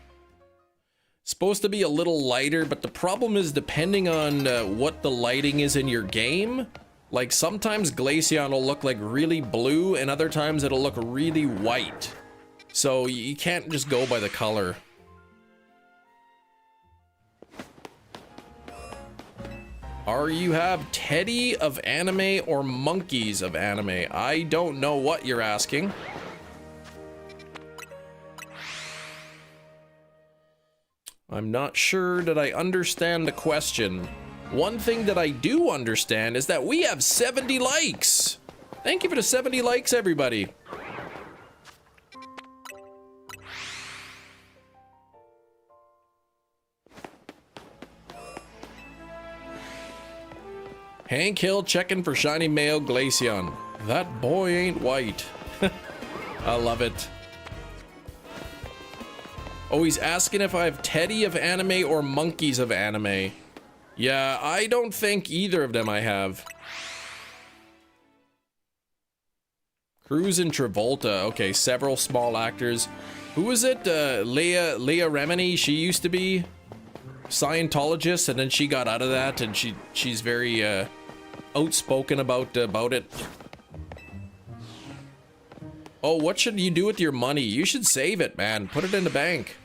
Supposed to be a little lighter, but the problem is depending on what the lighting is in your game. Like sometimes Glaceon will look like really blue and other times it'll look really white. So you can't just go by the color. Are you have Teddy of anime or monkeys of anime? I don't know what you're asking. I'm not sure that I understand the question. One thing that I do understand is that we have 70 likes. Thank you for the 70 likes, everybody. Hank Hill checking for shiny male Glaceon. That boy ain't white. I love it. Oh, he's asking if I have Teddy of anime or monkeys of anime. Yeah, I don't think either of them I have. Cruz and Travolta. Okay, several small actors. Who was it? Leah Remini. She used to be Scientologist, and then she got out of that, and she's very outspoken about it. Oh, what should you do with your money? You should save it, man. Put it in the bank.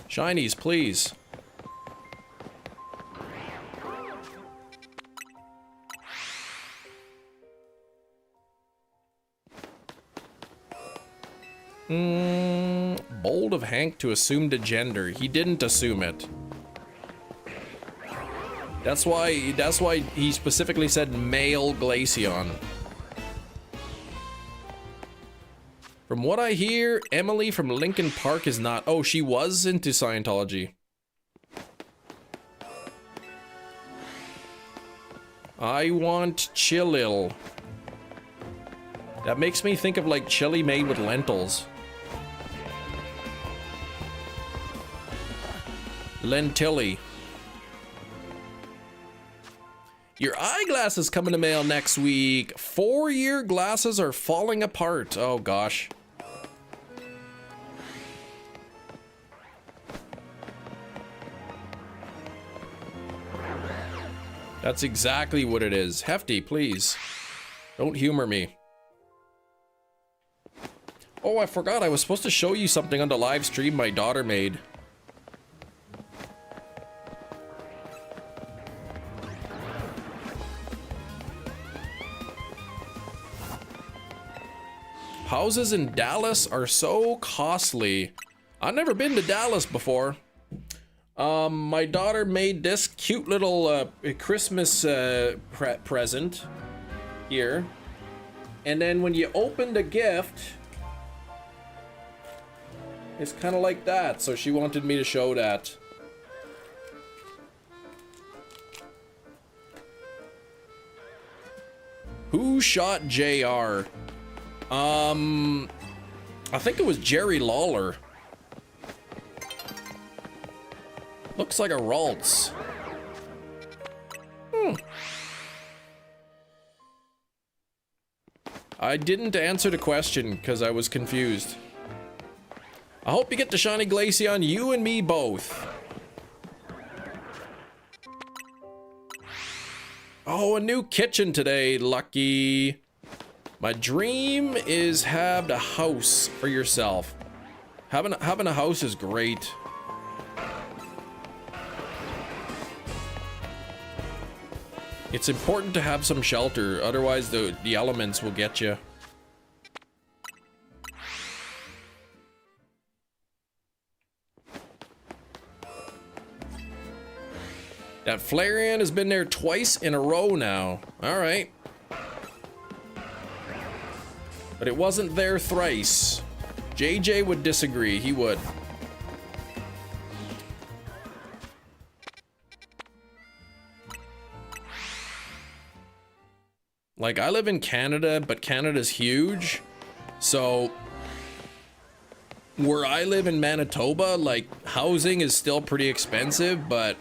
Shinies, please. Bold of Hank to assume the gender. He didn't assume it. That's why he specifically said male Glaceon. From what I hear, Emily from Lincoln Park is not. Oh, she was into Scientology. I want Chillil. That makes me think of like chili made with lentils. Lentilli. Your eyeglasses come in the mail next week. 4-year glasses are falling apart. Oh gosh. That's exactly what it is. Hefty, please. Don't humor me. Oh, I forgot. I was supposed to show you something on the live stream my daughter made. Houses in Dallas are so costly. I've never been to Dallas before. My daughter made this cute little Christmas present here. And then when you open the gift, it's kind of like that. So she wanted me to show that. Who shot JR? I think it was Jerry Lawler. Looks like a Ralts. I didn't answer the question because I was confused. I hope you get the shiny Glaceon, you and me both. Oh, a new kitchen today, lucky. My dream is have a house for yourself. Having a house is great. It's important to have some shelter, otherwise the elements will get you. That Flareon has been there twice in a row now. All right. But it wasn't there thrice. JJ would disagree, he would. Like, I live in Canada, but Canada's huge. So, where I live in Manitoba, like, housing is still pretty expensive, but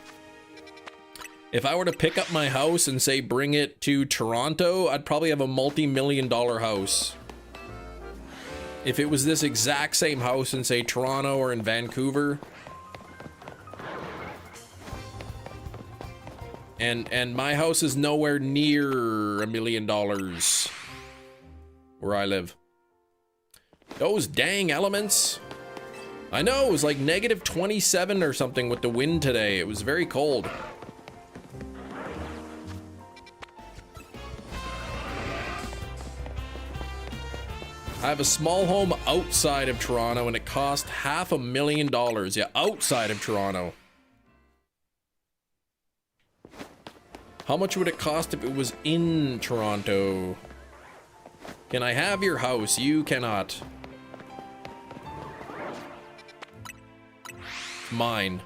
if I were to pick up my house and say bring it to Toronto, I'd probably have a multi-million-dollar house. If it was this exact same house in, say, Toronto or in Vancouver. And my house is nowhere near $1 million where I live. Those dang elements. I know, it was like negative 27 or something with the wind today. It was very cold. I have a small home outside of Toronto and it cost $500,000. Yeah, outside of Toronto. How much would it cost if it was in Toronto? Can I have your house? You cannot. Mine.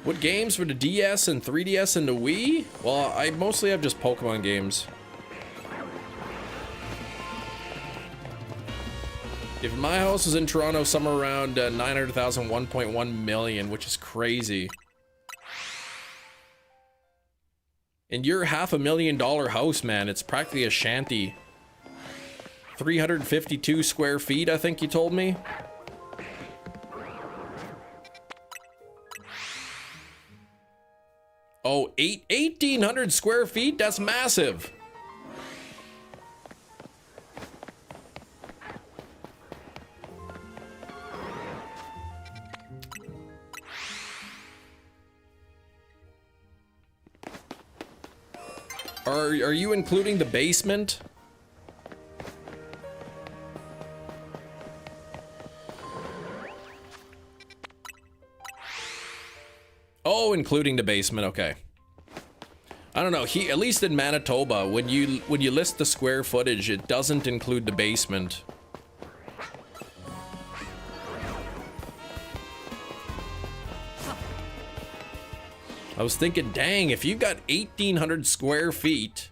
What games for the DS and 3DS and the Wii? Well, I mostly have just Pokemon games. If my house was in Toronto, somewhere around 900,000, 1.1 million, which is crazy. And your $500,000 house, man, it's practically a shanty. 352 square feet, I think you told me. Oh, 1,800 square feet? That's massive. Are you including the basement? Oh, including the basement, okay. I don't know, at least in Manitoba, when you list the square footage, it doesn't include the basement. I was thinking, dang, if you've got 1,800 square feet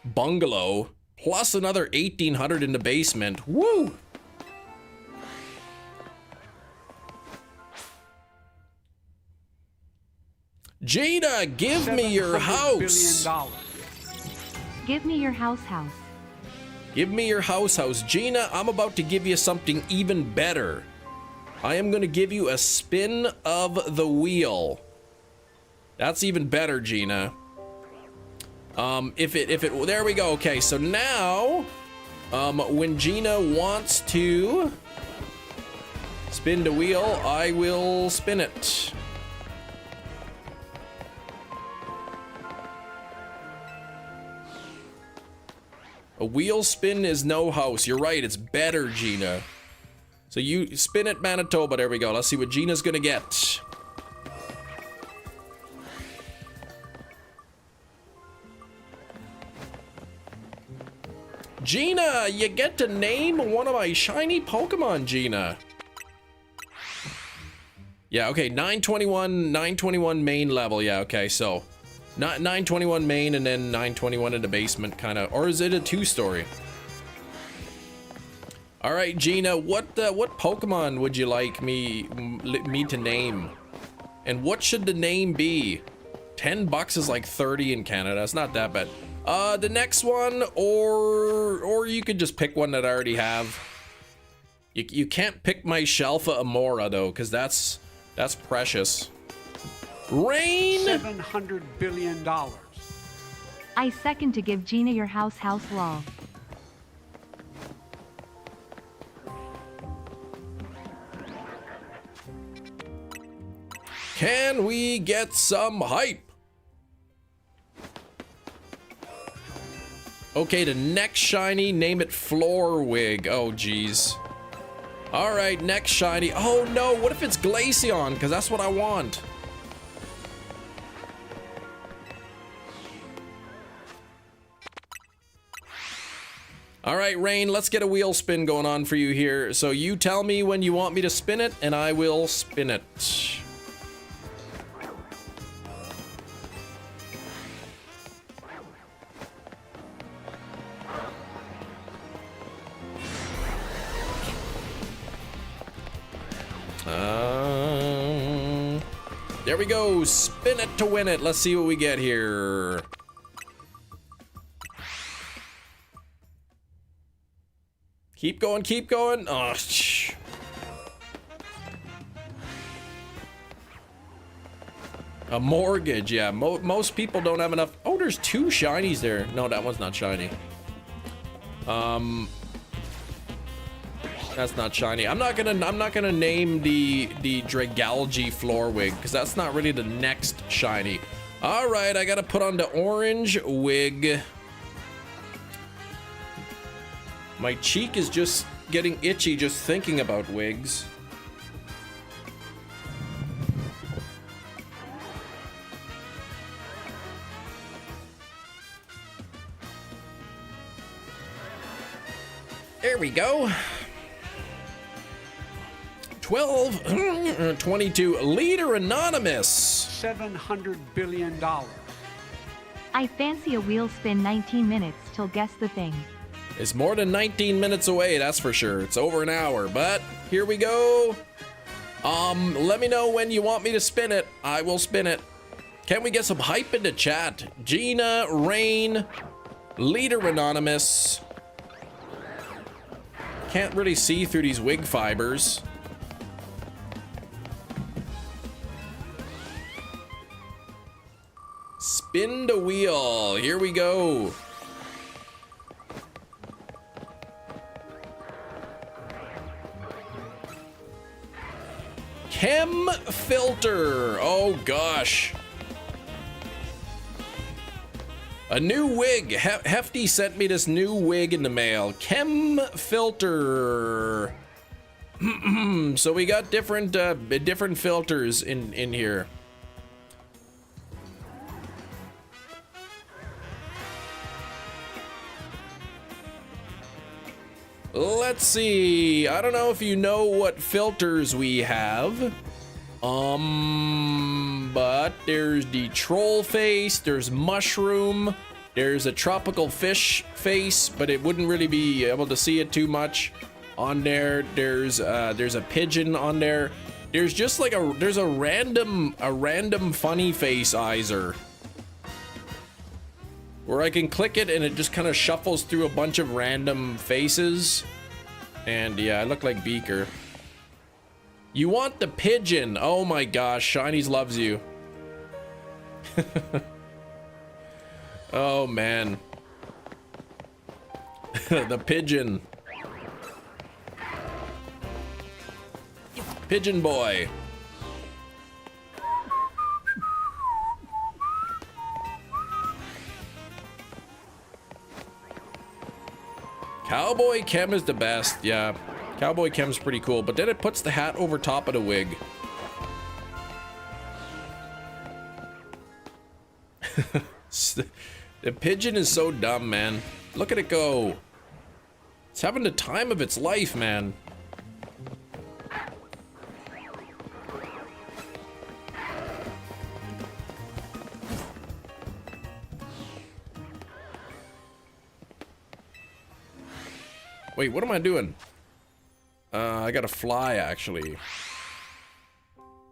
bungalow plus another 1,800 in the basement, woo! Gina, give me your house. $700 billion. Give me your house. Give me your house. Gina, I'm about to give you something even better. I am going to give you a spin of the wheel. That's even better, Gina. There we go. Okay, so now, when Gina wants to spin the wheel, I will spin it. A wheel spin is no house. You're right, it's better, Gina. So you spin it, Manitoba. There we go. Let's see what Gina's gonna get. Gina, you get to name one of my shiny Pokemon, Gina. Yeah, okay, 921 main level. Yeah, okay, so not 921 main and then 921 in the basement, kind of, or is it a two-story? All right, Gina, what Pokemon would you like me to name? And what should the name be? $10 is like 30 in Canada. It's not that bad. The next one, or you could just pick one that I already have. You can't pick my Shelfa Amora though, because that's precious. Rain. $700 billion. I second to give Gina your house lol. Can we get some hype? Okay, the next shiny, name it Floorwig. Oh, geez. All right, next shiny. Oh, no, what if it's Glaceon? Because that's what I want. All right, Rain, let's get a wheel spin going on for you here. So you tell me when you want me to spin it, and I will spin it. There we go. Spin it to win it. Let's see what we get here. Keep going, keep going. Oh, a mortgage, yeah. Most people don't have enough. Oh, there's 2 shinies there. No, that one's not shiny. That's not shiny. I'm not gonna name the Dragalge floor wig because that's not really the next shiny. All right, I gotta put on the orange wig. My cheek is just getting itchy just thinking about wigs. There we go. 12, 22, Leader Anonymous. $700 billion. I fancy a wheel spin 19 minutes till guess the thing. It's more than 19 minutes away, that's for sure. It's over an hour, but here we go. Let me know when you want me to spin it. I will spin it. Can we get some hype in the chat? Gina, Rain, Leader Anonymous. Can't really see through these wig fibers. Spin the wheel. Here we go. Chem filter. Oh gosh. A new wig. Hefty sent me this new wig in the mail. Chem filter. So we got different filters in here. Let's see. I don't know if you know what filters we have. But there's the troll face, there's mushroom, there's a tropical fish face, but it wouldn't really be able to see it too much on there. There's a pigeon on there. There's just like there's a random funny face eyes-er where I can click it and it just kind of shuffles through a bunch of random faces. And yeah, I look like Beaker. You want the pigeon. Oh my gosh, Shinies loves you. Oh man. The pigeon. Pigeon boy. Cowboy Chem is the best, yeah. Cowboy Chem's pretty cool, but then it puts the hat over top of the wig. The pigeon is so dumb, man. Look at it go. It's having the time of its life, man. Wait, what am I doing? I gotta fly, actually.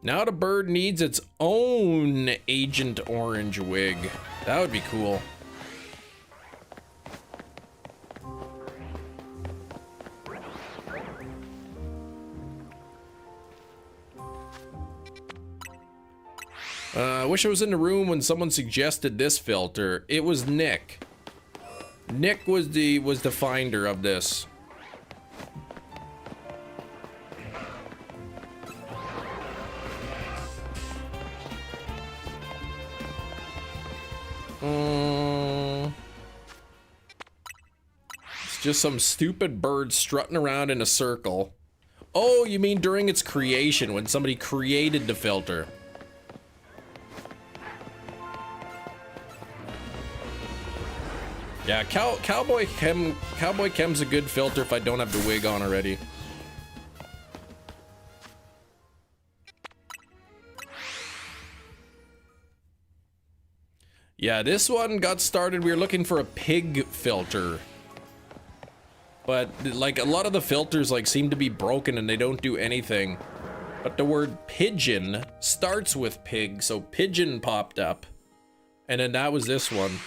Now the bird needs its own Agent Orange wig. That would be cool. I wish I was in the room when someone suggested this filter. It was Nick. Nick was the finder of this. It's just some stupid bird strutting around in a circle. Oh, you mean during its creation, when somebody created the filter. Yeah, Cowboy Chem's a good filter if I don't have the wig on already. Yeah, this one got started. We were looking for a pig filter. But like a lot of the filters like seem to be broken and they don't do anything. But the word pigeon starts with pig, so pigeon popped up. And then that was this one.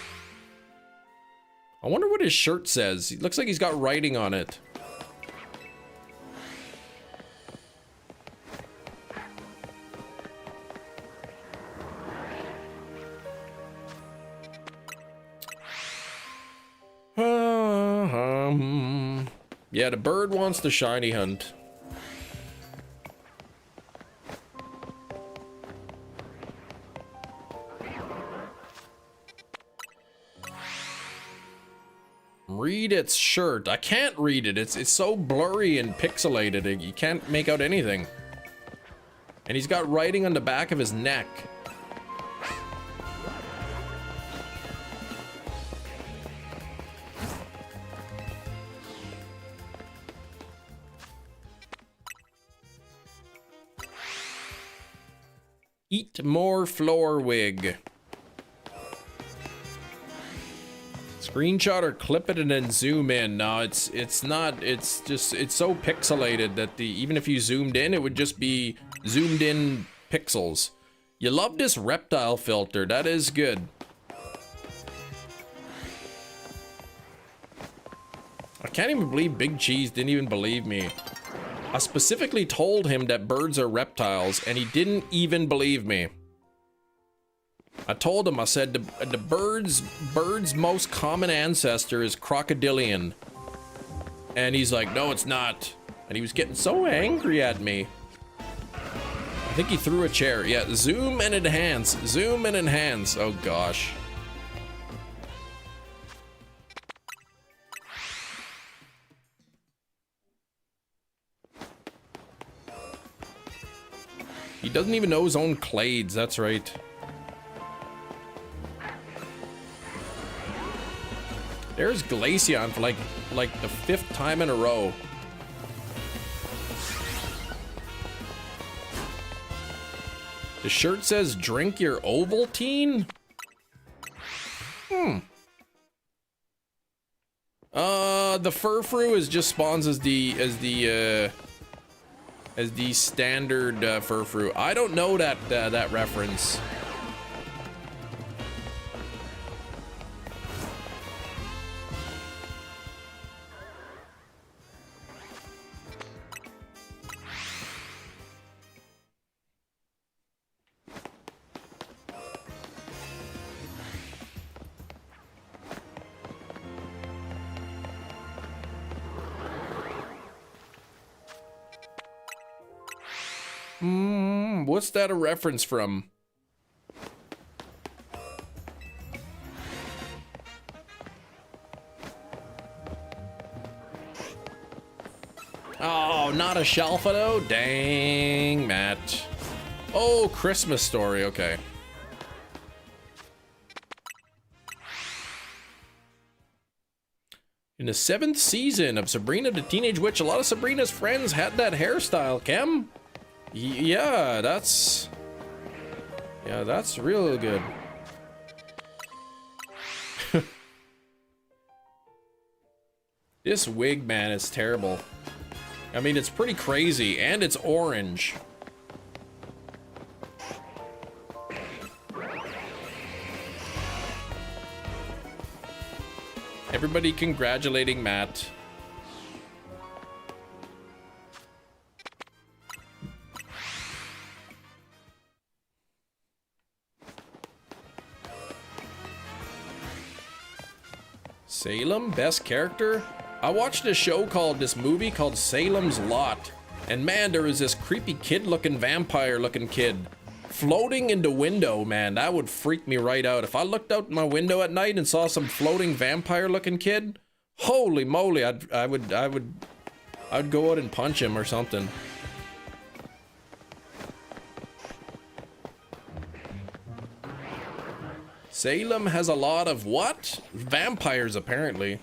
I wonder what his shirt says. It looks like he's got writing on it. Yeah, the bird wants the shiny hunt. Read its shirt. I can't read it. It's so blurry and pixelated. You can't make out anything. And he's got writing on the back of his neck. Eat more floor wig. Screenshot or clip it and then zoom in. No, it's not. It's just, it's so pixelated that even if you zoomed in, it would just be zoomed in pixels. You love this reptile filter. That is good. I can't even believe Big Cheese didn't even believe me. I specifically told him that birds are reptiles, and he didn't even believe me. I told him, I said, the bird's most common ancestor is crocodilian. And he's like, no, it's not. And he was getting so angry at me. I think he threw a chair. Yeah, zoom and enhance. Zoom and enhance. Oh, gosh. He doesn't even know his own clades, that's right. There's Glaceon for like the 5th time in a row. The shirt says drink your Ovaltine? The Furfru is just spawns as the standard Furfru. I don't know that reference. What's that a reference from? Oh, not a Shalfado? Dang, Matt. Oh, Christmas Story, okay. In the 7th season of Sabrina the Teenage Witch, a lot of Sabrina's friends had that hairstyle, Kem. Yeah, that's real good. This wig, man, is terrible. I mean, it's pretty crazy, and it's orange. Everybody congratulating Matt. Salem, best character? I watched this movie called Salem's Lot. And man, there was this creepy kid-looking, vampire-looking kid floating in the window, man. That would freak me right out. If I looked out my window at night and saw some floating vampire-looking kid, holy moly, I would go out and punch him or something. Salem has a lot of what? Vampires, apparently.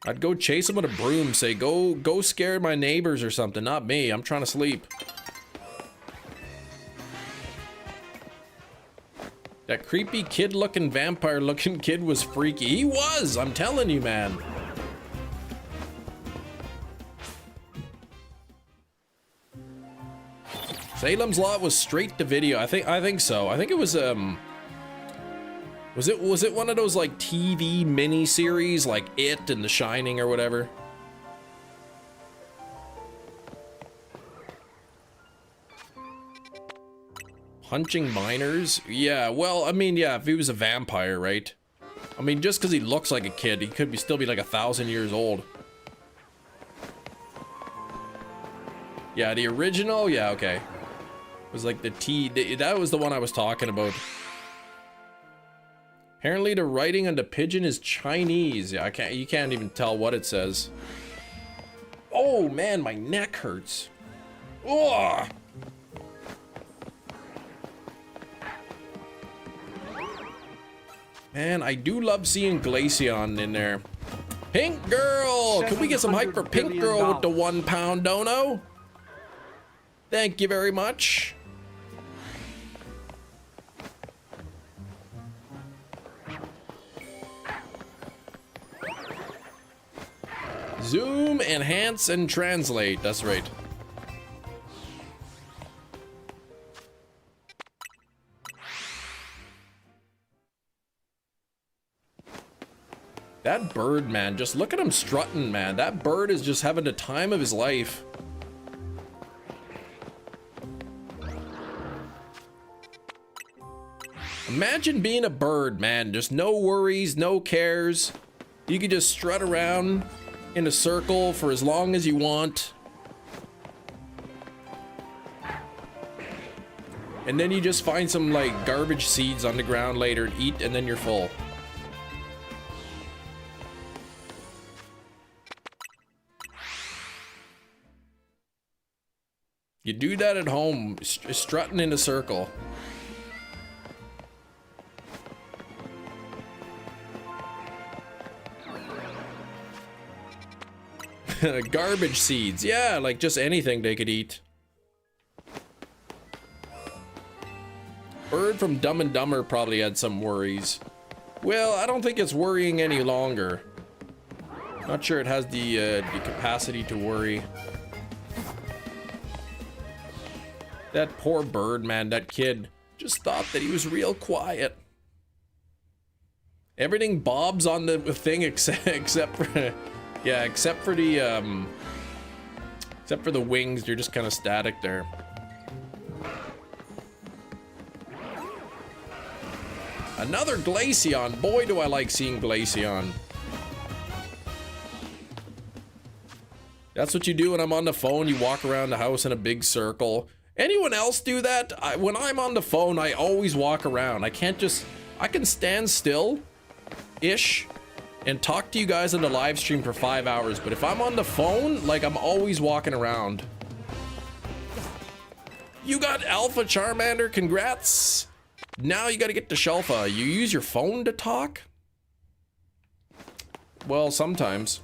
I'd go chase him with a broom, say, go scare my neighbors or something, not me. I'm trying to sleep. That creepy kid-looking, vampire-looking kid was freaky. He was, I'm telling you, man. Salem's Lot was straight to video. I think so. I think it was was it one of those like TV mini series like It and The Shining or whatever? Punching minors? Yeah, well, I mean, yeah, if he was a vampire, right? I mean, just because he looks like a kid, he could still be like 1,000 years old. Yeah, the original? Yeah, okay. It was like that was the one I was talking about. Apparently the writing on the pigeon is Chinese. Yeah, you can't even tell what it says. Oh man, my neck hurts. Ugh. Man, I do love seeing Glaceon in there. Pink Girl! Can we get some hype for Pink Girl with the £1 dono? Thank you very much. Zoom, enhance, and translate. That's right. That bird, man, just look at him strutting, man. That bird is just having the time of his life. Imagine being a bird, man. Just no worries, no cares. You could just strut around in a circle for as long as you want. And then you just find some like garbage seeds on the ground later and eat, and then you're full. You do that at home, strutting in a circle. Garbage seeds, yeah, like just anything they could eat. Bird from Dumb and Dumber probably had some worries. Well, I don't think it's worrying any longer. Not sure it has the capacity to worry. That poor bird, man, that kid just thought that he was real quiet. Everything bobs on the thing except for yeah, except for the wings. You're just kind of static there. Another Glaceon. Boy, do I like seeing Glaceon. That's what you do when I'm on the phone. You walk around the house in a big circle. Anyone else do that? When I'm on the phone, I always walk around. I can stand still-ish and talk to you guys on the live stream for 5 hours. But if I'm on the phone, like, I'm always walking around. You got Alpha Charmander, congrats. Now you gotta get to Shelfa. You use your phone to talk? Well, sometimes.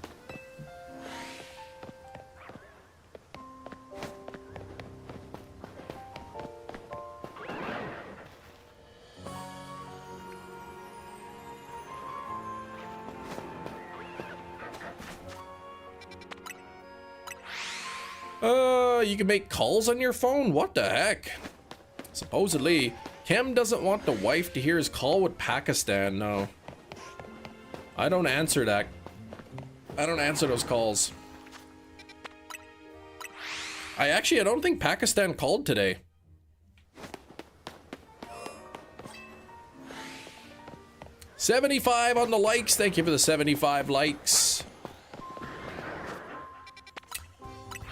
You can make calls on your phone? What the heck? Supposedly, Kim doesn't want the wife to hear his call with Pakistan. No. I don't answer that. I don't answer those calls. I don't think Pakistan called today. $75 on the likes. Thank you for the 75 likes.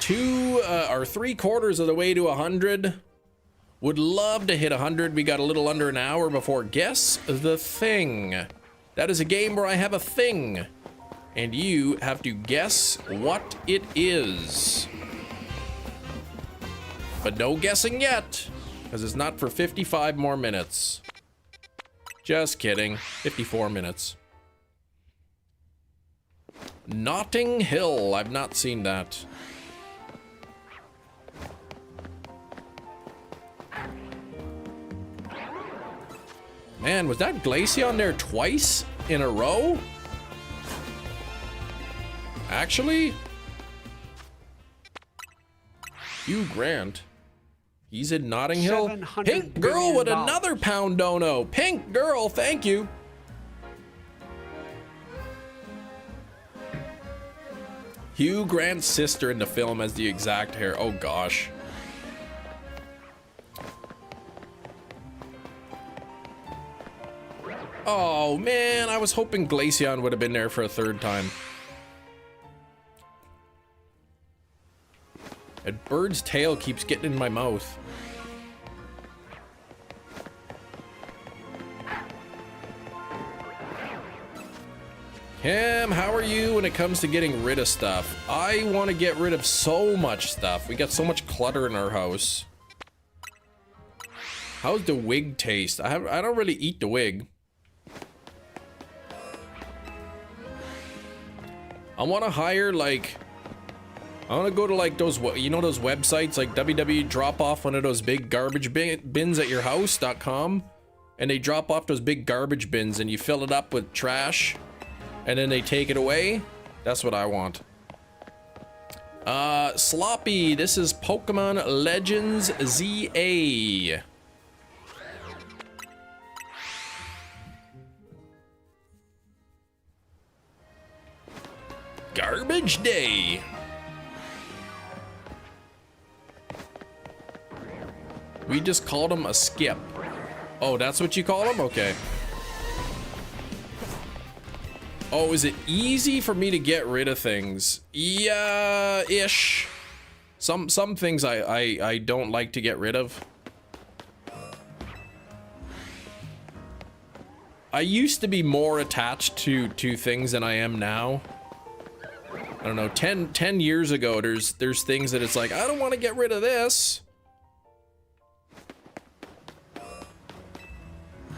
2 or 3/4 of the way to 100. Would love to hit 100. We got a little under an hour before Guess the Thing. That is a game where I have a thing, and you have to guess what it is. But no guessing yet, because it's not for 55 more minutes. Just kidding. 54 minutes. Notting Hill. I've not seen that. Man, was that Glaceon there twice in a row? Actually? Hugh Grant. He's in Notting Hill. 700 Pink girl with billion another pound dono. Pink girl, thank you. Hugh Grant's sister in the film has the exact hair. Oh gosh. Oh man, I was hoping Glaceon would have been there for a third time. That bird's tail keeps getting in my mouth. Cam, how are you when it comes to getting rid of stuff? I want to get rid of so much stuff. We got so much clutter in our house. How's the wig taste? I don't really eat the wig. I want to hire like, I want to go to like those, you know, those websites like WW drop off one of those big garbage bins at your house.com, and they drop off those big garbage bins and you fill it up with trash and then they take it away. That's what I want. Sloppy, this is Pokemon Legends ZA. Garbage day. We just called him a skip. Oh, that's what you call him? Okay. Oh, is it easy for me to get rid of things? Yeah, ish. Some things I don't like to get rid of. I used to be more attached to things than I am now. I don't know, 10 years ago, there's things that it's like, I don't want to get rid of this.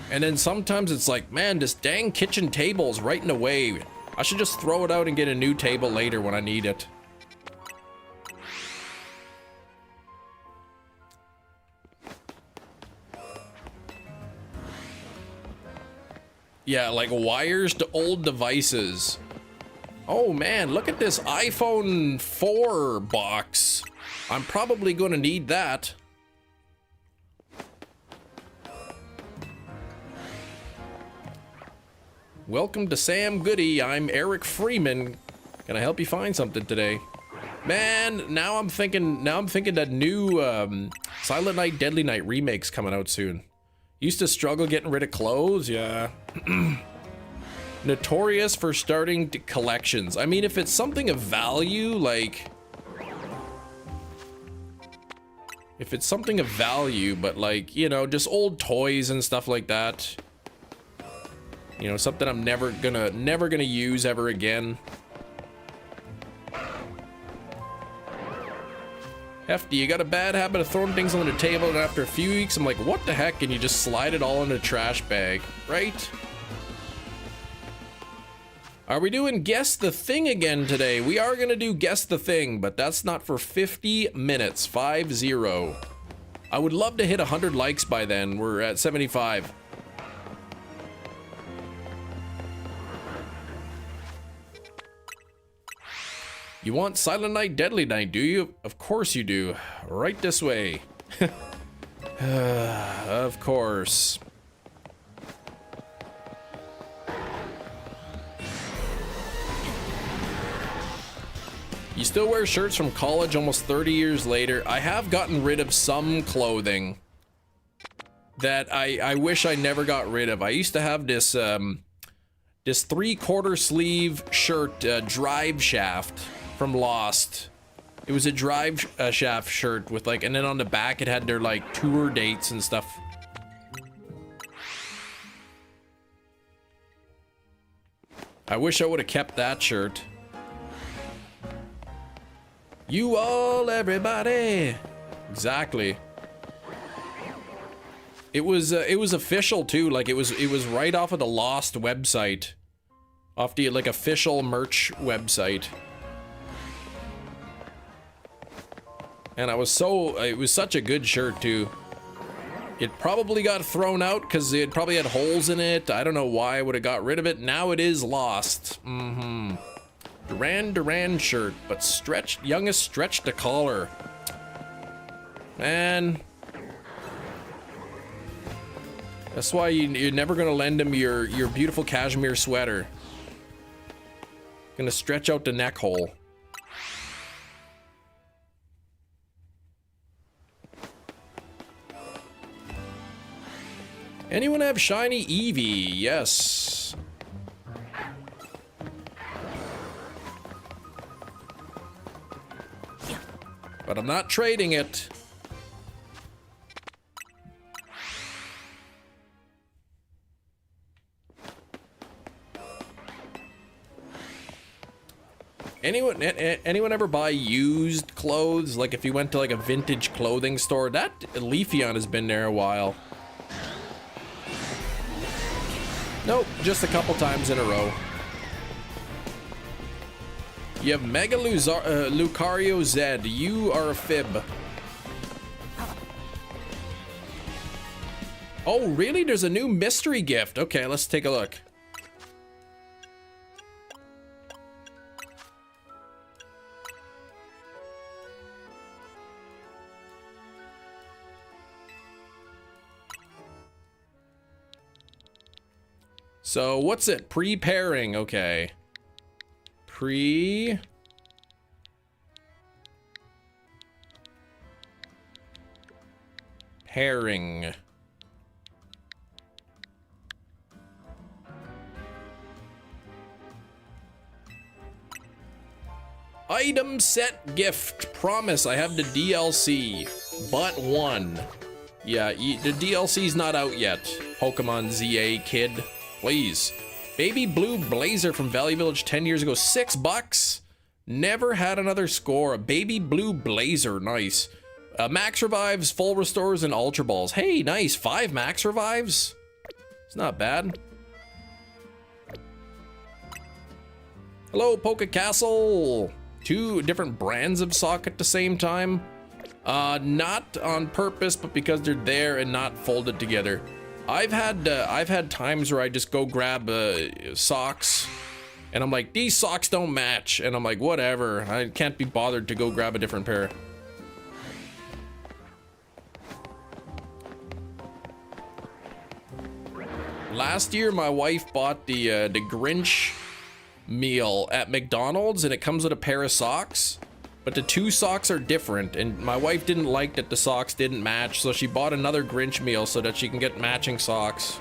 And then sometimes it's like, man, this dang kitchen table's right in the way. I should just throw it out and get a new table later when I need it. Yeah, like wires to old devices. Oh man, look at this iPhone 4 box. I'm probably going to need that. Welcome to Sam Goody. I'm Eric Freeman. Can I help you find something today? Man, now I'm thinking that new Silent Night, Deadly Night remake's coming out soon. Used to struggle getting rid of clothes, yeah. Notorious for starting collections. I mean, if it's something of value, like... If it's something of value, but like, you know, just old toys and stuff like that. You know, something I'm never gonna use ever again. Hefty, you got a bad habit of throwing things on the table, and after a few weeks, I'm like, what the heck? And you just slide it all in a trash bag, right? Are we doing Guess the Thing again today? We are gonna do Guess the Thing, but that's not for 50 minutes, 50. I would love to hit 100 likes by then. We're at 75. You want Silent Night, Deadly Night, do you? Of course you do. Right this way. Of course. You still wear shirts from college almost 30 years later. I have gotten rid of some clothing that I wish I never got rid of. I used to have this this 3/4 sleeve shirt, Drive Shaft from Lost. It was a Drive Shaft shirt with like, and then on the back it had their like tour dates and stuff. I wish I would have kept that shirt. You all, everybody. Exactly. It was official too. Like it was right off of the Lost website, off the like official merch website. And it was such a good shirt too. It probably got thrown out because it probably had holes in it. I don't know why I would have got rid of it. Now it is lost. Duran shirt, but youngest stretched the collar. Man, That's why you're never gonna lend him your beautiful cashmere sweater. Gonna stretch out the neck hole. Anyone have shiny Eevee? Yes. But I'm not trading it. Anyone ever buy used clothes? Like if you went to like a vintage clothing store? That Leafeon has been there a while. Nope, just a couple times in a row. You have Mega Lucario Z. You are a fib. Oh, really? There's a new mystery gift. Okay, let's take a look. So, what's it? Preparing. Okay. Pairing. Item set gift. Promise I have the DLC. But one. Yeah, the DLC's not out yet. Pokemon ZA kid. Please. Baby Blue Blazer from Valley Village 10 years ago. $6. Never had another score. A Baby Blue Blazer. Nice. Max Revives, Full Restores, and Ultra Balls. Hey, nice. 5 Max Revives. It's not bad. Hello, Poke Castle. 2 different brands of sock at the same time. Not on purpose, but because they're there and not folded together. I've had times where I just go grab socks, and I'm like, these socks don't match, and I'm like, whatever. I can't be bothered to go grab a different pair. Last year, my wife bought the Grinch meal at McDonald's, and it comes with a pair of socks. But the 2 socks are different, and my wife didn't like that the socks didn't match, so she bought another Grinch meal so that she can get matching socks.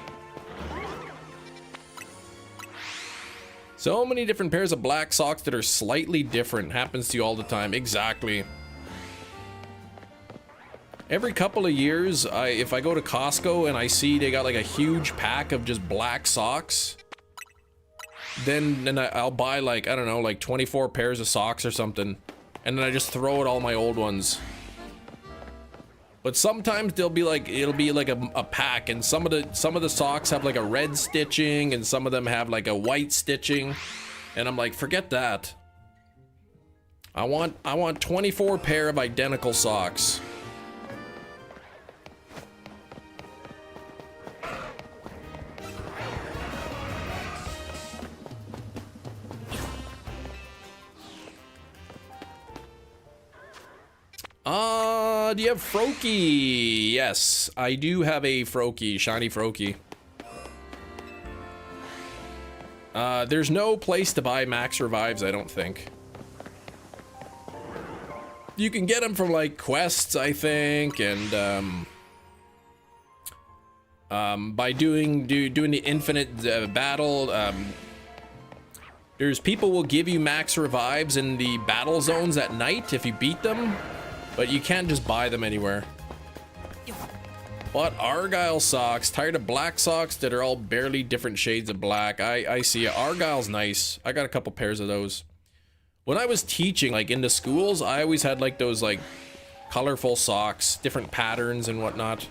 So many different pairs of black socks that are slightly different. Happens to you all the time. Exactly. Every couple of years, if I go to Costco and I see they got like a huge pack of just black socks, then I'll buy like, I don't know, like 24 pairs of socks or something. And then I just throw out all my old ones. But sometimes it'll be like a pack, and some of the socks have like a red stitching, and some of them have like a white stitching, and I'm like, forget that. I want 24 pair of identical socks. Do you have Froakie? Yes, I do have a Froakie, shiny Froakie. There's no place to buy Max Revives, I don't think. You can get them from like quests, I think, and by doing the infinite battle. There's people will give you Max Revives in the battle zones at night if you beat them. But you can't just buy them anywhere. But Argyle socks, tired of black socks that are all barely different shades of black. I see it. Argyle's nice. I got a couple pairs of those. When I was teaching, like in the schools, I always had like those like colorful socks, different patterns and whatnot.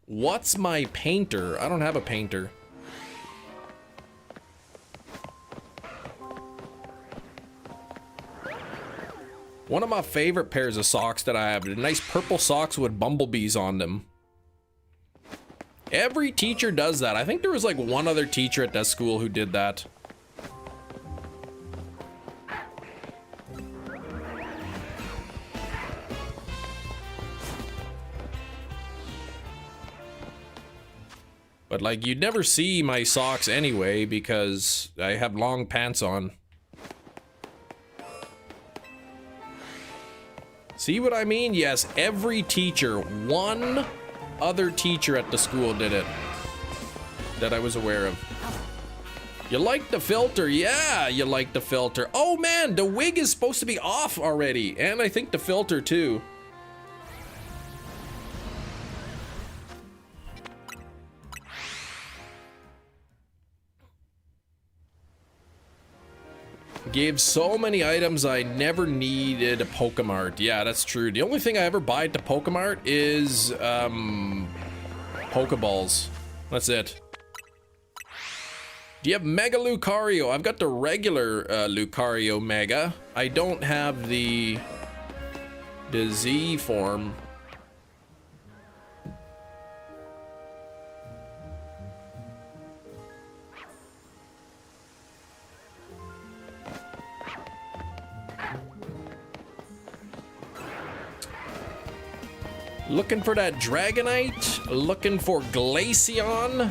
What's my painter? I don't have a painter. One of my favorite pairs of socks that I have, nice purple socks with bumblebees on them. Every teacher does that. I think there was like one other teacher at that school who did that. But like, you'd never see my socks anyway because I have long pants on. See what I mean? Yes, every teacher, one other teacher at the school did it that I was aware of. You like the filter? Yeah, you like the filter. Oh man, the wig is supposed to be off already. And I think the filter too. Gave so many items I never needed a Pokemart. Yeah, that's true. The only thing I ever buy at the Pokemart is Pokeballs. That's it. Do you have Mega Lucario? I've got the regular Lucario Mega. I don't have the Z form. Looking for that Dragonite. Looking for Glaceon.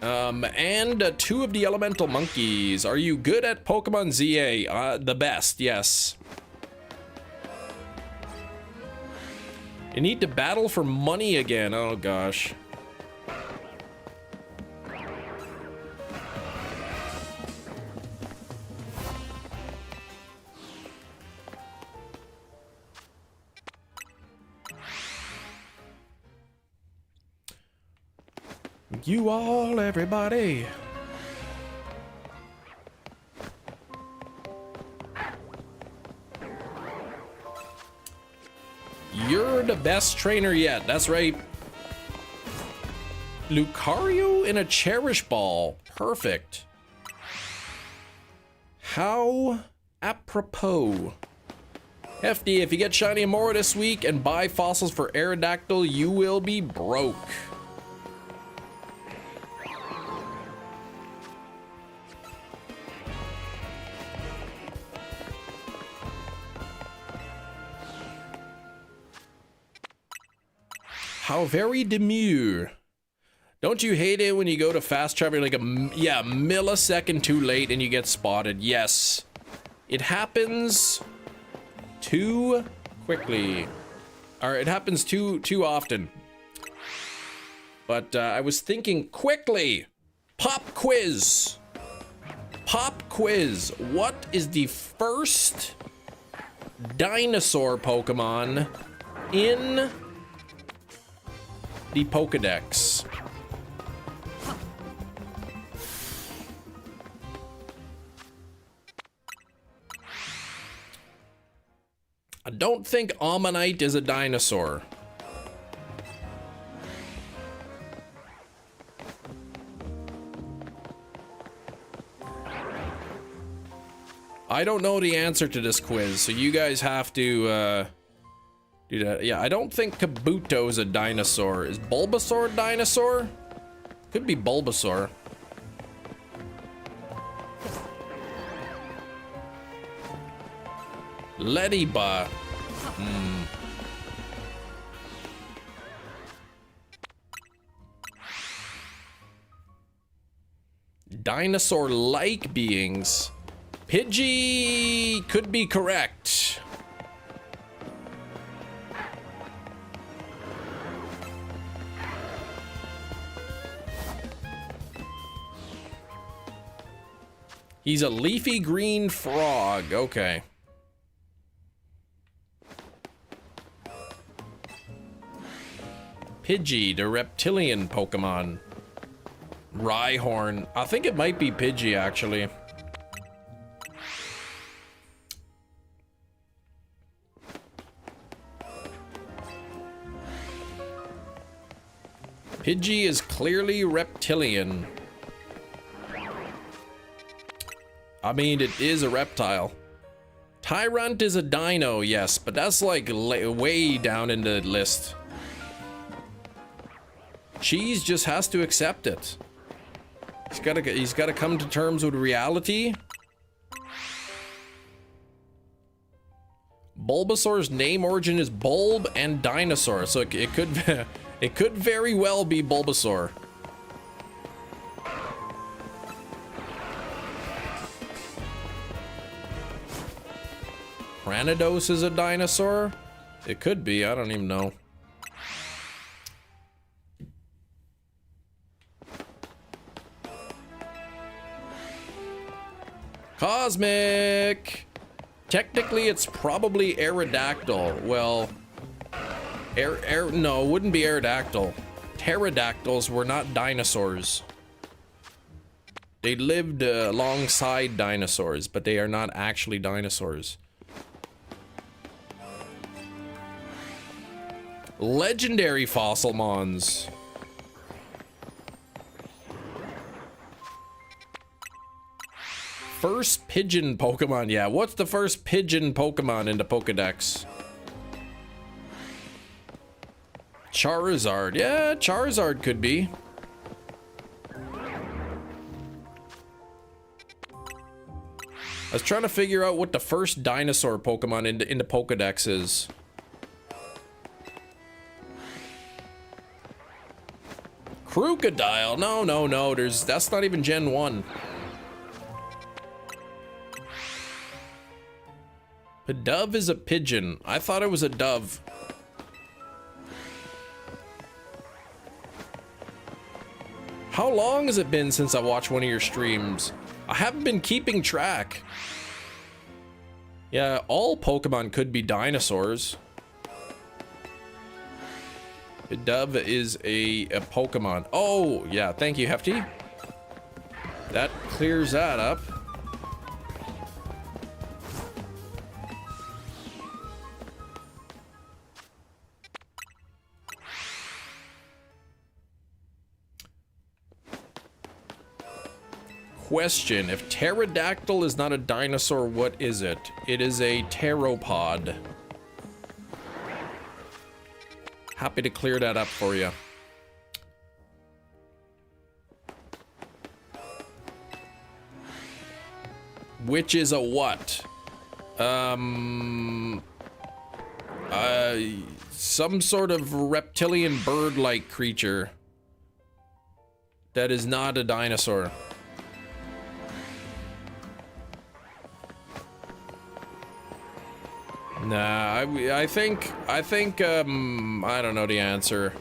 And 2 of the elemental monkeys. Are you good at Pokemon ZA? The best, yes. You need to battle for money again. Oh gosh. You all, everybody. You're the best trainer yet. That's right. Lucario in a Cherish Ball. Perfect. How apropos. Hefty, if you get shiny more this week and buy fossils for Aerodactyl, you will be broke. How very demure. Don't you hate it when you go to fast travel like a millisecond too late and you get spotted? Yes. It happens too quickly. Or it happens too often. But I was thinking quickly. Pop quiz. Pop quiz. What is the first dinosaur Pokemon in the Pokedex? I don't think Ammonite is a dinosaur. I don't know the answer to this quiz, so you guys have to do that. Yeah, I don't think Kabuto is a dinosaur. Is Bulbasaur a dinosaur? Could be Bulbasaur. Lediba. Dinosaur-like beings. Pidgey could be correct. He's a leafy green frog. Okay. Pidgey, the reptilian Pokemon. Rhyhorn. I think it might be Pidgey, actually. Pidgey is clearly reptilian. I mean, it is a reptile. Tyrant is a dino, yes, but that's like way down in the list. Cheese just has to accept it. He's gotta come to terms with reality. Bulbasaur's name origin is bulb and dinosaur, so it It could very well be Bulbasaur. Granados is a dinosaur? It could be, I don't even know. Cosmic! Technically, it's probably Aerodactyl. Well, no, it wouldn't be Aerodactyl. Pterodactyls were not dinosaurs. They lived alongside dinosaurs, but they are not actually dinosaurs. Legendary fossil mons. First pigeon Pokemon. Yeah, what's the first pigeon Pokemon in the Pokedex? Charizard. Yeah, Charizard could be. I was trying to figure out what the first dinosaur Pokemon in the Pokedex is. Crocodile? No. That's not even Gen 1. A dove is a pigeon. I thought it was a dove. How long has it been since I watched one of your streams? I haven't been keeping track. Yeah, all Pokemon could be dinosaurs. A dove is a Pokemon. Oh, yeah, thank you, Hefty. That clears that up. Question: if pterodactyl is not a dinosaur, what is it? It is a pteropod. Happy to clear that up for you. Which is a what? Some sort of reptilian bird-like creature that is not a dinosaur. Nah, I think, I don't know the answer.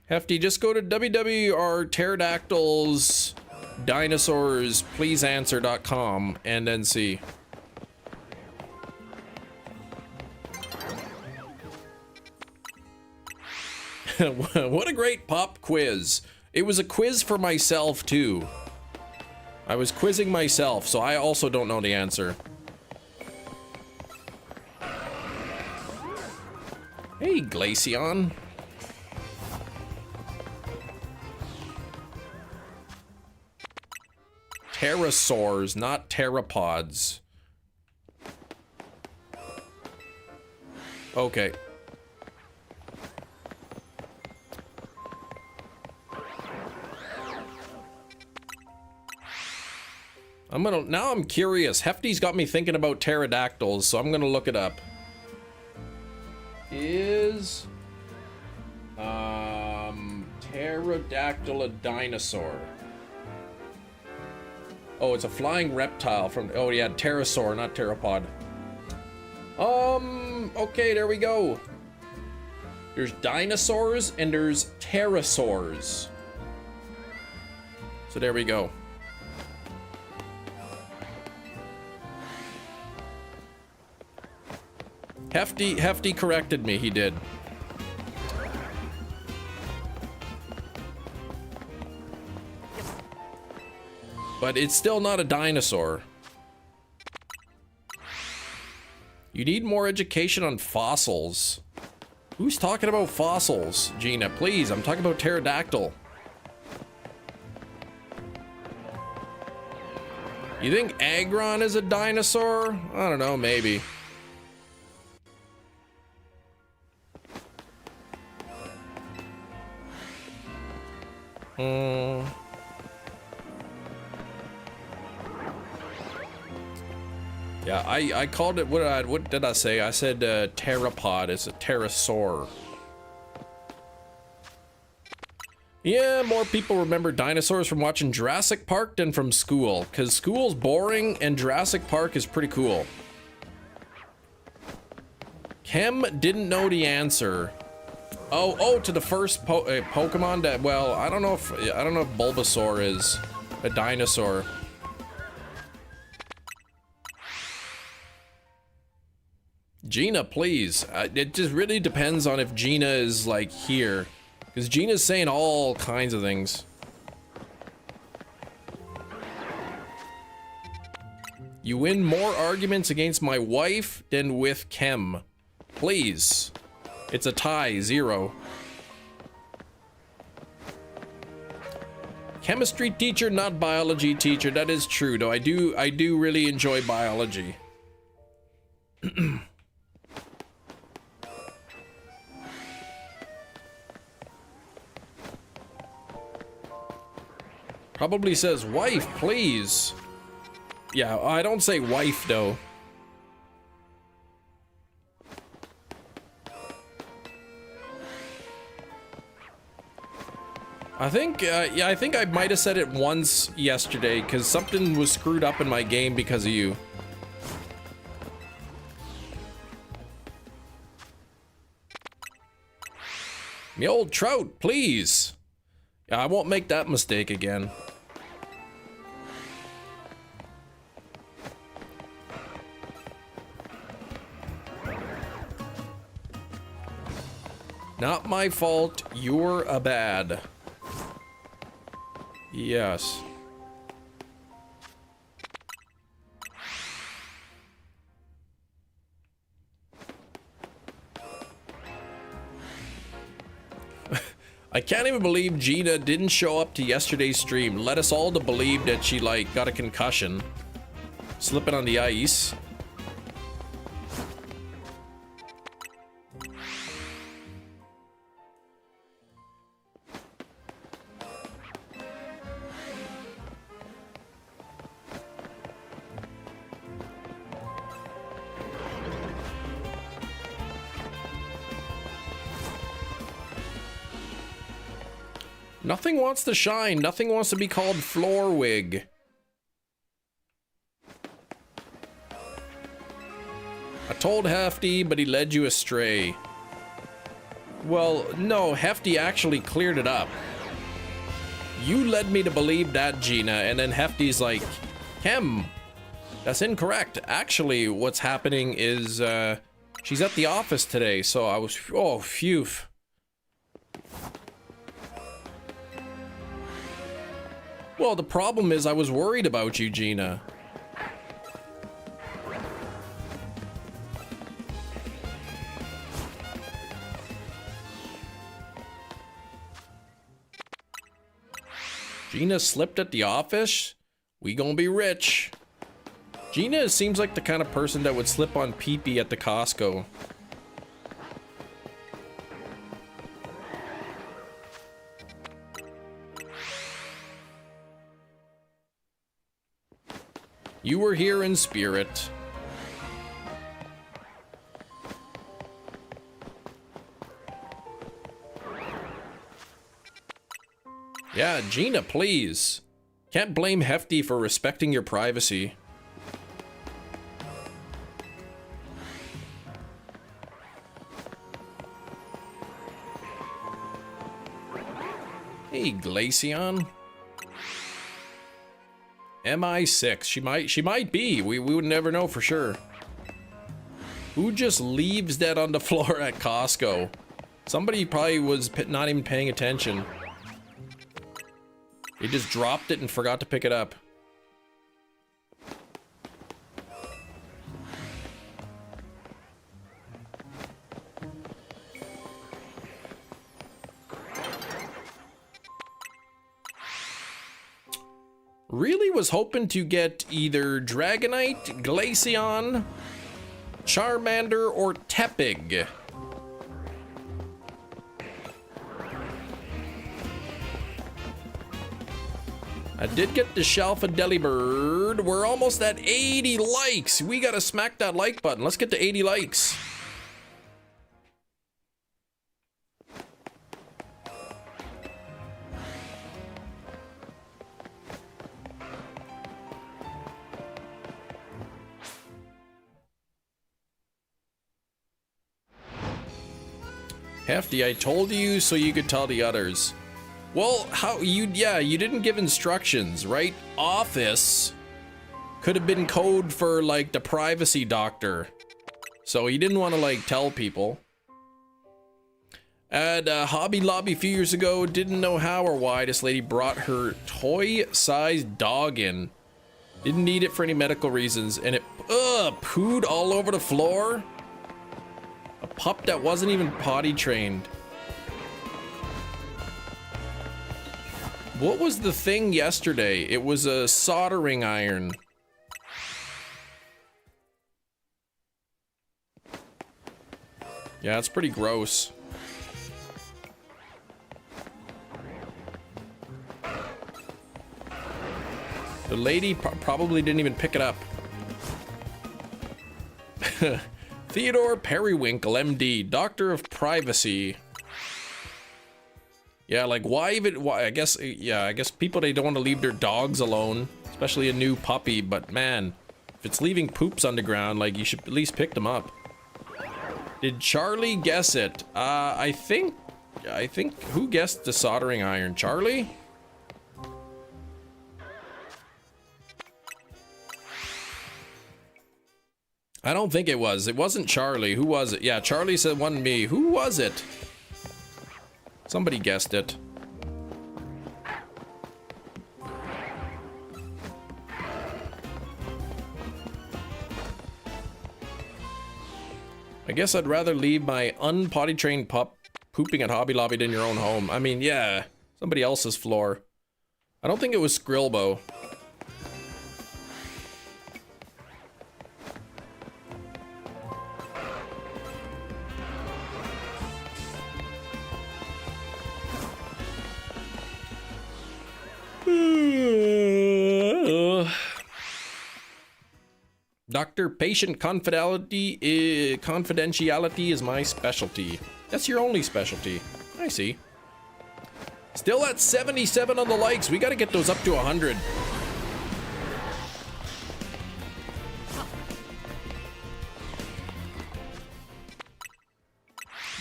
Hefty, just go to www pterodactyls dinosaurs please answer.com and then see. What a great pop quiz. It was a quiz for myself, too. I was quizzing myself, so I also don't know the answer. Hey, Glaceon. Pterosaurs, not pteropods. Okay. Now I'm curious. Hefty's got me thinking about pterodactyls, so I'm gonna look it up. Is pterodactyl a dinosaur? Oh, it's a flying reptile from, oh yeah, pterosaur, not pteropod. Okay, there we go. There's dinosaurs and there's pterosaurs. So there we go. Hefty corrected me, he did. But it's still not a dinosaur. You need more education on fossils. Who's talking about fossils, Gina? Please, I'm talking about pterodactyl. You think Aggron is a dinosaur? I don't know, maybe. Yeah, I called it, what did I say? I said pteropod. It's a pterosaur. Yeah, more people remember dinosaurs from watching Jurassic Park than from school, because school's boring and Jurassic Park is pretty cool. Kim didn't know the answer. Oh, to the first Pokemon that, well, I don't know if Bulbasaur is a dinosaur. Gina, please. It just really depends on if Gina is like here, because Gina's saying all kinds of things. You win more arguments against my wife than with Kim. Please. It's a tie, 0. Chemistry teacher, not biology teacher. That is true, though. I do really enjoy biology. Probably says wife, please. Yeah, I don't say wife, though. I think, yeah, I think I might have said it once yesterday, because something was screwed up in my game because of you. Me old trout, please. Yeah, I won't make that mistake again. Not my fault, you're a bad. Yes. I can't even believe Gina didn't show up to yesterday's stream. Led us all to believe that she, like, got a concussion. Slipping on the ice. Nothing wants to shine. Nothing wants to be called Floorwig. I told Hefty, but he led you astray. Well, no, Hefty actually cleared it up. You led me to believe that, Gina, and then Hefty's like, Kim, that's incorrect. Actually, what's happening is, she's at the office today, so I was, oh, phew. Well, the problem is I was worried about you, Gina. Gina slipped at the office? We gonna be rich. Gina seems like the kind of person that would slip on pee-pee at the Costco. You were here in spirit. Yeah, Gina, please. Can't blame Hefty for respecting your privacy. Hey, Glaceon. MI6. She might be. We would never know for sure. Who just leaves that on the floor at Costco? Somebody probably was not even paying attention. He just dropped it and forgot to pick it up. Really was hoping to get either Dragonite, Glaceon, Charmander, or Tepig. I did get the Shalfa Delibird. We're almost at 80 likes. We gotta smack that like button. Let's get to 80 likes. Hefty, I told you so you could tell the others. Well, you didn't give instructions, right? Office could have been code for like the privacy doctor. So he didn't want to like tell people. At Hobby Lobby a few years ago, didn't know how or why this lady brought her toy-sized dog in. Didn't need it for any medical reasons, and it pooed all over the floor. A pup that wasn't even potty trained. What was the thing yesterday? It was a soldering iron. Yeah, it's pretty gross. The lady probably didn't even pick it up. Theodore Periwinkle, MD, Doctor of Privacy. Yeah, like why even? Why? I guess people, they don't want to leave their dogs alone, especially a new puppy. But man, if it's leaving poops on the ground, like you should at least pick them up. Did Charlie guess it? I think who guessed the soldering iron? Charlie? I don't think it was. It wasn't Charlie. Who was it? Yeah, Charlie said it wasn't me. Who was it? Somebody guessed it. I guess I'd rather leave my unpotty trained pup pooping at Hobby Lobby than your own home. I mean, yeah, somebody else's floor. I don't think it was Skrilbo. Doctor, patient confidentiality is my specialty. That's your only specialty. I see. Still at 77 on the likes. We got to get those up to 100.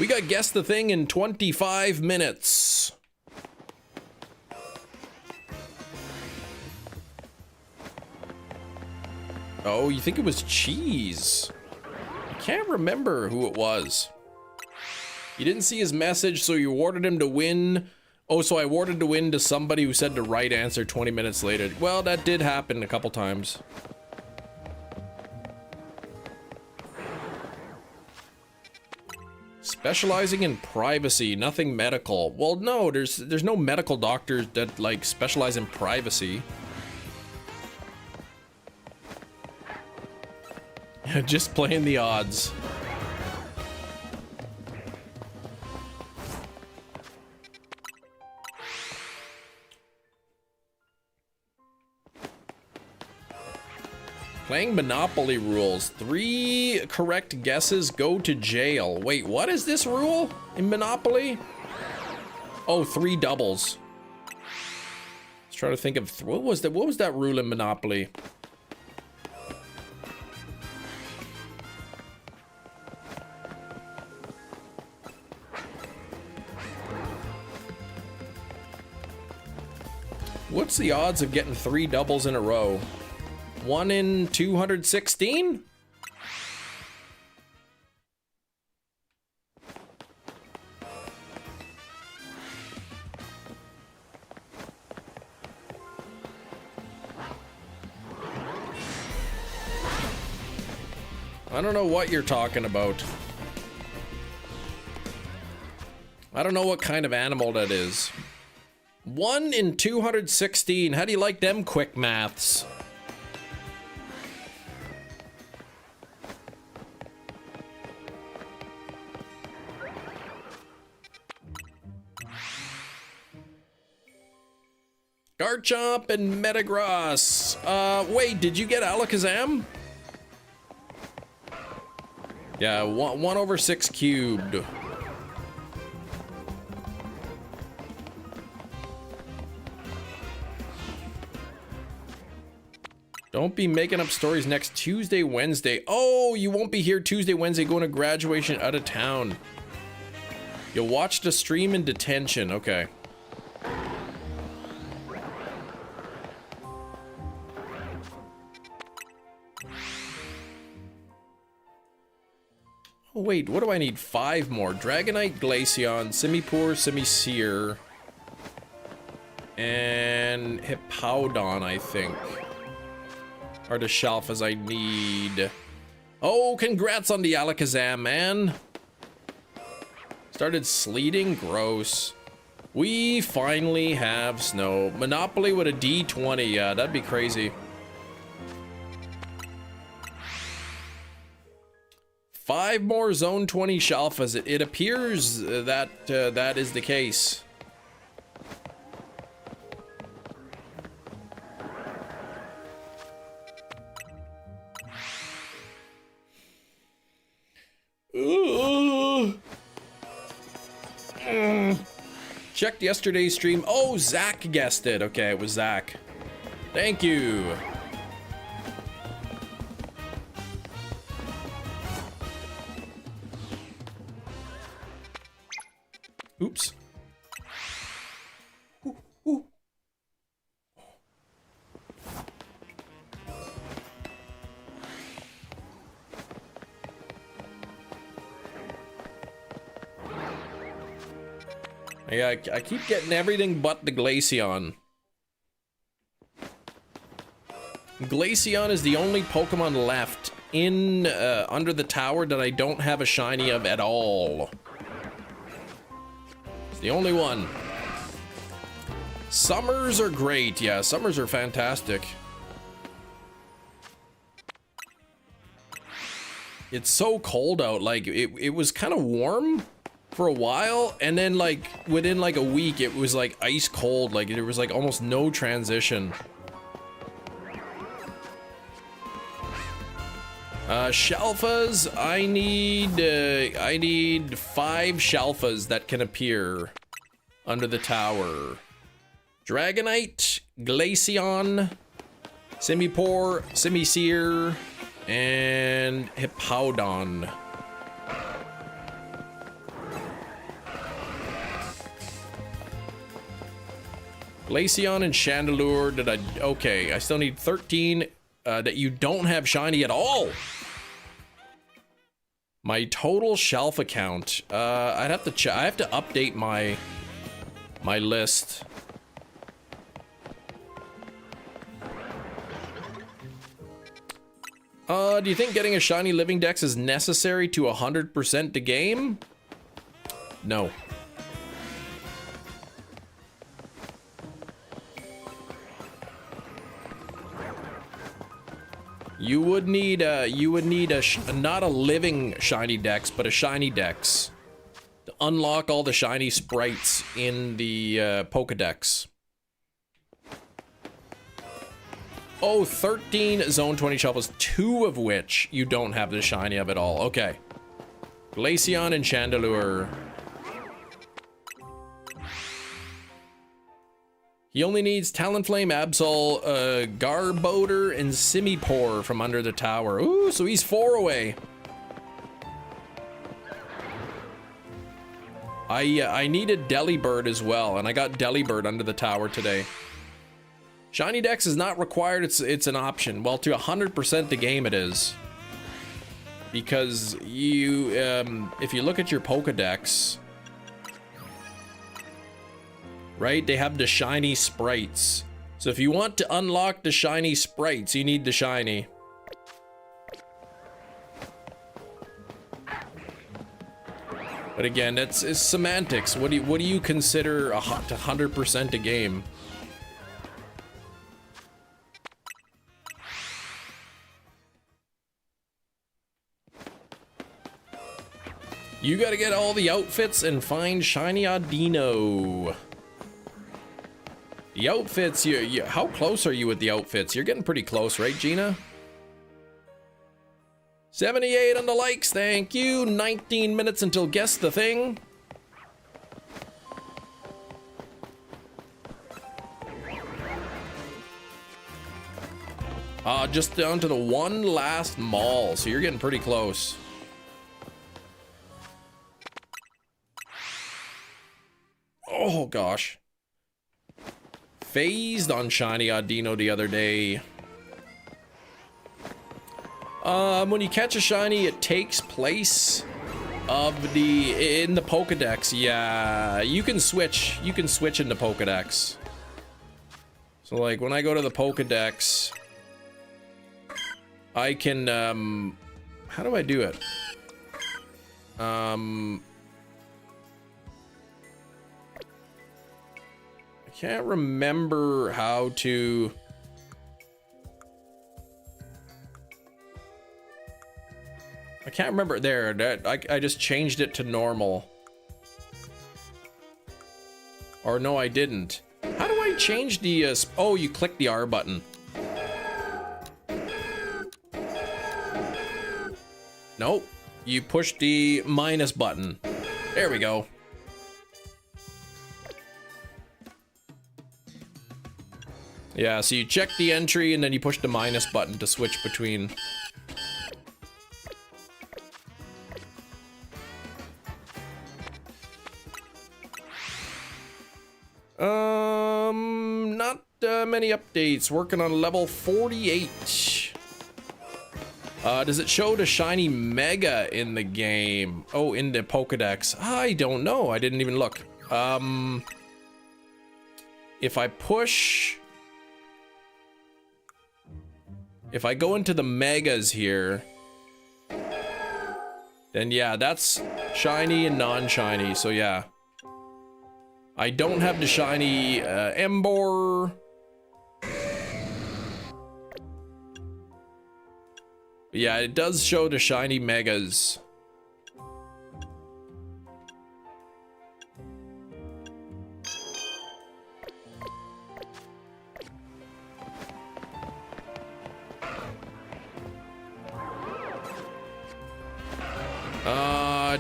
We got Guess the Thing in 25 minutes. Oh, you think it was Cheese? I can't remember who it was. You didn't see his message, so you awarded him to win. Oh, so I awarded the win to somebody who said the right answer 20 minutes later. Well, that did happen a couple times. Specializing in privacy, nothing medical. Well, no, there's no medical doctors that like specialize in privacy. Just playing the odds. Playing Monopoly rules. 3 correct guesses go to jail. Wait, what is this rule in Monopoly? Oh, 3 doubles. Let's try to think of what was that rule in Monopoly? What's the odds of getting 3 doubles in a row? 1 in 216? I don't know what you're talking about. I don't know what kind of animal that is. 1 in 216. How do you like them quick maths? Garchomp and Metagross. Wait, did you get Alakazam? Yeah, 1/6 cubed. Don't be making up stories next Tuesday, Wednesday. Oh, you won't be here Tuesday, Wednesday, going to graduation out of town. You'll watch the stream in detention. Okay. Oh, wait, what do I need? 5 more. Dragonite, Glaceon, Simipour, Simisear, and Hippowdon, I think, are the Shalfas I need. Oh, congrats on the Alakazam, man. Started sleeting? Gross. We finally have snow. Monopoly with a D20. Yeah, that'd be crazy. 5 more Zone 20 Shalfas. It appears that that is the case. Checked yesterday's stream. Oh, Zach guessed it. Okay, it was Zach. Thank you. Oops. Ooh, ooh. Yeah, I keep getting everything but the Glaceon. Glaceon is the only Pokemon left in under the tower that I don't have a shiny of at all. It's the only one. Summers are great. Yeah, summers are fantastic. It's so cold out. Like, it was kind of warm for a while, and then like within like a week it was like ice cold. Like there was like almost no transition. Shalfas, I need 5 Shalfas that can appear under the tower. Dragonite, Glaceon, Simipour, Simisear, and Hippowdon. Glaceon and Chandelure, okay, I still need 13 that you don't have shiny at all. My total shelf account, I'd have to I have to update my list. Do you think getting a shiny living dex is necessary to 100% the game? No. You would need not a living shiny dex, but a shiny dex to unlock all the shiny sprites in the Pokedex. Oh, 13 Zone 20 Shelfas, 2 of which you don't have the shiny of at all. Okay. Glaceon and Chandelure. He only needs Talonflame, Absol, Garbodor, and Simipour from under the tower. Ooh, so he's 4 away. I needed Delibird as well, and I got Delibird under the tower today. Shiny Dex is not required, it's an option. Well, to 100% the game it is. Because you, if you look at your Pokedex, right, they have the shiny sprites. So if you want to unlock the shiny sprites, you need the shiny. But again, it's semantics. What do you consider 100% a game? You gotta get all the outfits and find shiny Audino. The outfits, how close are you with the outfits? You're getting pretty close, right, Gina? 78 on the likes, thank you. 19 minutes until Guess the Thing. Just down to the one last mall, so you're getting pretty close. Oh gosh. Phased on Shiny Audino the other day. When you catch a shiny, it takes place of in the Pokedex. Yeah, you can switch. You can switch in the Pokedex. So like when I go to the Pokedex, I can how do I do it? I can't remember how to. I can't remember there. That I just changed it to normal. Or no, I didn't. How do I change the? Oh, you click the R button. Nope. You push the minus button. There we go. Yeah, so you check the entry and then you push the minus button to switch between. Not many updates. Working on level 48. Does it show the shiny Mega in the game? Oh, in the Pokedex. I don't know. I didn't even look. If I push... If I go into the Megas here... Then yeah, that's shiny and non-shiny, so yeah. I don't have the shiny Emboar. Yeah, it does show the shiny Megas.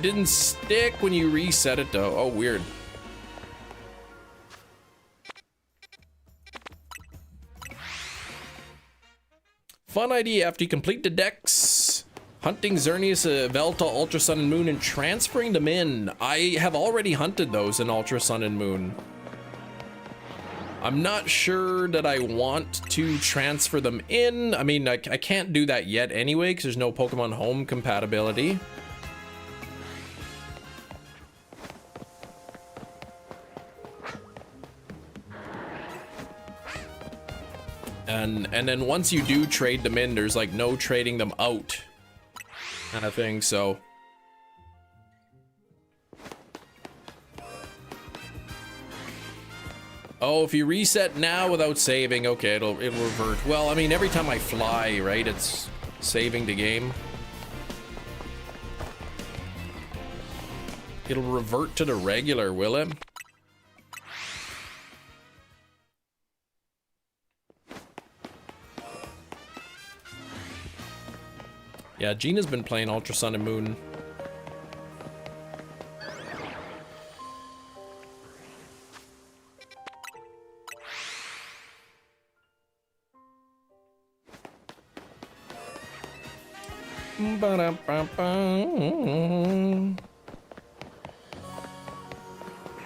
Didn't stick when you reset it though. Oh, weird. Fun idea after you complete the decks. Hunting Xerneas, Velta, Ultra Sun and Moon, and transferring them in. I have already hunted those in Ultra Sun and Moon. I'm not sure that I want to transfer them in. I mean, I can't do that yet anyway, because there's no Pokemon Home compatibility. And then once you do trade them in, there's like no trading them out kind of thing, so. Oh, if you reset now without saving, okay, it'll revert. Well, I mean, every time I fly, right, it's saving the game. It'll revert to the regular, will it? Yeah, Gina's been playing Ultra Sun and Moon.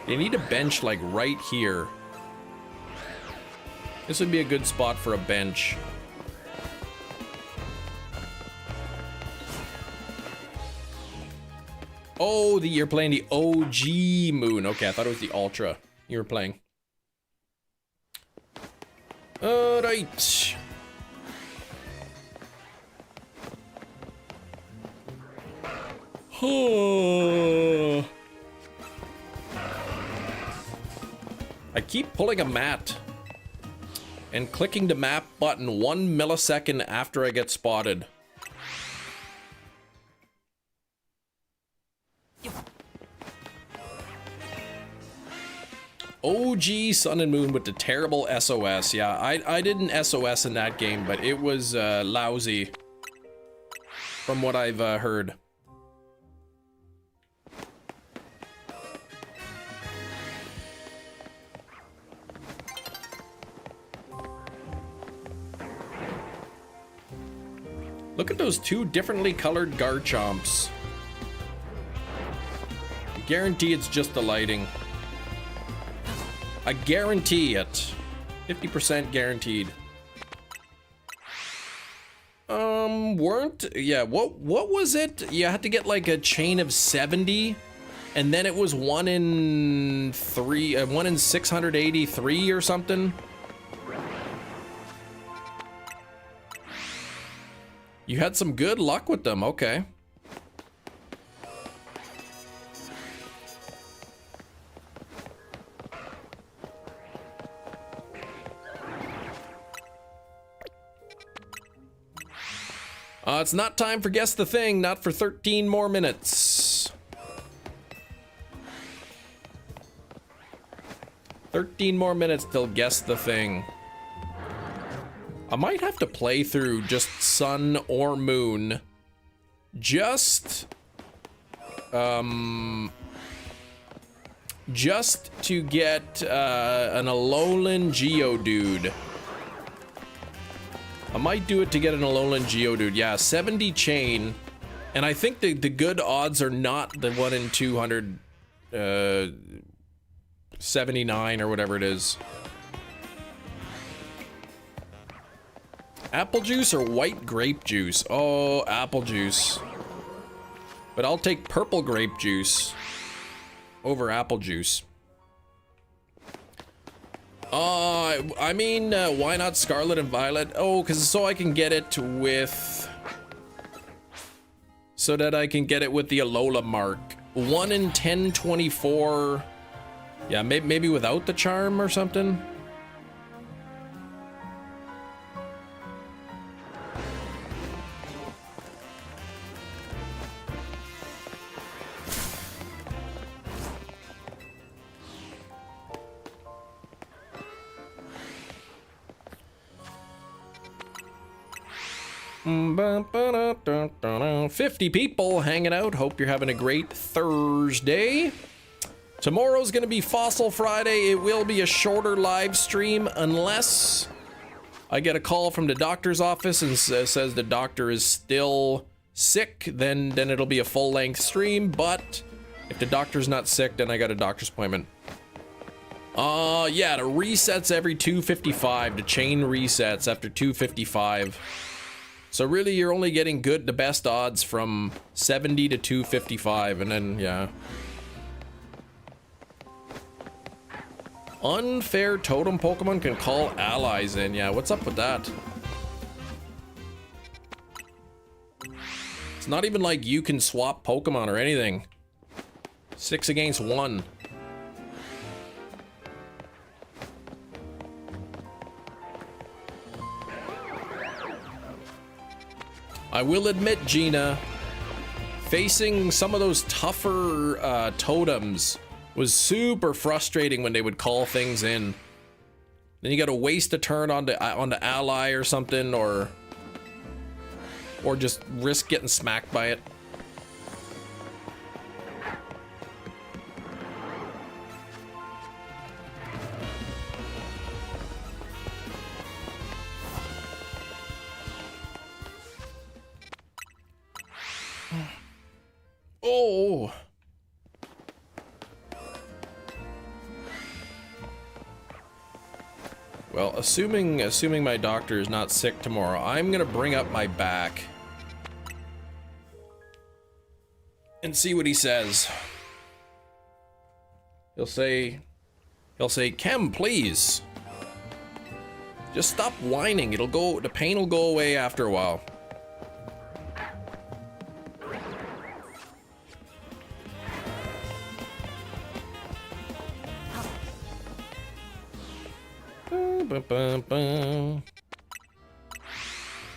They need a bench like right here. This would be a good spot for a bench. Oh, you're playing the OG Moon. Okay, I thought it was the Ultra you were playing. Alright. I keep pulling a mat and clicking the map button 1 millisecond after I get spotted. OG Sun and Moon with the terrible SOS. Yeah, I didn't SOS in that game, but it was lousy from what I've heard. Look at those two differently colored Garchomps. Guarantee it's just the lighting. I guarantee it. 50% guaranteed. What was it? You had to get like a chain of 70, and then it was 1 in 683 or something. You had some good luck with them, okay. It's not time for Guess the Thing, not for 13 more minutes. 13 more till Guess the Thing. I might have to play through just Sun or Moon. Just to get an Alolan Geodude. I might do it to get an Alolan Geodude. Yeah, 70 chain. And I think the good odds are not the 1 in 279 or whatever it is. Apple juice or white grape juice? Oh, apple juice. But I'll take purple grape juice over apple juice. I mean, why not Scarlet and Violet? Oh, so I can get it with... So that I can get it with the Alola mark. 1 in 1024. Yeah, maybe without the charm or something. Ba-ba-da-da-da-da. 50 people hanging out. Hope you're having a great Thursday. Tomorrow's gonna be Fossil Friday. It will be a shorter live stream unless I get a call from the doctor's office and says the doctor is still sick. Then it'll be a full-length stream. But if the doctor's not sick, then I got a doctor's appointment. Yeah, the resets every 255. The chain resets after 255. So really, you're only getting the best odds from 70 to 255, and then, yeah. Unfair totem Pokemon can call allies in. Yeah, what's up with that? It's not even like you can swap Pokemon or anything. 6 against 1. I will admit, Gina, facing some of those tougher totems was super frustrating when they would call things in. Then you got to waste a turn on the ally or something, or just risk getting smacked by it. Oh. Well, assuming my doctor is not sick tomorrow, I'm gonna bring up my back and see what he says. He'll say, Kem, please. Just stop whining. The pain will go away after a while.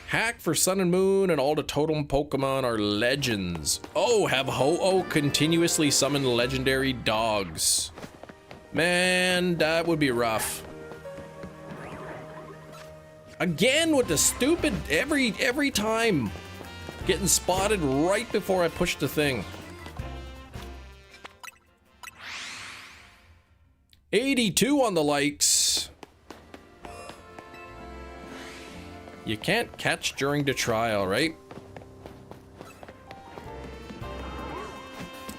Hack for Sun and Moon and all the totem Pokemon are legends. Oh, have Ho-Oh continuously summon legendary dogs. Man, that would be rough. Again with the stupid every time. Getting spotted right before I push the thing. 82 on the likes. You can't catch during the trial, right?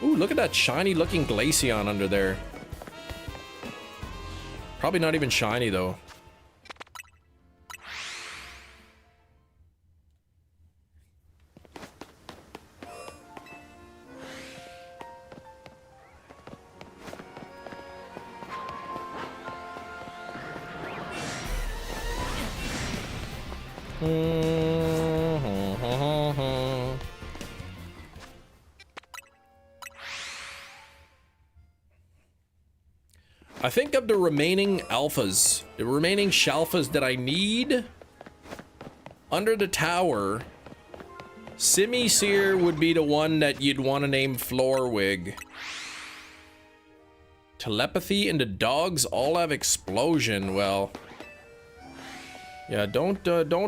Ooh, look at that shiny looking Glaceon under there. Probably not even shiny though. I think of the remaining alphas, the remaining shalfas that I need under the tower. Simisear would be the one that you'd want to name Floorwig. Telepathy and the dogs all have explosion. Well, yeah, don't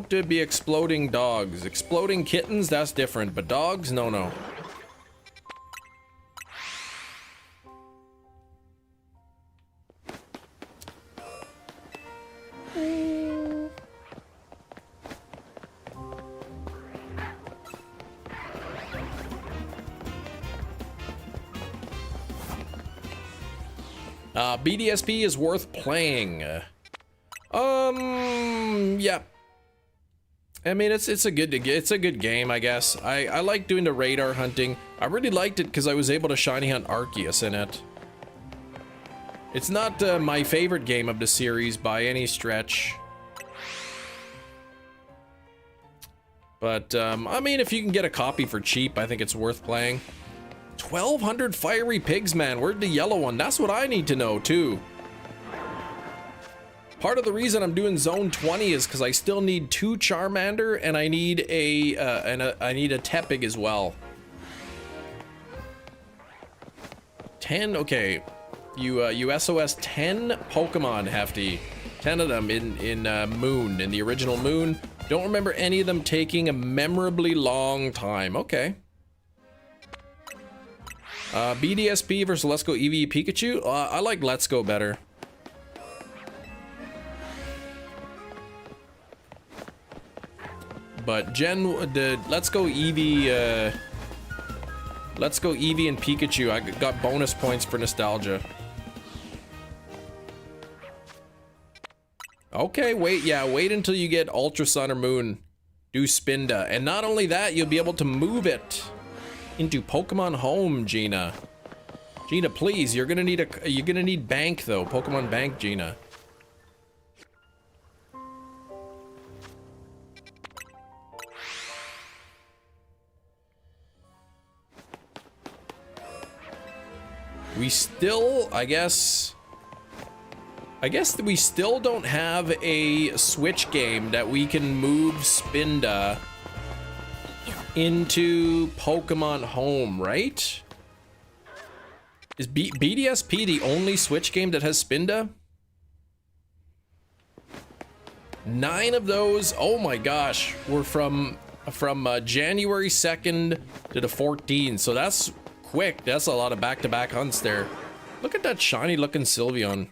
be exploding dogs. Exploding kittens, that's different, but dogs, no. BDSP is worth playing. Yeah. I mean, it's a good game, I guess. I like doing the radar hunting. I really liked it because I was able to shiny hunt Arceus in it. It's not my favorite game of the series by any stretch. But, I mean, if you can get a copy for cheap, I think it's worth playing. 1,200 fiery pigs, man. Where'd the yellow one? That's what I need to know, too. Part of the reason I'm doing Zone 20 is because I still need 2 Charmander, and I need I need a Tepig as well. 10, okay. You SOS 10 Pokemon, Hefty. 10 of them in Moon, in the original Moon. Don't remember any of them taking a memorably long time. Okay. BDSP versus Let's Go Eevee Pikachu. I like Let's Go better. But Let's Go Eevee, Let's Go Eevee and Pikachu. I got bonus points for nostalgia. Okay, wait until you get Ultra Sun or Moon. Do Spinda, and not only that, you'll be able to move it into Pokemon Home, Gina. Gina, please, you're gonna need Bank though. Pokemon Bank, Gina. We still, I guess we still don't have a Switch game that we can move Spinda into Pokemon Home, right? Is BDSP the only Switch game that has Spinda? 9 of those, oh my gosh, were from January 2nd to the 14th, so that's quick. That's a lot of back-to-back hunts there. Look at that shiny looking Sylveon.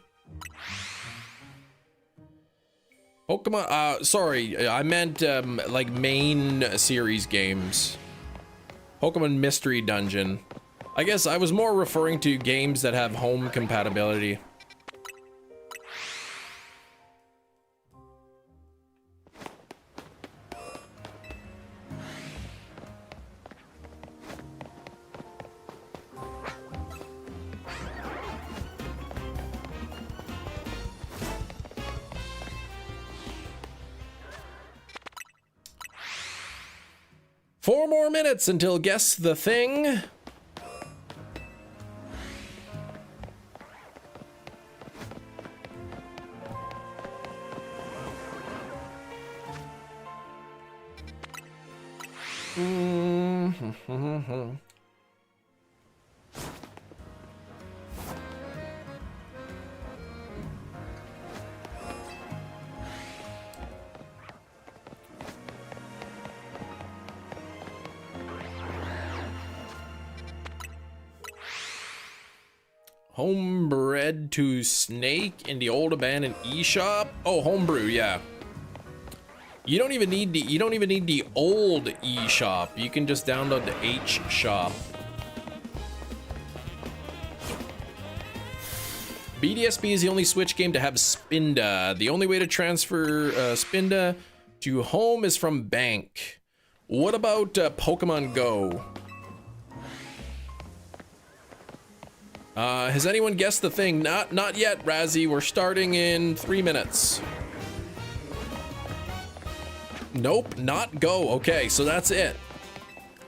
Pokemon, sorry, I meant like main series games. Pokemon Mystery Dungeon. I guess I was more referring to games that have home compatibility. Four more minutes until Guess the Thing. Homebred to snake in the old abandoned eShop. Oh, homebrew, yeah. You don't even need the old eShop. You can just download the H shop. BDSP is the only Switch game to have Spinda. The only way to transfer Spinda to home is from bank. What about Pokemon Go? Has anyone guessed the thing? Not yet, Razzie. We're starting in 3 minutes. Nope, not Go. Okay, so that's it.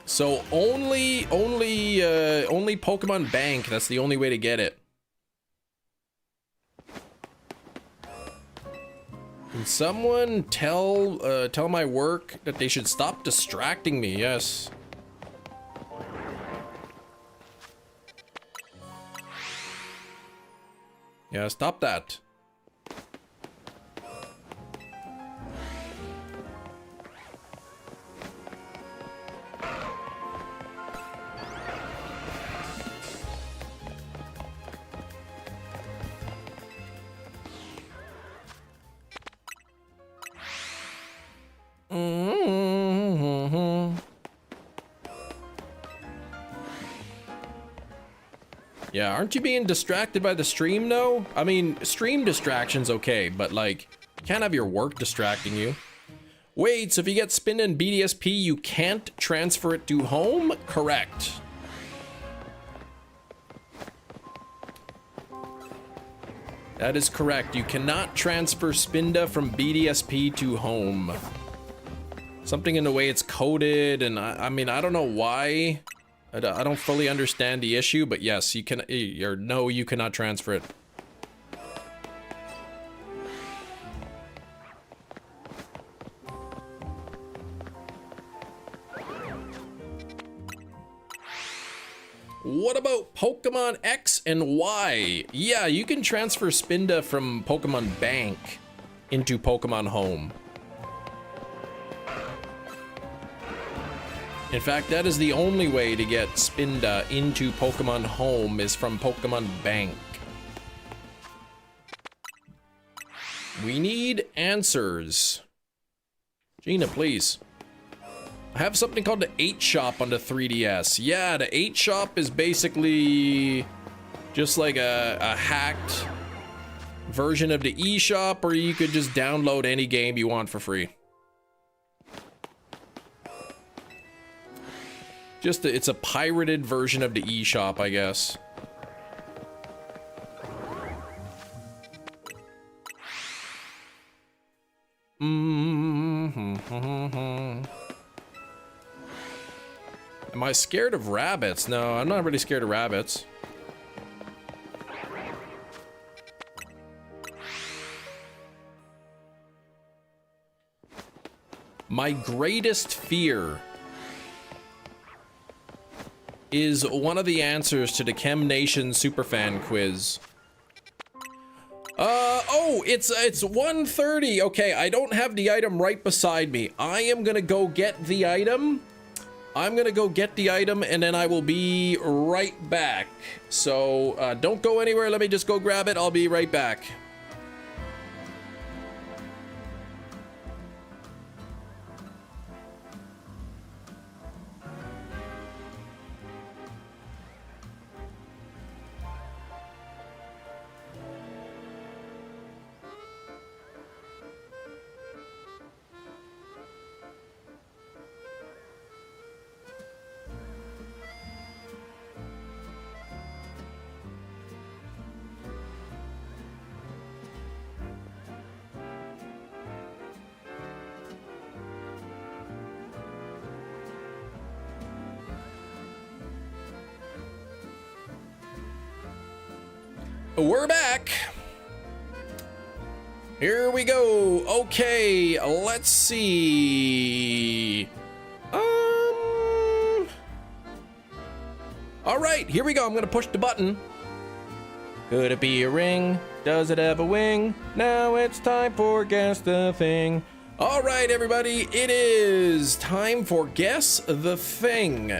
So only Pokemon Bank. That's the only way to get it. Can someone tell my work that they should stop distracting me? Yes. Yeah, stop that. Yeah, aren't you being distracted by the stream, though? I mean, stream distraction's okay, but, like, you can't have your work distracting you. Wait, so if you get Spin in BDSP, you can't transfer it to home? Correct. That is correct. You cannot transfer Spinda from BDSP to home. Something in the way it's coded, and I mean, I don't know why. I don't fully understand the issue, but yes, you can, or no, you cannot transfer it. What about Pokemon X and Y? Yeah, you can transfer Spinda from Pokemon Bank into Pokemon Home. In fact, that is the only way to get Spinda into Pokemon Home is from Pokemon Bank. We need answers. Gina, please. I have something called the 8 Shop on the 3DS. Yeah, the 8 Shop is basically just like a hacked version of the eShop, or you could just download any game you want for free. It's a pirated version of the eShop, I guess. Am I scared of rabbits? No, I'm not really scared of rabbits. My greatest fear is one of the answers to the Chem Nation Superfan quiz. Oh, it's 1:30. Okay, I don't have the item right beside me. I am gonna go get the item. And then I will be right back. So, don't go anywhere. Let me just go grab it. I'll be right back. We're back. Here we go. Okay, let's see. All right, here we go. I'm gonna push the button. Could it be a ring? Does it have a wing? Now it's time for Guess the Thing. All right, everybody, it is time for Guess the Thing.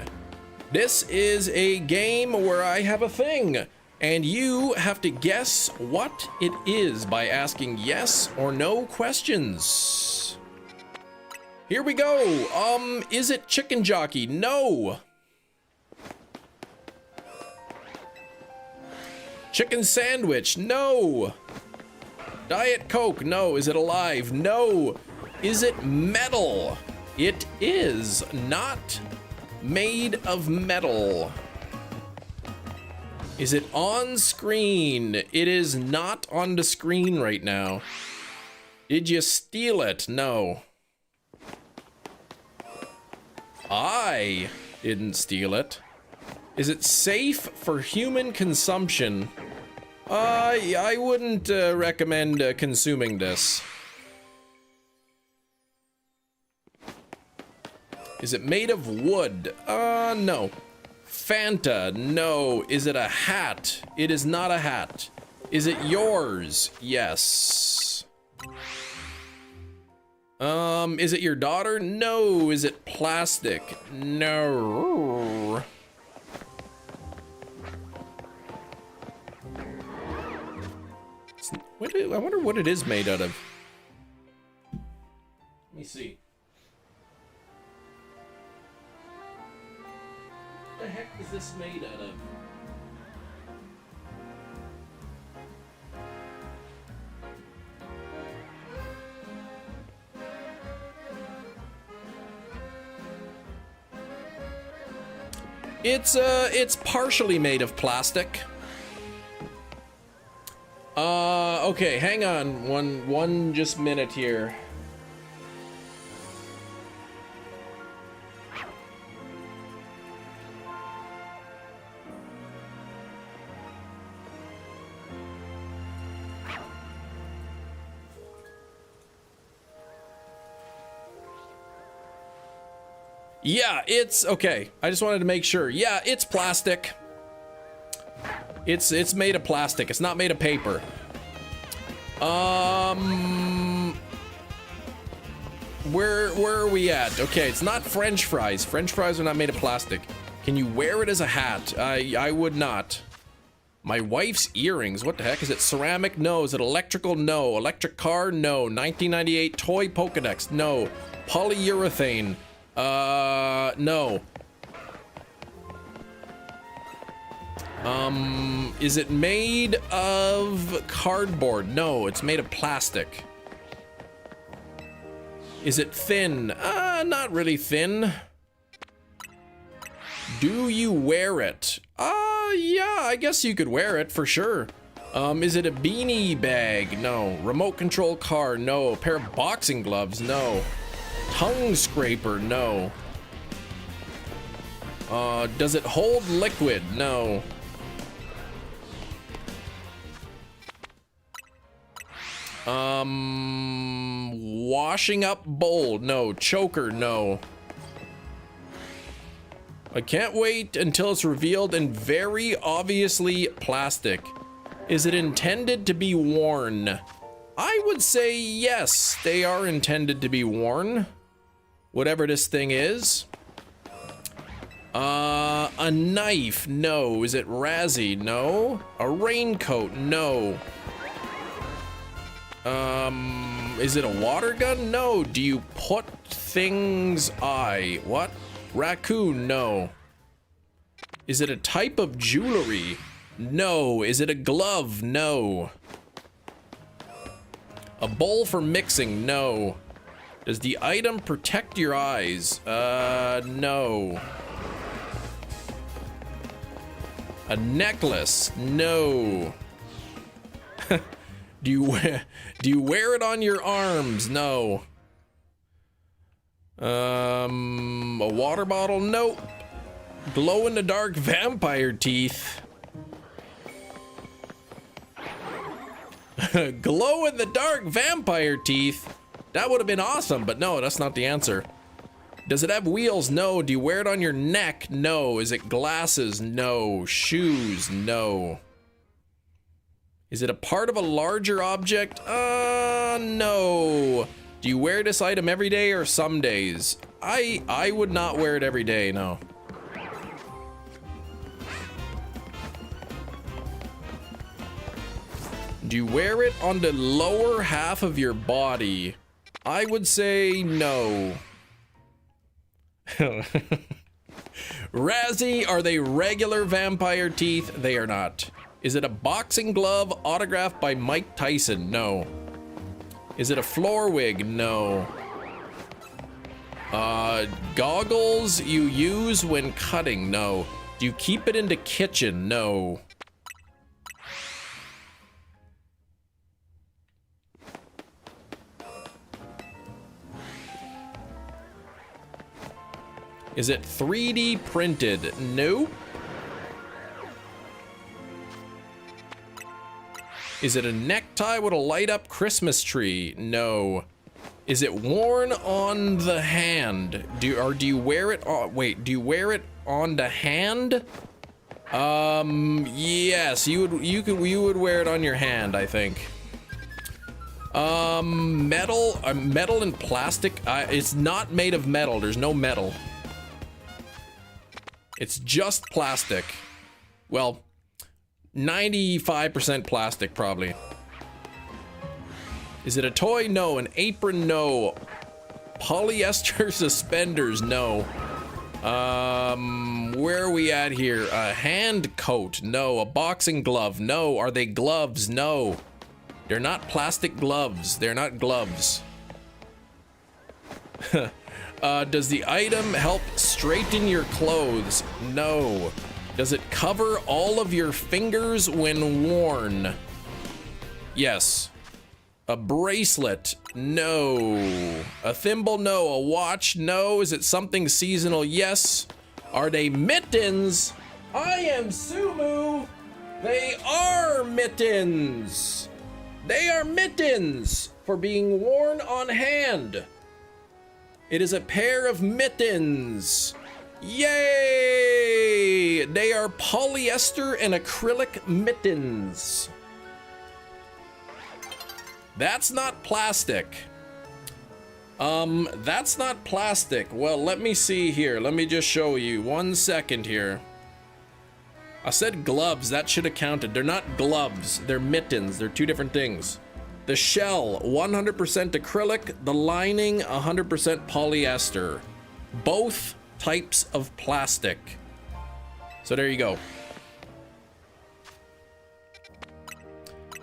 This is a game where I have a thing. And you have to guess what it is by asking yes or no questions. Here we go. Is it chicken jockey? No. Chicken sandwich? No. Diet Coke? No. Is it alive? No. Is it metal? It is not made of metal. Is it on screen? It is not on the screen right now. Did you steal it? No. I didn't steal it. Is it safe for human consumption? I wouldn't recommend consuming this. Is it made of wood? No. Fanta? No. Is it a hat? It is not a hat. Is it yours? Yes. Is it your daughter? No. Is it plastic? No. I wonder what it is made out of. Let me see. What the heck is this made out of? It's partially made of plastic. Okay, hang on one just minute here. Yeah, it's okay. I just wanted to make sure. Yeah, it's plastic. It's made of plastic. It's not made of paper. Where are we at? Okay, it's not French fries. French fries are not made of plastic. Can you wear it as a hat? I would not. My wife's earrings. What the heck? Is it ceramic? No. Is it electrical? No. Electric car? No. 1998 toy Pokedex? No. Polyurethane? No. Is it made of cardboard? No, it's made of plastic. Is it thin? Not really thin. Do you wear it? Yeah, I guess you could wear it for sure. Is it a beanie bag? No. Remote control car? No. A pair of boxing gloves? No. Tongue scraper? No. Does it hold liquid? No. Washing up bowl? No. Choker? No. I can't wait until it's revealed and very obviously plastic. Is it intended to be worn? I would say yes, they are intended to be worn. Whatever this thing is. A knife? No. Is it Razzie? No. A raincoat? No. Is it a water gun? No. Do you put things what? Raccoon? No. Is it a type of jewelry? No. Is it a glove? No. A bowl for mixing? No. Does the item protect your eyes? No. A necklace? No. Do you wear it on your arms? No. A water bottle? Nope. Glow in the dark vampire teeth. Glow in the dark vampire teeth. That would have been awesome, but no, that's not the answer. Does it have wheels? No. Do you wear it on your neck? No. Is it glasses? No. Shoes? No. Is it a part of a larger object? No. Do you wear this item every day or some days? I would not wear it every day, no. Do you wear it on the lower half of your body? I would say no. Razzie, are they regular vampire teeth? They are not. Is it a boxing glove autographed by Mike Tyson? No. Is it a floor wig? No. Goggles you use when cutting? No. Do you keep it in the kitchen? No. Is it 3D printed? No. Is it a necktie with a light up Christmas tree? No. Is it worn on the hand? Do you wear it on, wait, do you wear it on the hand? Yes, you would wear it on your hand, I think. Metal and plastic. It's not made of metal. There's no metal. It's just plastic. Well, 95% plastic, probably. Is it a toy? No. An apron? No. Polyester suspenders? No. Where are we at here? A hand coat? No. A boxing glove? No. Are they gloves? No. They're not plastic gloves. They're not gloves. Does the item help straighten your clothes? No. Does it cover all of your fingers when worn? Yes. A bracelet? No. A thimble? No. A watch? No. Is it something seasonal? Yes. Are they mittens? I am Sumu. They are mittens. They are mittens for being worn on hand. It is a pair of mittens. Yay! They are polyester and acrylic mittens. That's not plastic. That's not plastic. Well, let me see here. Let me just show you. 1 second here. I said gloves. That should have counted. They're not gloves. They're mittens. They're two different things. The shell, 100% acrylic. The lining, 100% polyester. Both types of plastic. So there you go.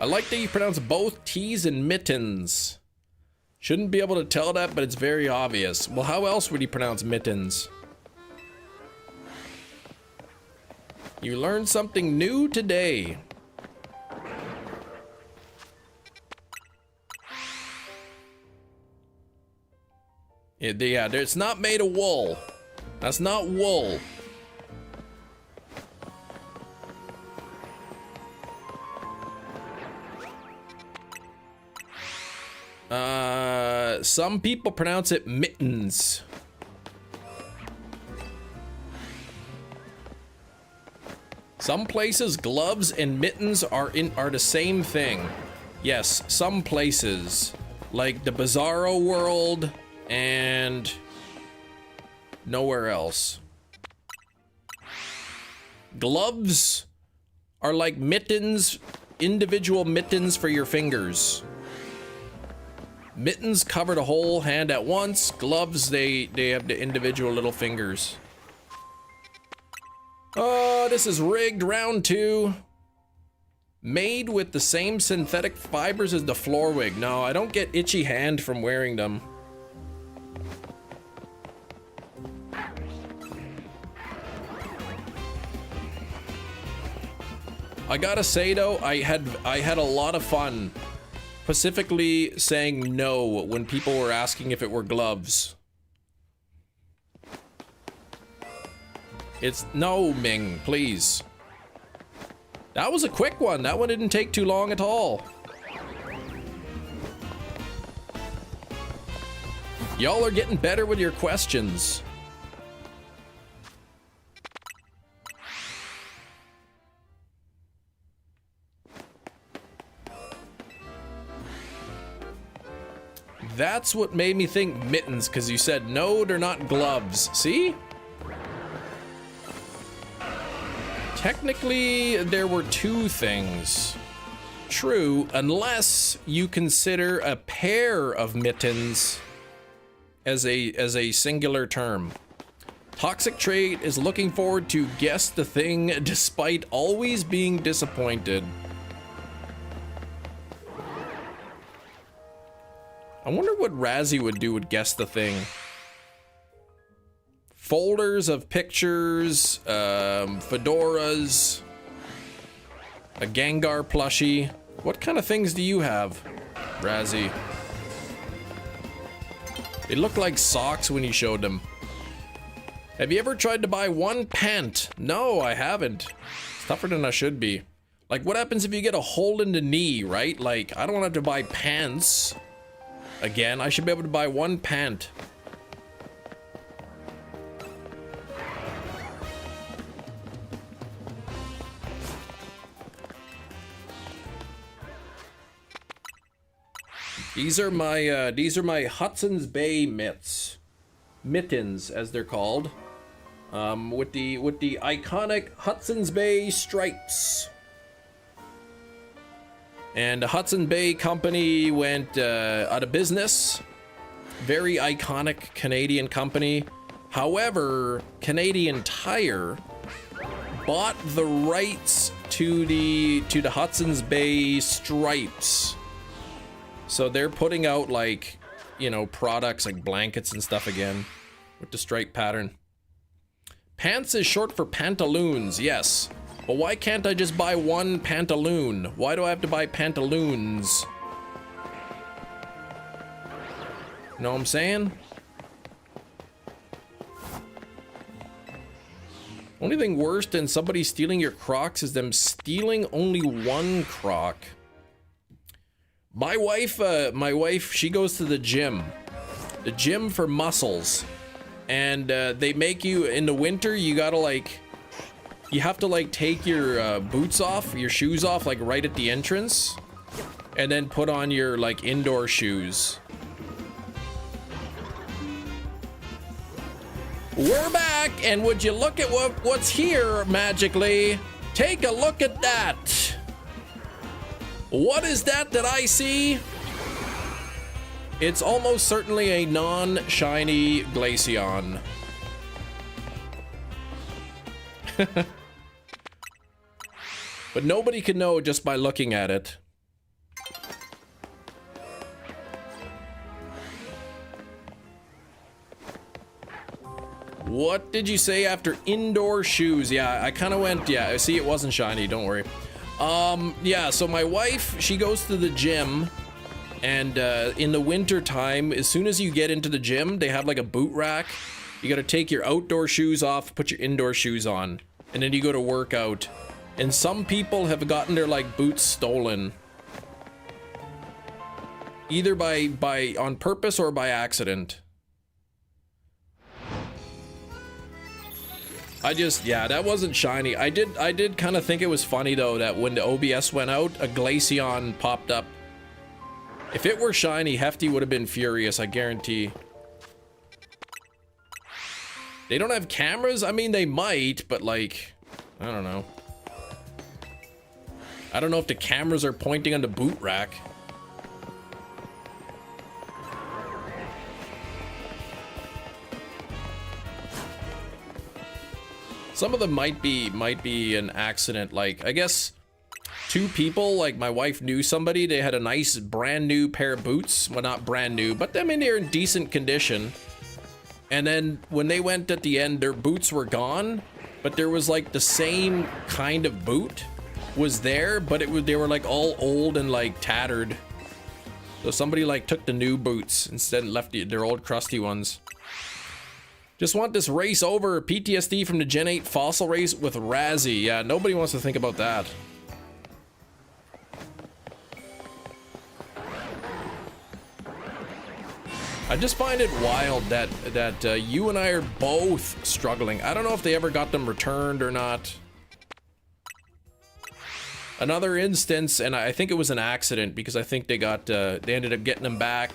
I like that you pronounce both tees and mittens. Shouldn't be able to tell that, but it's very obvious. Well, how else would you pronounce mittens? You learned something new today. Yeah, it's not made of wool. That's not wool. Some people pronounce it mittens. Some places gloves and mittens are the same thing. Yes, some places, like the Bizarro world and nowhere else. Gloves are like mittens, individual mittens for your fingers. Mittens cover the whole hand at once. Gloves, they have the individual little fingers. Oh, this is rigged. Round 2. Made with the same synthetic fibers as the floor wig. No, I don't get itchy hand from wearing them. I gotta say though, I had a lot of fun specifically saying no when people were asking if it were gloves. It's no, Ming, please. That was a quick one. That one didn't take too long at all. Y'all are getting better with your questions. That's what made me think mittens, because you said, no, they're not gloves. See? Technically, there were two things. True, unless you consider a pair of mittens as a singular term. Toxic Trait is looking forward to Guess the Thing despite always being disappointed. I wonder what Razzie would do with Guess the Thing. Folders of pictures, fedoras, a Gengar plushie. What kind of things do you have, Razzie? They look like socks when you showed them. Have you ever tried to buy one pant? No, I haven't. It's tougher than I should be. Like, what happens if you get a hole in the knee, right? Like, I don't want to have to buy pants. Again, I should be able to buy one pant. These are my Hudson's Bay mittens, as they're called. With the iconic Hudson's Bay stripes. And the Hudson Bay Company went out of business. Very iconic Canadian company. However, Canadian Tire bought the rights to the Hudson's Bay stripes. So they're putting out, like, you know, products like blankets and stuff again with the stripe pattern. Pants is short for pantaloons, yes. But why can't I just buy one pantaloon? Why do I have to buy pantaloons? Know what I'm saying? Only thing worse than somebody stealing your Crocs is them stealing only one Croc. My wife, she goes to the gym for muscles, and they make you, in the winter, you gotta like, you have to like take your boots off, your shoes off, like right at the entrance, and then put on your like indoor shoes. We're back, and would you look at what's here magically? Take a look at that. What is that I see? It's almost certainly a non-shiny Glaceon. But nobody can know just by looking at it. What did you say after indoor shoes? Yeah, I kind of went, yeah, see, it wasn't shiny, don't worry. Yeah, so my wife, she goes to the gym, and in the winter time, as soon as you get into the gym, they have like a boot rack. You gotta take your outdoor shoes off, put your indoor shoes on, and then you go to work out. And some people have gotten their like boots stolen. Either by on purpose or by accident. Yeah, that wasn't shiny. I did kind of think it was funny though that when the OBS went out, a Glaceon popped up. If it were shiny, Hefty would have been furious, I guarantee. They don't have cameras? I mean, they might, but like, I don't know. I don't know if the cameras are pointing on the boot rack. Some of them might be an accident. Like, I guess two people, like my wife knew somebody, they had a nice brand new pair of boots. Well, not brand new, but I mean, they're in decent condition. And then when they went at the end, their boots were gone, but there was like the same kind of boot was there, but they were like all old and like tattered. So somebody like took the new boots instead and left their old crusty ones. Just want this race over. PTSD from the Gen 8 fossil race with Razzie. Yeah, nobody wants to think about that. I just find it wild that you and I are both struggling. I don't know if they ever got them returned or not. Another instance, and I think it was an accident because I think they ended up getting them back.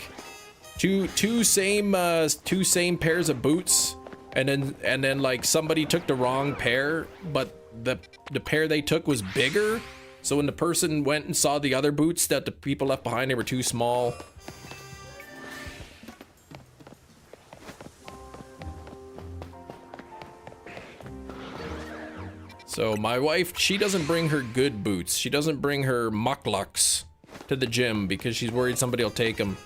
Two same pairs of boots, and then like somebody took the wrong pair, but the pair they took was bigger, So when the person went and saw the other boots that the people left behind, they were too small. So my wife, she doesn't bring her good boots. She doesn't bring her mucklucks to the gym because she's worried somebody will take them.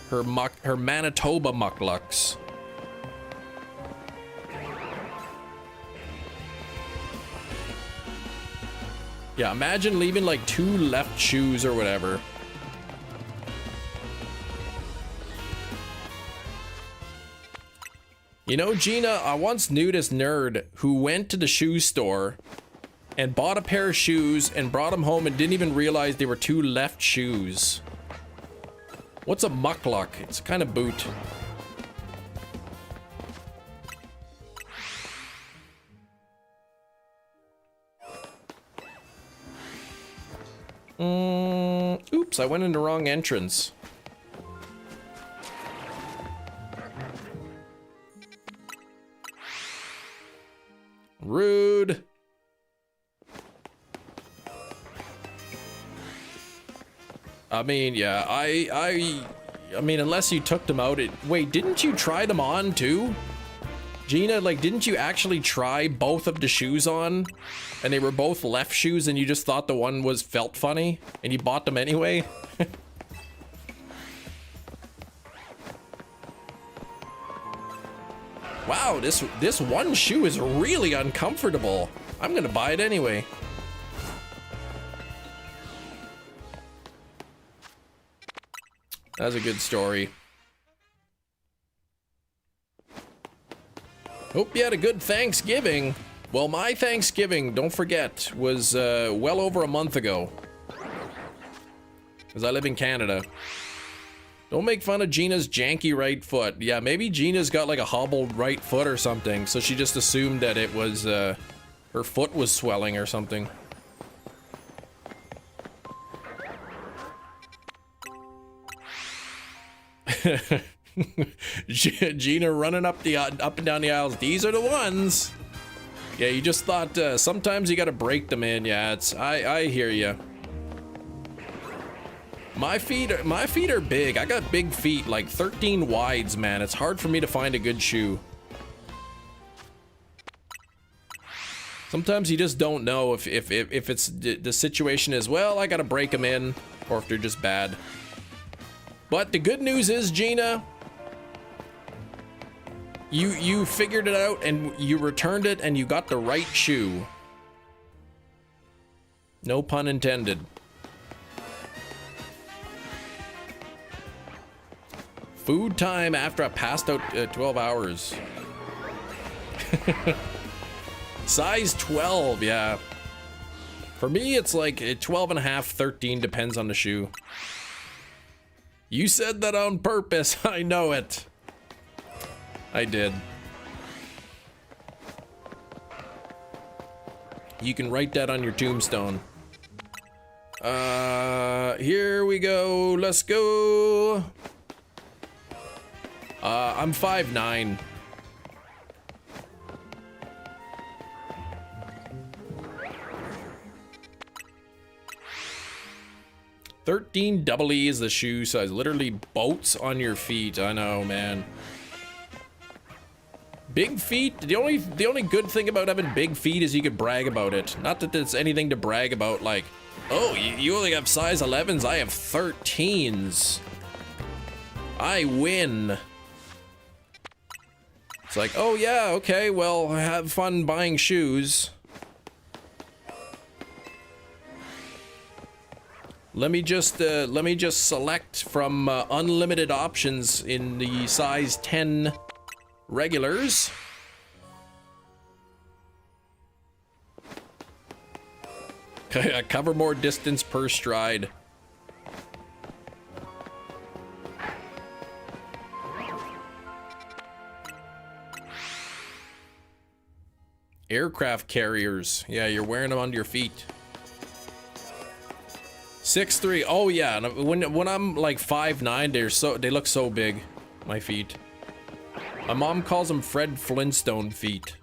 Her Manitoba mucklucks. Yeah, imagine leaving like 2 left shoes or whatever. You know, Gina, I once knew this nerd who went to the shoe store and bought a pair of shoes and brought them home and didn't even realize they were 2 left shoes. What's a muckluck? It's a kind of boot. Oops, I went in the wrong entrance. Rude. I mean, yeah, I mean, unless you took them out, wait, didn't you try them on too? Gina, like, didn't you actually try both of the shoes on? And they were both left shoes and you just thought the one felt funny and you bought them anyway? Wow, this one shoe is really uncomfortable. I'm gonna buy it anyway. That's a good story. Hope you had a good Thanksgiving. Well, my Thanksgiving, don't forget, was well over a month ago. Because I live in Canada. Don't make fun of Gina's janky right foot. Yeah, maybe Gina's got like a hobbled right foot or something, so she just assumed that it was, her foot was swelling or something. Gina running up and down the aisles. These are the ones. Yeah, you just thought sometimes you gotta break them in. Yeah, I hear you. My feet are big. I got big feet, like 13 wides, man. It's hard for me to find a good shoe. Sometimes you just don't know if it's the situation is, well, I gotta break them in, or if they're just bad. But the good news is, Gina, you figured it out and you returned it and you got the right shoe. No pun intended. Food time after I passed out 12 hours. Size 12, yeah. For me, it's like 12 and a half, 13, depends on the shoe. You said that on purpose. I know it. I did. You can write that on your tombstone. Here we go. Let's go. I'm 5'9". $13 is the shoe size. Literally boats on your feet. I know, man. Big feet. The only good thing about having big feet is you could brag about it. Not that there's anything to brag about. Like, oh, you only have size 11s. I have 13s. I win. It's like, oh yeah, okay. Well, have fun buying shoes. Let me just select from unlimited options in the size 10 regulars. Cover more distance per stride. Aircraft carriers. Yeah, you're wearing them under your feet. 6'3". Oh yeah, when I'm like 5'9", they look so big, my feet. My mom calls them Fred Flintstone feet.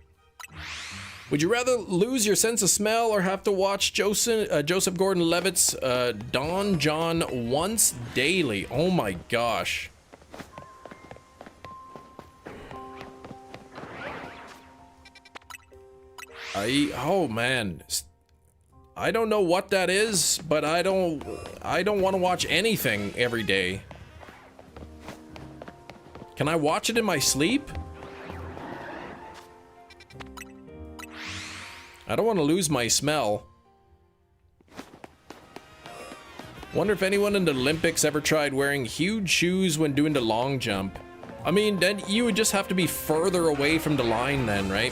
Would you rather lose your sense of smell or have to watch Joseph Gordon-Levitt's Don John once daily? Oh my gosh. Oh man. I don't know what that is, but I don't want to watch anything every day. Can I watch it in my sleep? I don't want to lose my smell. Wonder if anyone in the Olympics ever tried wearing huge shoes when doing the long jump. I mean, then you would just have to be further away from the line then, right?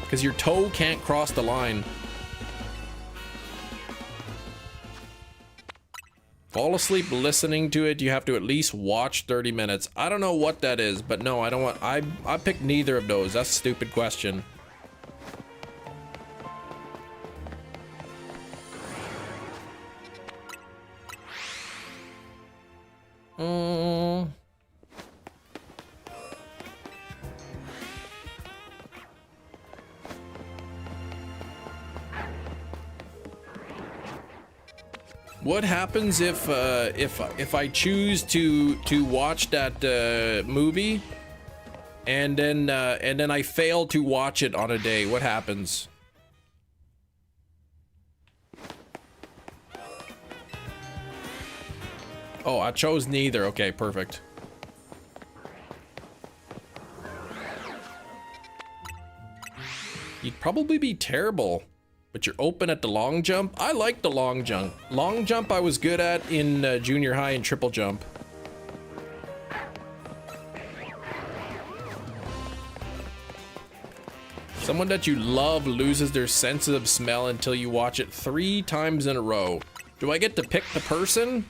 Because your toe can't cross the line. Fall asleep listening to it, you have to at least watch 30 minutes. I don't know what that is, but no, I don't want... I picked neither of those. That's a stupid question. What happens if I choose to watch that movie and then I fail to watch it on a day? What happens? Oh, I chose neither. Okay, perfect. You'd probably be terrible. But you're open at the long jump? I like the long jump. Long jump I was good at in junior high and triple jump. Someone that you love loses their sense of smell until you watch it 3 times in a row. Do I get to pick the person?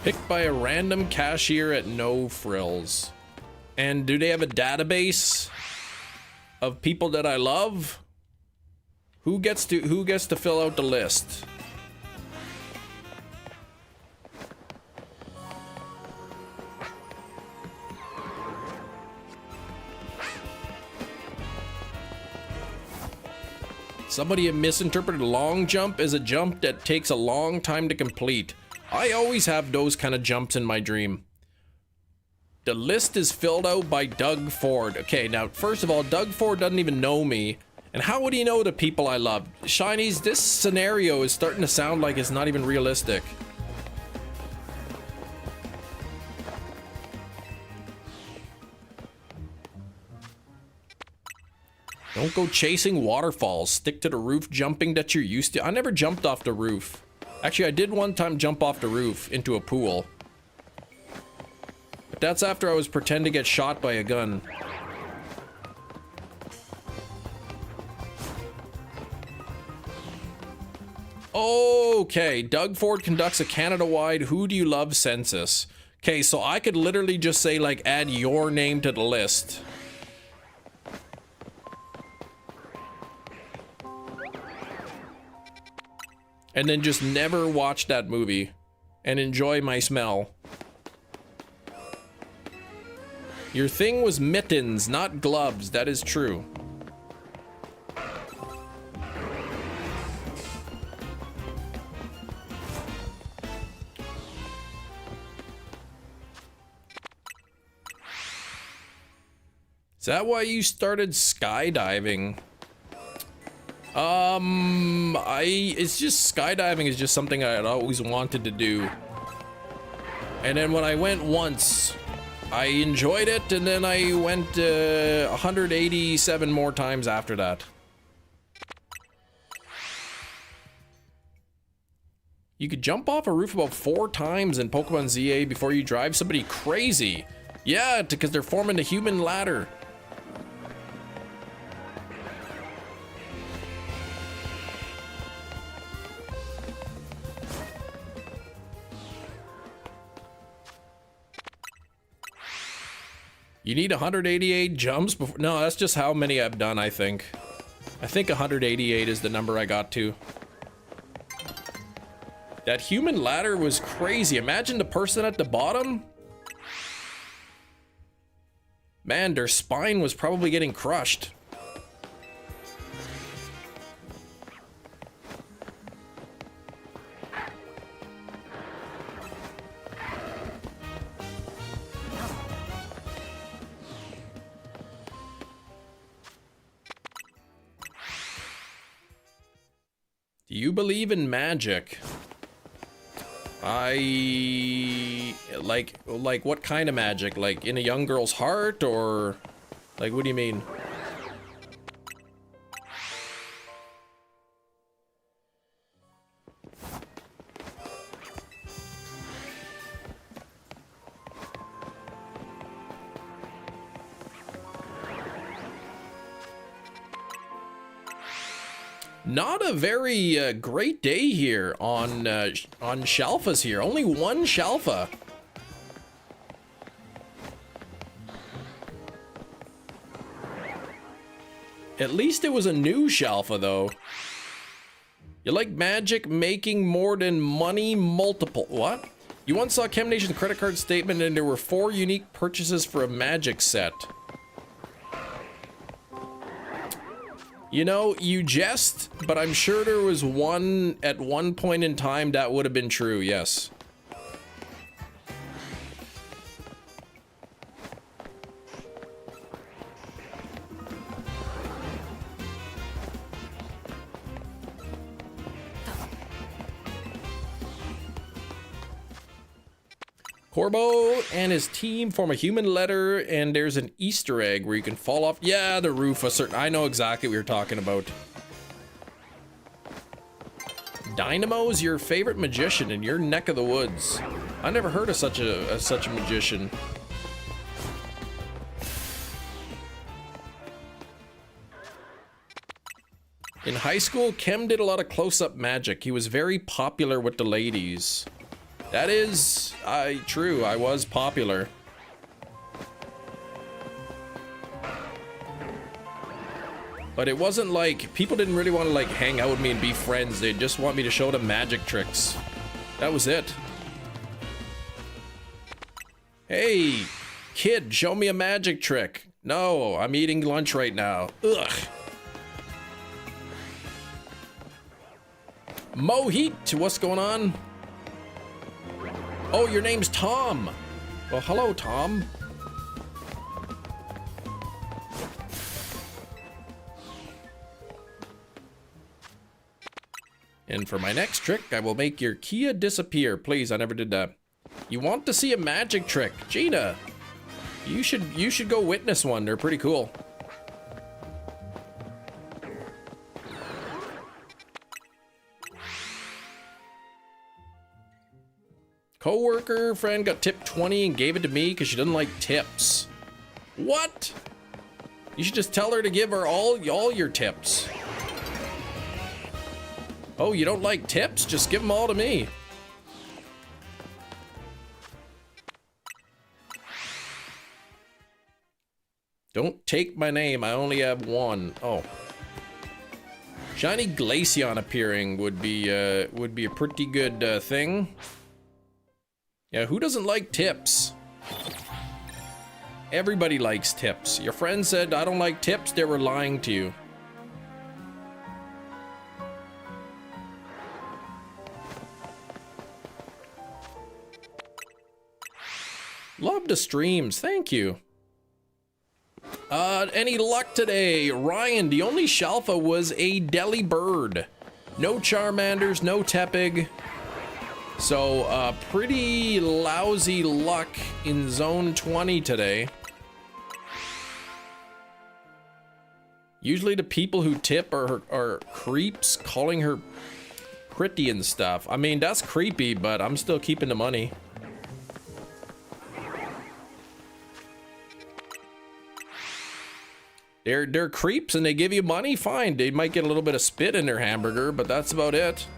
Picked by a random cashier at No Frills. And do they have a database of people that I love? Who gets to fill out the list? Somebody misinterpreted long jump as a jump that takes a long time to complete. I always have those kind of jumps in my dream. The list is filled out by Doug Ford. Okay, now, first of all, Doug Ford doesn't even know me. And how would he know the people I love? Shinies, this scenario is starting to sound like it's not even realistic. Don't go chasing waterfalls. Stick to the roof jumping that you're used to. I never jumped off the roof. Actually, I did one time jump off the roof into a pool. But that's after I was pretending to get shot by a gun. Okay, Doug Ford conducts a Canada-wide Who Do You Love census. Okay, so I could literally just say, like, add your name to the list. And then just never watch that movie and enjoy my smell. Your thing was mittens, not gloves. That is true. Is that why you started skydiving? It's just skydiving is just something I had always wanted to do. And then when I went once, I enjoyed it, and then I went 187 more times after that. You could jump off a roof about 4 times in Pokemon ZA before you drive somebody crazy. Yeah, because they're forming the human ladder. You need 188 jumps before... No, that's just how many I've done, I think. I think 188 is the number I got to. That human ladder was crazy. Imagine the person at the bottom. Man, their spine was probably getting crushed. Do you believe in magic? Like what kind of magic? Like in a young girl's heart, or like what do you mean? Not a very great day here on Shalfas here. Only one Shalfa. At least it was a new Shalfa, though. You like magic making more than money multiple. What? You once saw Chem Nation's credit card statement and there were 4 unique purchases for a magic set. You know, you jest, but I'm sure there was one at one point in time that would have been true, yes. Corbo and his team form a human letter, and there's an Easter egg where you can fall off. Yeah, the roof. I know exactly what you're talking about. Dynamo's your favorite magician in your neck of the woods. I never heard of such a magician. In high school, Kem did a lot of close-up magic. He was very popular with the ladies. That is, true, I was popular. But it wasn't like, people didn't really want to like hang out with me and be friends. They just want me to show them magic tricks. That was it. Hey, kid, show me a magic trick. No, I'm eating lunch right now. Ugh. Mohit, what's going on? Oh, your name's Tom. Well, hello, Tom. And for my next trick, I will make your Kia disappear. Please, I never did that. You want to see a magic trick? Gina, you should go witness one. They're pretty cool. Coworker friend got tipped 20 and gave it to me because she doesn't like tips. What? You should just tell her to give her all your tips. Oh, you don't like tips? Just give them all to me. Don't take my name. I only have one. Oh. Shiny Glaceon appearing would be a pretty good thing. Yeah, who doesn't like tips? Everybody likes tips. Your friend said, I don't like tips, they were lying to you. Love the streams, thank you. Any luck today? Ryan, the only Shalfa was a Delibird. No Charmanders, no Tepig. So, pretty lousy luck in Zone 20 today. Usually the people who tip are creeps calling her pretty and stuff. I mean, that's creepy, but I'm still keeping the money. They're creeps and they give you money, fine. They might get a little bit of spit in their hamburger, but that's about it.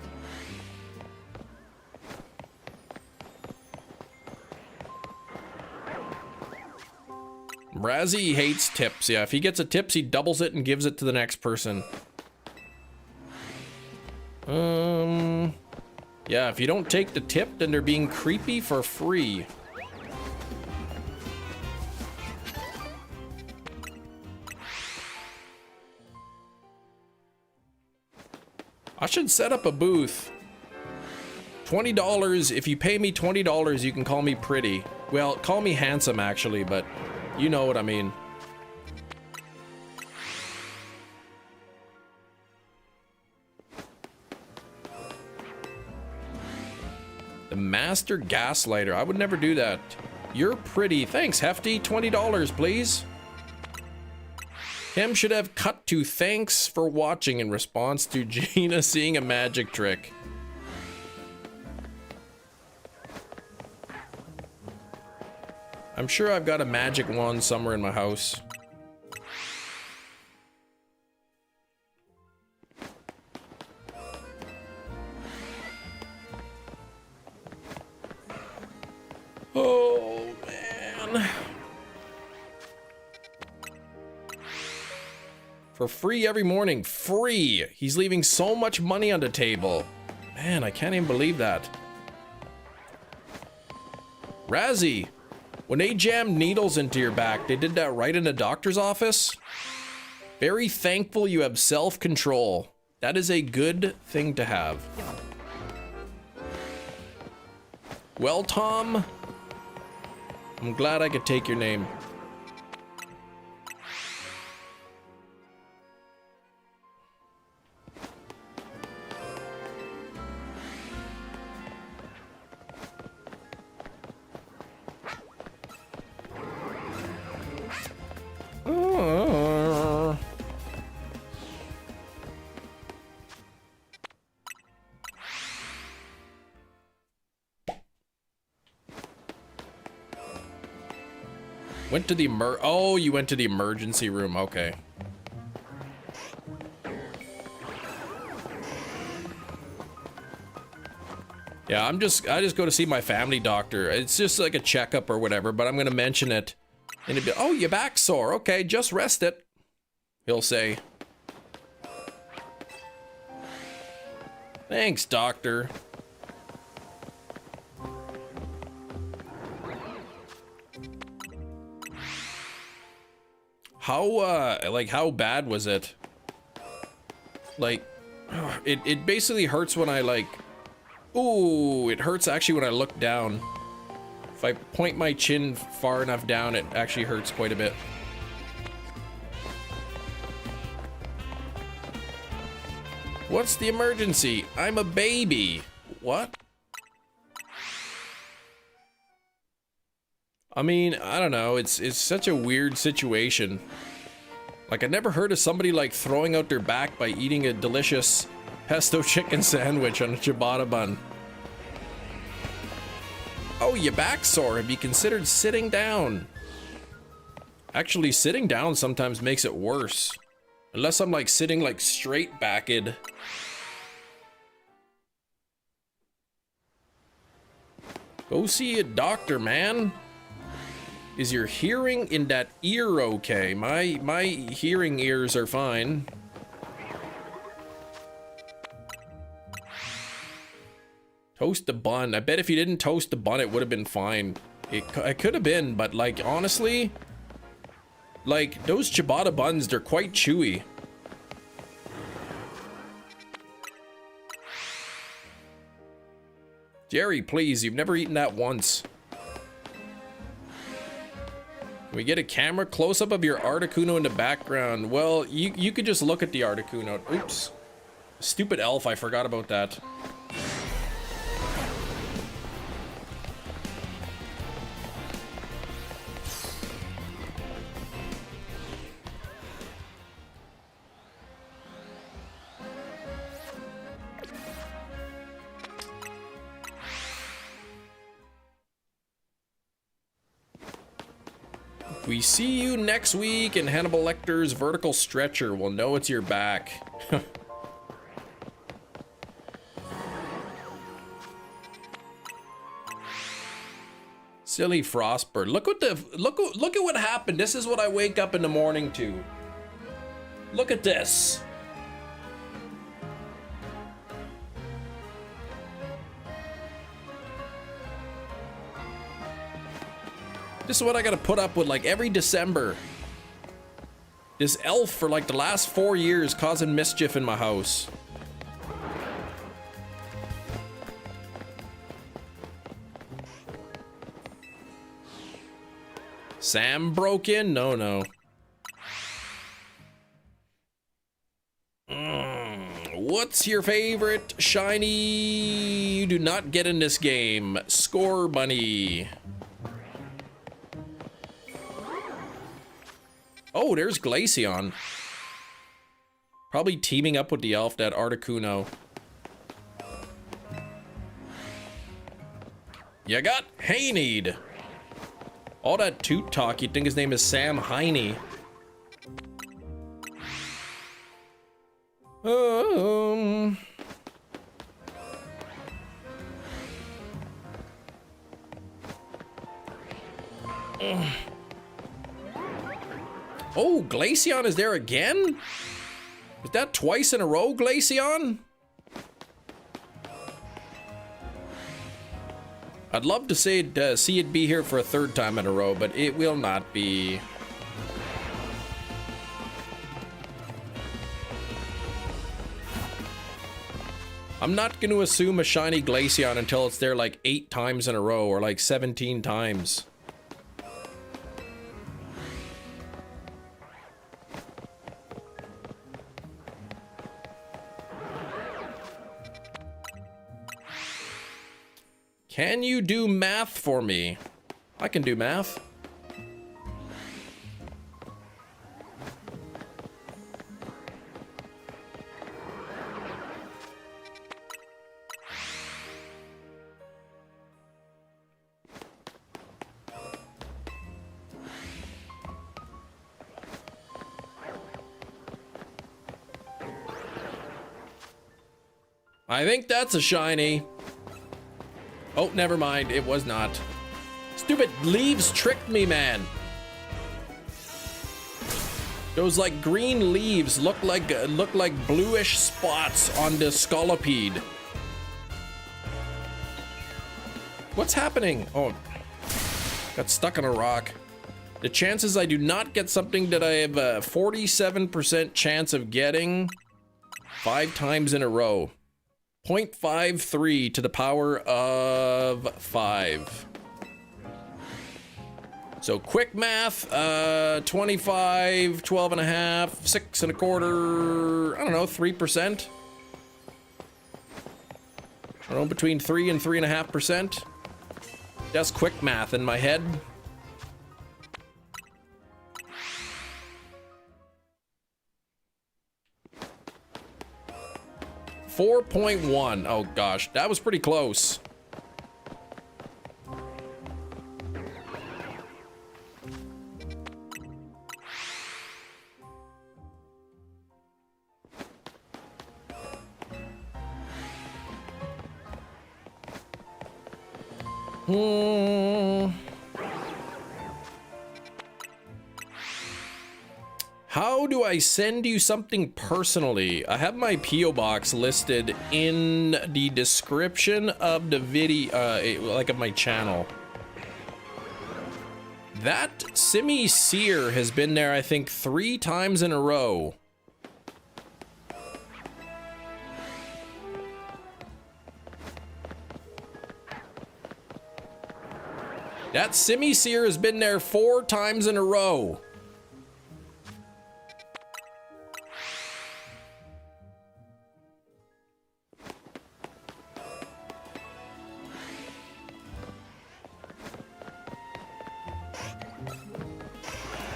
Razzie hates tips. Yeah, if he gets a tips, he doubles it and gives it to the next person. Yeah, if you don't take the tip, then they're being creepy for free. I should set up a booth. $20. If you pay me $20, you can call me pretty. Well, call me handsome, actually, but you know what I mean. The Master Gaslighter. I would never do that. You're pretty. Thanks, Hefty. $20, please. Kim should have cut to thanks for watching in response to Gina seeing a magic trick. I'm sure I've got a magic wand somewhere in my house. Oh, man. For free every morning. Free! He's leaving so much money on the table. Man, I can't even believe that. Razzie, when they jammed needles into your back, they did that right in the doctor's office? Very thankful you have self-control. That is a good thing to have. Well, Tom, I'm glad I could take your name. Went to the oh, you went to the emergency room. Okay. Yeah, I just go to see my family doctor. It's just like a checkup or whatever, but I'm gonna mention it. And it'd be, oh, your back's sore. Okay, just rest it. He'll say. Thanks, doctor. How bad was it? Like, it basically hurts when I like, ooh, it hurts actually when I look down. If I point my chin far enough down, it actually hurts quite a bit. What's the emergency? I'm a baby. What? I mean, I don't know, it's such a weird situation. Like, I never heard of somebody like throwing out their back by eating a delicious pesto chicken sandwich on a ciabatta bun. Oh, your back's sore. Have you considered sitting down? Actually, sitting down sometimes makes it worse. Unless I'm like sitting like straight backed. Go see a doctor, man. Is your hearing in that ear okay? My hearing ears are fine. Toast the bun. I bet if you didn't toast the bun, it would have been fine. It could have been, but like honestly, like those ciabatta buns, they're quite chewy. Jerry, please, you've never eaten that once. We get a camera close-up of your Articuno in the background. Well, you could just look at the Articuno. Oops. Stupid elf, I forgot about that. We see you next week in Hannibal Lecter's vertical stretcher. We'll know it's your back. Silly Frostbird. Look at what happened. This is what I wake up in the morning to. Look at this. This is what I gotta put up with, like, every December. This elf for, like, the last 4 years causing mischief in my house. Sam broke in? No. What's your favorite shiny you do not get in this game? Score bunny. Oh, there's Glaceon. Probably teaming up with the elf, that Articuno. You got Hayneed. All that toot talk, you'd think his name is Sam Heine. Oh, Glaceon is there again? Is that twice in a row, Glaceon? I'd love to see it be here for a third time in a row, but it will not be. I'm not going to assume a shiny Glaceon until it's there like 8 times in a row, or like 17 times. Can you do math for me? I can do math. I think that's a shiny. Oh, never mind. It was not. Stupid leaves tricked me, man. Those like green leaves look like bluish spots on the Scolipede. What's happening? Oh, got stuck on a rock. The chances I do not get something that I have a 47% chance of getting 5 times in a row. 0.53 to the power of 5. So quick math, 25, 12 and a half, 6 and a quarter, I don't know, 3%. I don't know, between 3 and 3.5%. That's quick math in my head. $4.1. Oh gosh, that was pretty close. How do I send you something personally? I have my P.O. box listed in the description of the video, like of my channel. That Simi Seer has been there, I think, 3 times in a row. That Simi Seer has been there 4 times in a row.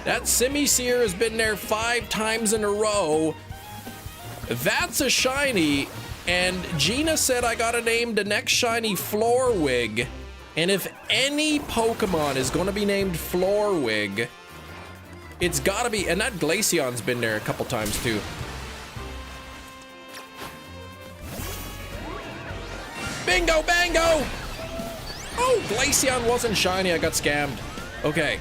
That Simi Seer has been there 5 times in a row. That's a shiny. And Gina said I gotta name the next shiny Florwig. And if any Pokemon is gonna be named Florwig, it's gotta be, and that Glaceon's been there a couple times too. Bingo bango! Oh, Glaceon wasn't shiny, I got scammed. Okay.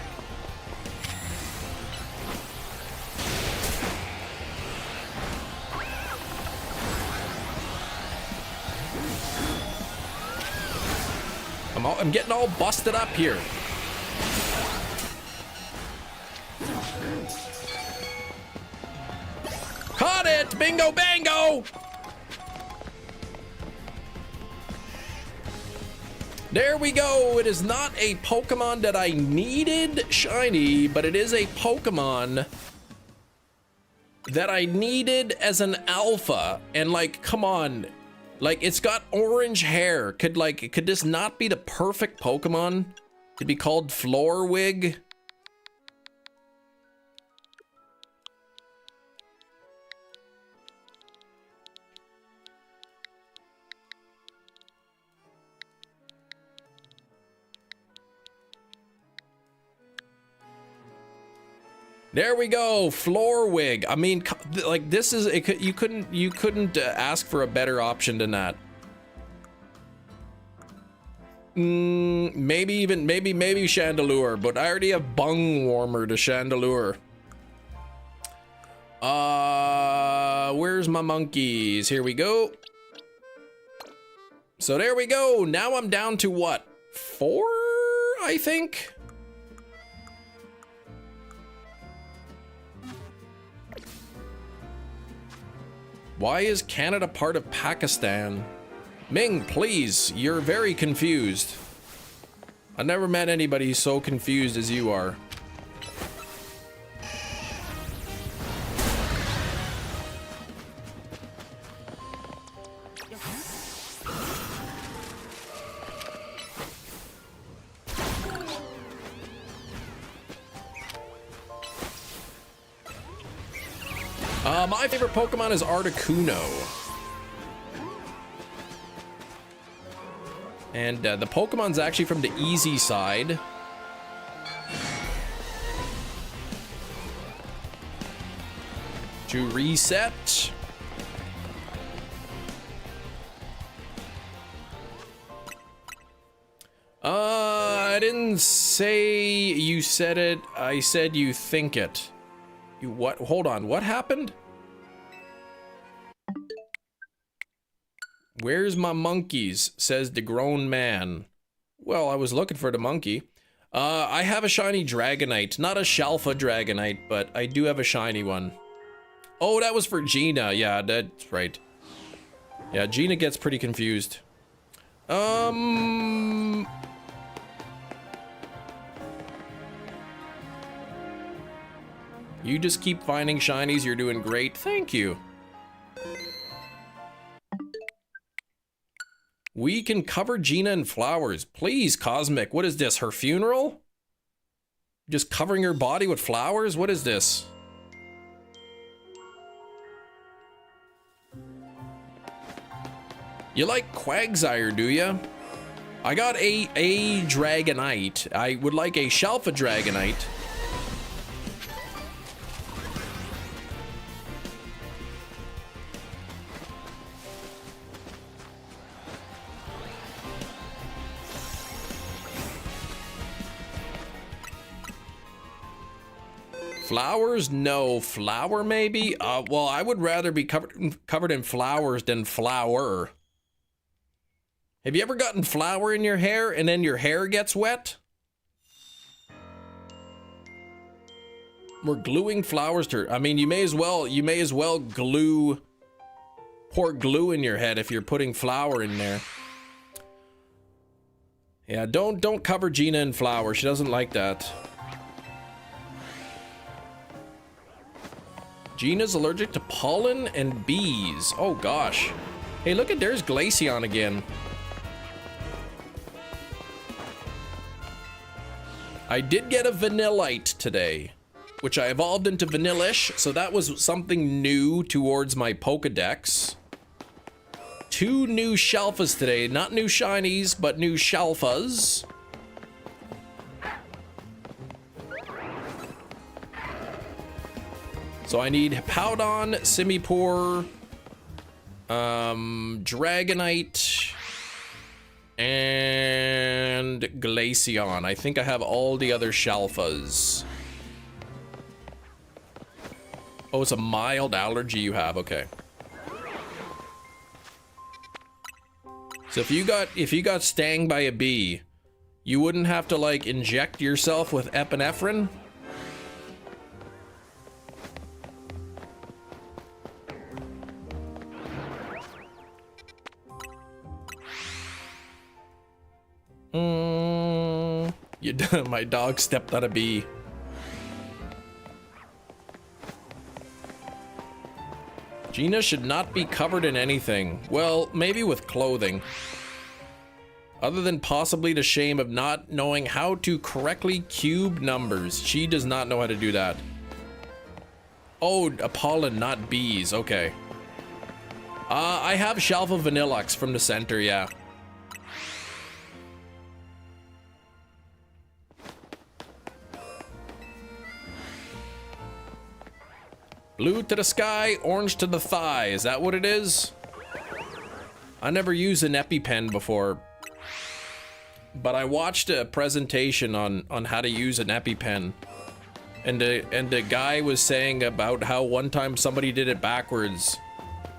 I'm getting all busted up here. Caught it! Bingo bango! There we go. It is not a Pokemon that I needed shiny, but it is a Pokemon that I needed as an alpha. And like, come on. Like, it's got orange hair. Could this not be the perfect Pokemon to be called Florwig? There we go, Florwig. I mean, like, this is you couldn't ask for a better option than that. Maybe Chandelure, but I already have Bung Warmer to Chandelure. Where's my monkeys? Here we go. So there we go. Now I'm down to what? 4, I think. Why is Canada part of Pakistan? Ming, please, you're very confused. I've never met anybody so confused as you are. My favorite Pokemon is Articuno. And the Pokemon's actually from the easy side. To reset. I didn't say you said it. I said you think it. You what? Hold on. What happened? Where's my monkeys? Says the grown man. Well, I was looking for the monkey. I have a shiny Dragonite. Not a Shalfa Dragonite, but I do have a shiny one. Oh, that was for Gina. Yeah, that's right. Yeah, Gina gets pretty confused. You just keep finding shinies. You're doing great. Thank you. We can cover Gina in flowers. Please, Cosmic. What is this? Her funeral? Just covering her body with flowers? What is this? You like Quagsire, do ya? I got a Dragonite. I would like a Shalfa Dragonite. Flowers? No. Flower, maybe? Well, I would rather be covered in flowers than flower. Have you ever gotten flour in your hair and then your hair gets wet? We're gluing flowers to... I mean, you may as well pour glue in your head if you're putting flour in there. Yeah, don't cover Gina in flour. She doesn't like that. Gina's allergic to pollen and bees. Oh gosh. Hey, look at, there's Glaceon again. I did get a Vanillite today, which I evolved into Vanillish, so that was something new towards my Pokedex. 2 new Shalfas today. Not new shinies, but new Shalfas. So I need Powdon, Simipour, Dragonite, and Glaceon. I think I have all the other Shalfas. Oh, it's a mild allergy you have. Okay. So if you got stung by a bee, you wouldn't have to like inject yourself with epinephrine? My dog stepped on a bee. Gina should not be covered in anything. Well, maybe with clothing. Other than possibly the shame of not knowing how to correctly cube numbers. She does not know how to do that. Oh, a pollen, not bees. Okay. I have Shelf of Vanillux from the center, yeah. Blue to the sky, orange to the thigh. Is that what it is? I never used an EpiPen before. But I watched a presentation on how to use an EpiPen. And the guy was saying about how one time somebody did it backwards.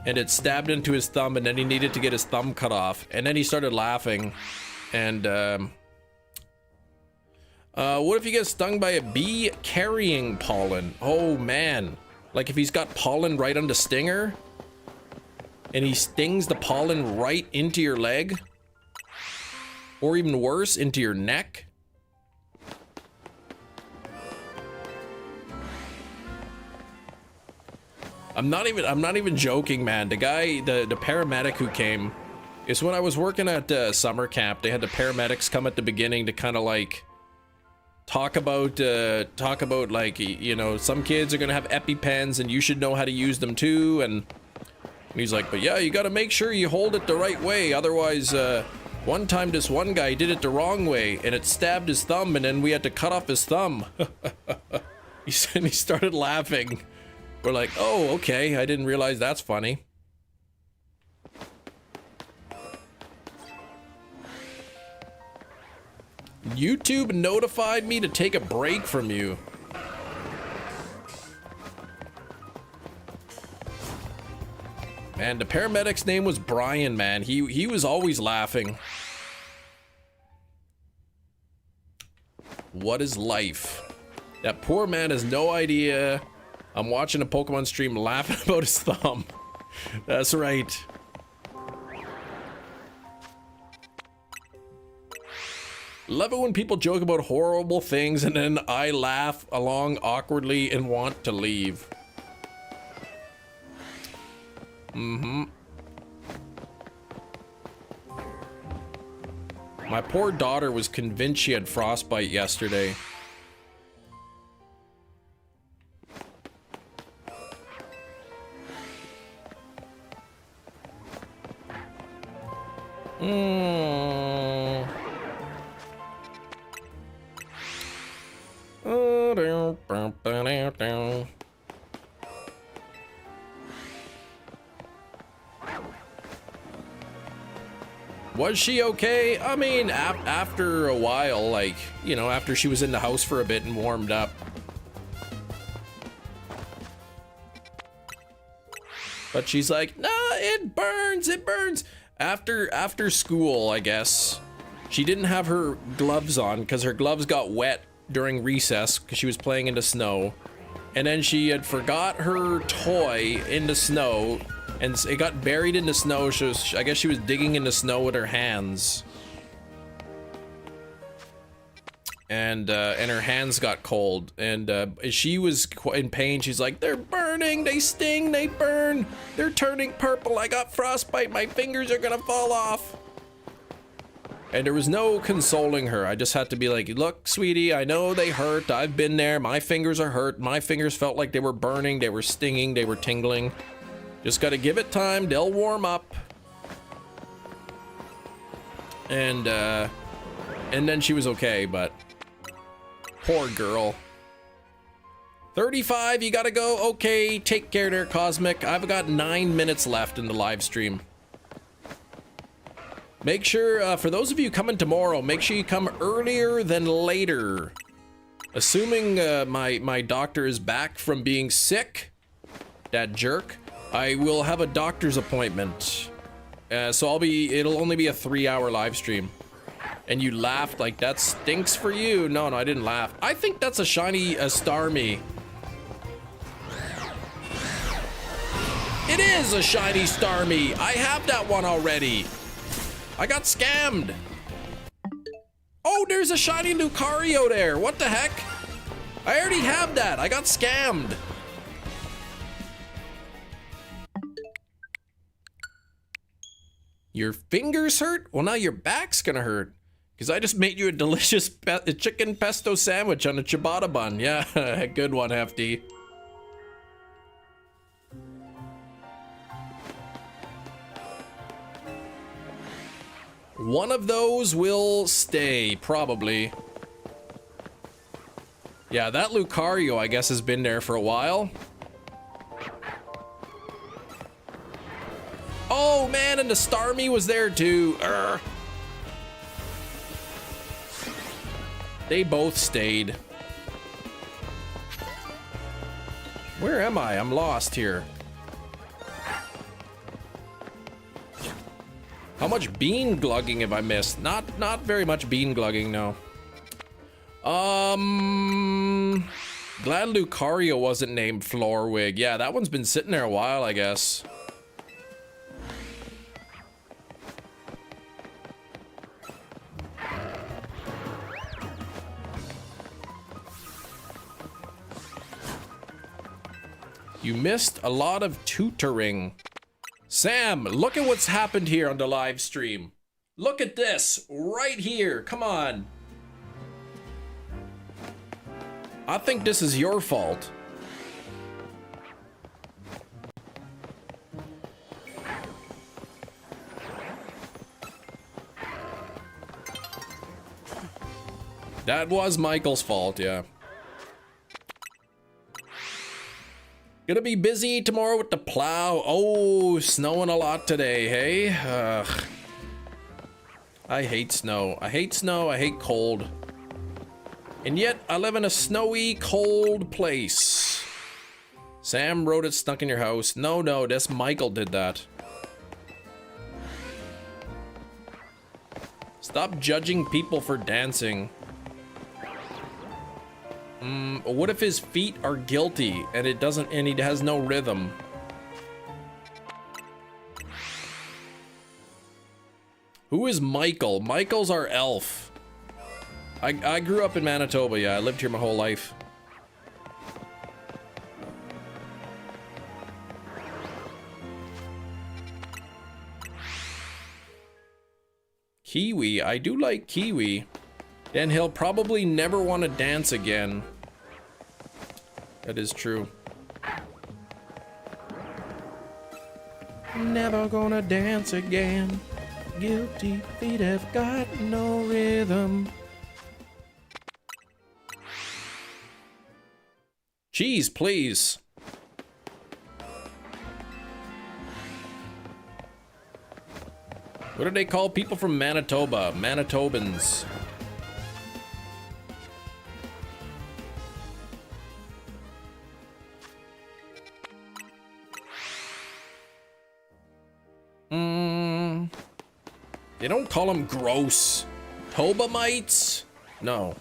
And it stabbed into his thumb, and then he needed to get his thumb cut off. And then he started laughing. And, what if you get stung by a bee carrying pollen? Oh, man. Like if he's got pollen right on the stinger, and he stings the pollen right into your leg, or even worse, into your neck. I'm not even joking, man. The guy, the paramedic who came, is when I was working at summer camp. They had the paramedics come at the beginning to kind of like talk about like, you know, some kids are gonna have EpiPens and you should know how to use them too. And he's like, but yeah, you got to make sure you hold it the right way, otherwise one time this one guy did it the wrong way and it stabbed his thumb, and then we had to cut off his thumb. He started laughing. We're like, oh, okay, I didn't realize that's funny. YouTube notified me to take a break from you. Man, the paramedic's name was Brian, man. He was always laughing. What is life? That poor man has no idea. I'm watching a Pokemon stream laughing about his thumb. That's right. Love it when people joke about horrible things and then I laugh along awkwardly and want to leave. Mm-hmm. My poor daughter was convinced she had frostbite yesterday. Was she okay? I mean, after a while, like, you know, after she was in the house for a bit and warmed up. But she's like, nah, it burns, it burns. After school, I guess, she didn't have her gloves on because her gloves got wet during recess because she was playing in the snow. And then she had forgot her toy in the snow and it got buried in the snow. I guess she was digging in the snow with her hands. And her hands got cold, and she was in pain. She's like, they're burning, they sting, they burn, they're turning purple, I got frostbite, my fingers are gonna fall off. And there was no consoling her. I just had to be like, look, sweetie, I know they hurt, I've been there, my fingers are hurt, my fingers felt like they were burning, they were stinging, they were tingling. Just gotta give it time, they'll warm up. And then she was okay, but poor girl. 35, you gotta go. Okay, take care there, Cosmic. I've got 9 minutes left in the live stream. Make sure, for those of you coming tomorrow, make sure you come earlier than later. Assuming my doctor is back from being sick, that jerk, I will have a doctor's appointment. So it'll only be a 3-hour live stream. And you laughed like that stinks for you. No, I didn't laugh. I think that's a shiny Starmie. It is a shiny Starmie. I have that one already. I got scammed. there's a shiny Lucario there. What the heck? I already have that. I got scammed. Your fingers hurt? Well, now your back's gonna hurt. Because I just made you a delicious chicken pesto sandwich on a ciabatta bun. Yeah, good one, Hefty. One of those will stay, probably. Yeah, that Lucario, I guess, has been there for a while. Oh, man, and the Starmie was there, too. Urgh. They both stayed. Where am I? I'm lost here. How much bean glugging have I missed? Not very much bean glugging, no. Glad Lucario wasn't named Floorwig. Yeah, that one's been sitting there a while, I guess. You missed a lot of tutoring. Sam, look at what's happened here on the live stream. Look at this right here. Come on. I think this is your fault. That was Michael's fault, yeah. Gonna be busy tomorrow with the plow. Oh, snowing a lot today, hey? Ugh. I hate snow. I hate snow. I hate cold. And yet, I live in a snowy, cold place. Sam wrote it stuck in your house. No, this Michael did that. Stop judging people for dancing. What if his feet are guilty and it doesn't, and he has no rhythm? Who is Michael? Michael's our elf. I grew up in Manitoba, yeah. I lived here my whole life. Kiwi, I do like Kiwi. Then he'll probably never want to dance again. That is true. Never gonna dance again. Guilty feet have got no rhythm. Cheese, please. What do they call people from Manitoba? Manitobans. They don't call them gross. Tobamites? No.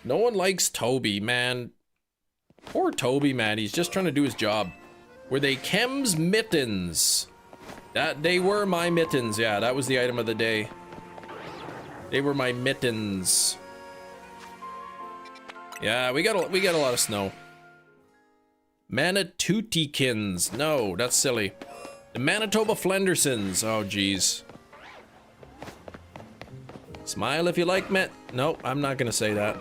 No one likes Toby, man. Poor Toby, man. He's just trying to do his job. Were they Chem's mittens? They were my mittens. Yeah, that was the item of the day. They were my mittens. Yeah, we got a lot of snow. Manitoutikins. No, that's silly. The Manitoba Flendersons. Oh, jeez. Smile if you like Nope, I'm not gonna say that.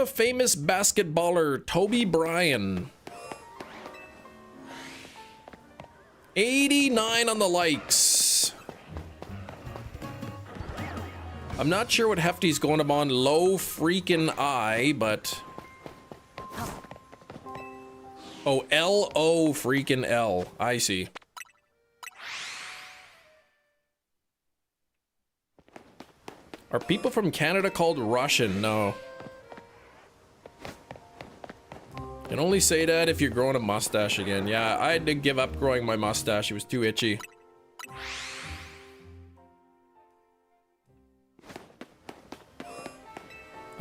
Famous basketballer Toby Bryan. 89 on the likes. I'm not sure what Hefty's going up on low freaking I, but... Oh, L-O freaking L. I see. Are people from Canada called Russian? No. Can only say that if you're growing a mustache again. Yeah, I had to give up growing my mustache. It was too itchy.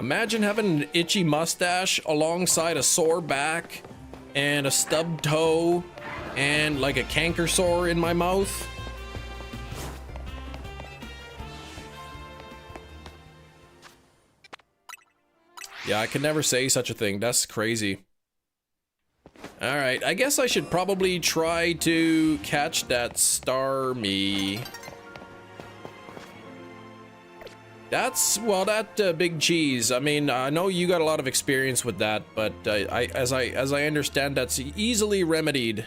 Imagine having an itchy mustache alongside a sore back and a stubbed toe and like a canker sore in my mouth. Yeah, I could never say such a thing. That's crazy. All right, I guess I should probably try to catch that Starmie. That's, well, that big cheese. I mean, I know you got a lot of experience with that, but as I understand, that's easily remedied.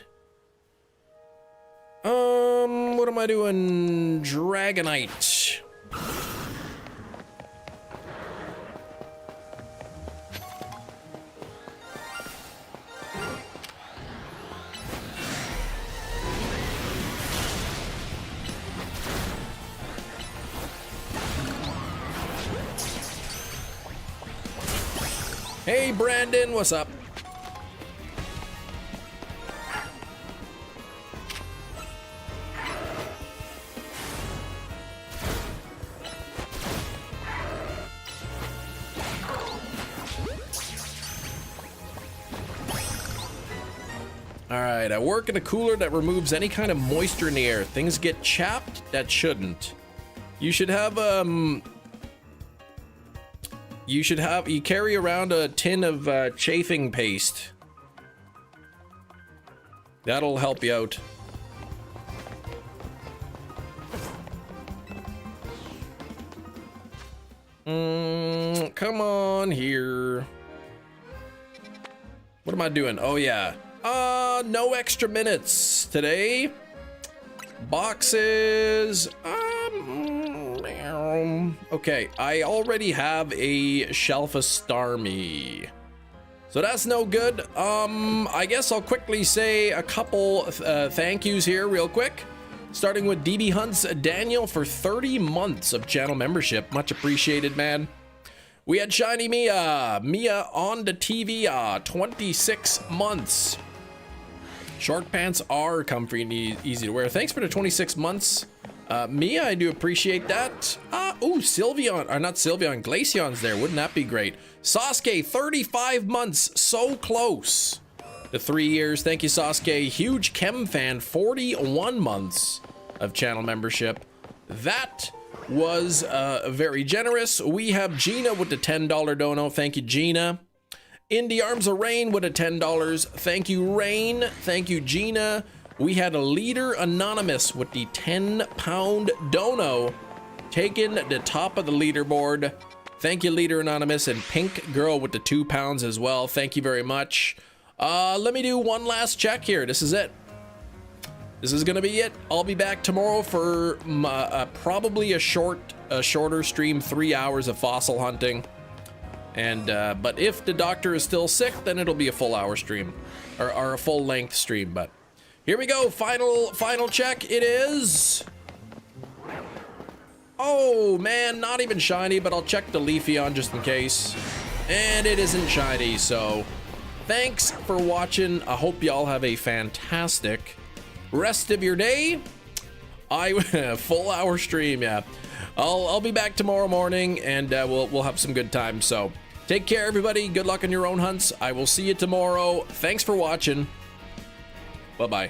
What am I doing? Dragonite. Hey Brandon, what's up? All right, I work in a cooler that removes any kind of moisture in the air. Things get chapped that shouldn't. You should have you carry around a tin of chafing paste. That'll help you out. Come on here. What am I doing? Oh yeah. No extra minutes today. Boxes. Okay, I already have a Shelf of Starmie, so that's no good. I guess I'll quickly say a couple thank yous here real quick, starting with DB Hunts Daniel for 30 months of channel membership. Much appreciated, man. We had Shiny Mia on the TV, 26 months. Short pants are comfy and easy to wear. Thanks for the 26 months. Mia, I do appreciate that. Ooh, Sylveon, or not Sylveon, Glaceon's there. Wouldn't that be great? Sasuke, 35 months, so close to 3 years. Thank you, Sasuke. Huge Chem fan, 41 months of channel membership. That was very generous. We have Gina with the $10 dono. Thank you, Gina. In the Arms of Rain with a $10. Thank you, Rain. Thank you, Gina. We had a Leader Anonymous with the £10 dono, taking the top of the leaderboard. Thank you, Leader Anonymous, and Pink Girl with the £2 as well. Thank you very much. Let me do one last check here. This is it. This is gonna be it. I'll be back tomorrow for probably a shorter stream, 3 hours of fossil hunting. And but if the doctor is still sick, then it'll be a full hour stream, or a full length stream. But here we go. Final check. It is. Oh man, not even shiny, but I'll check the Leafeon just in case. And it isn't shiny, so thanks for watching. I hope y'all have a fantastic rest of your day. Full hour stream, yeah. I'll be back tomorrow morning, and we'll have some good time. So take care, everybody. Good luck on your own hunts. I will see you tomorrow. Thanks for watching. Bye-bye.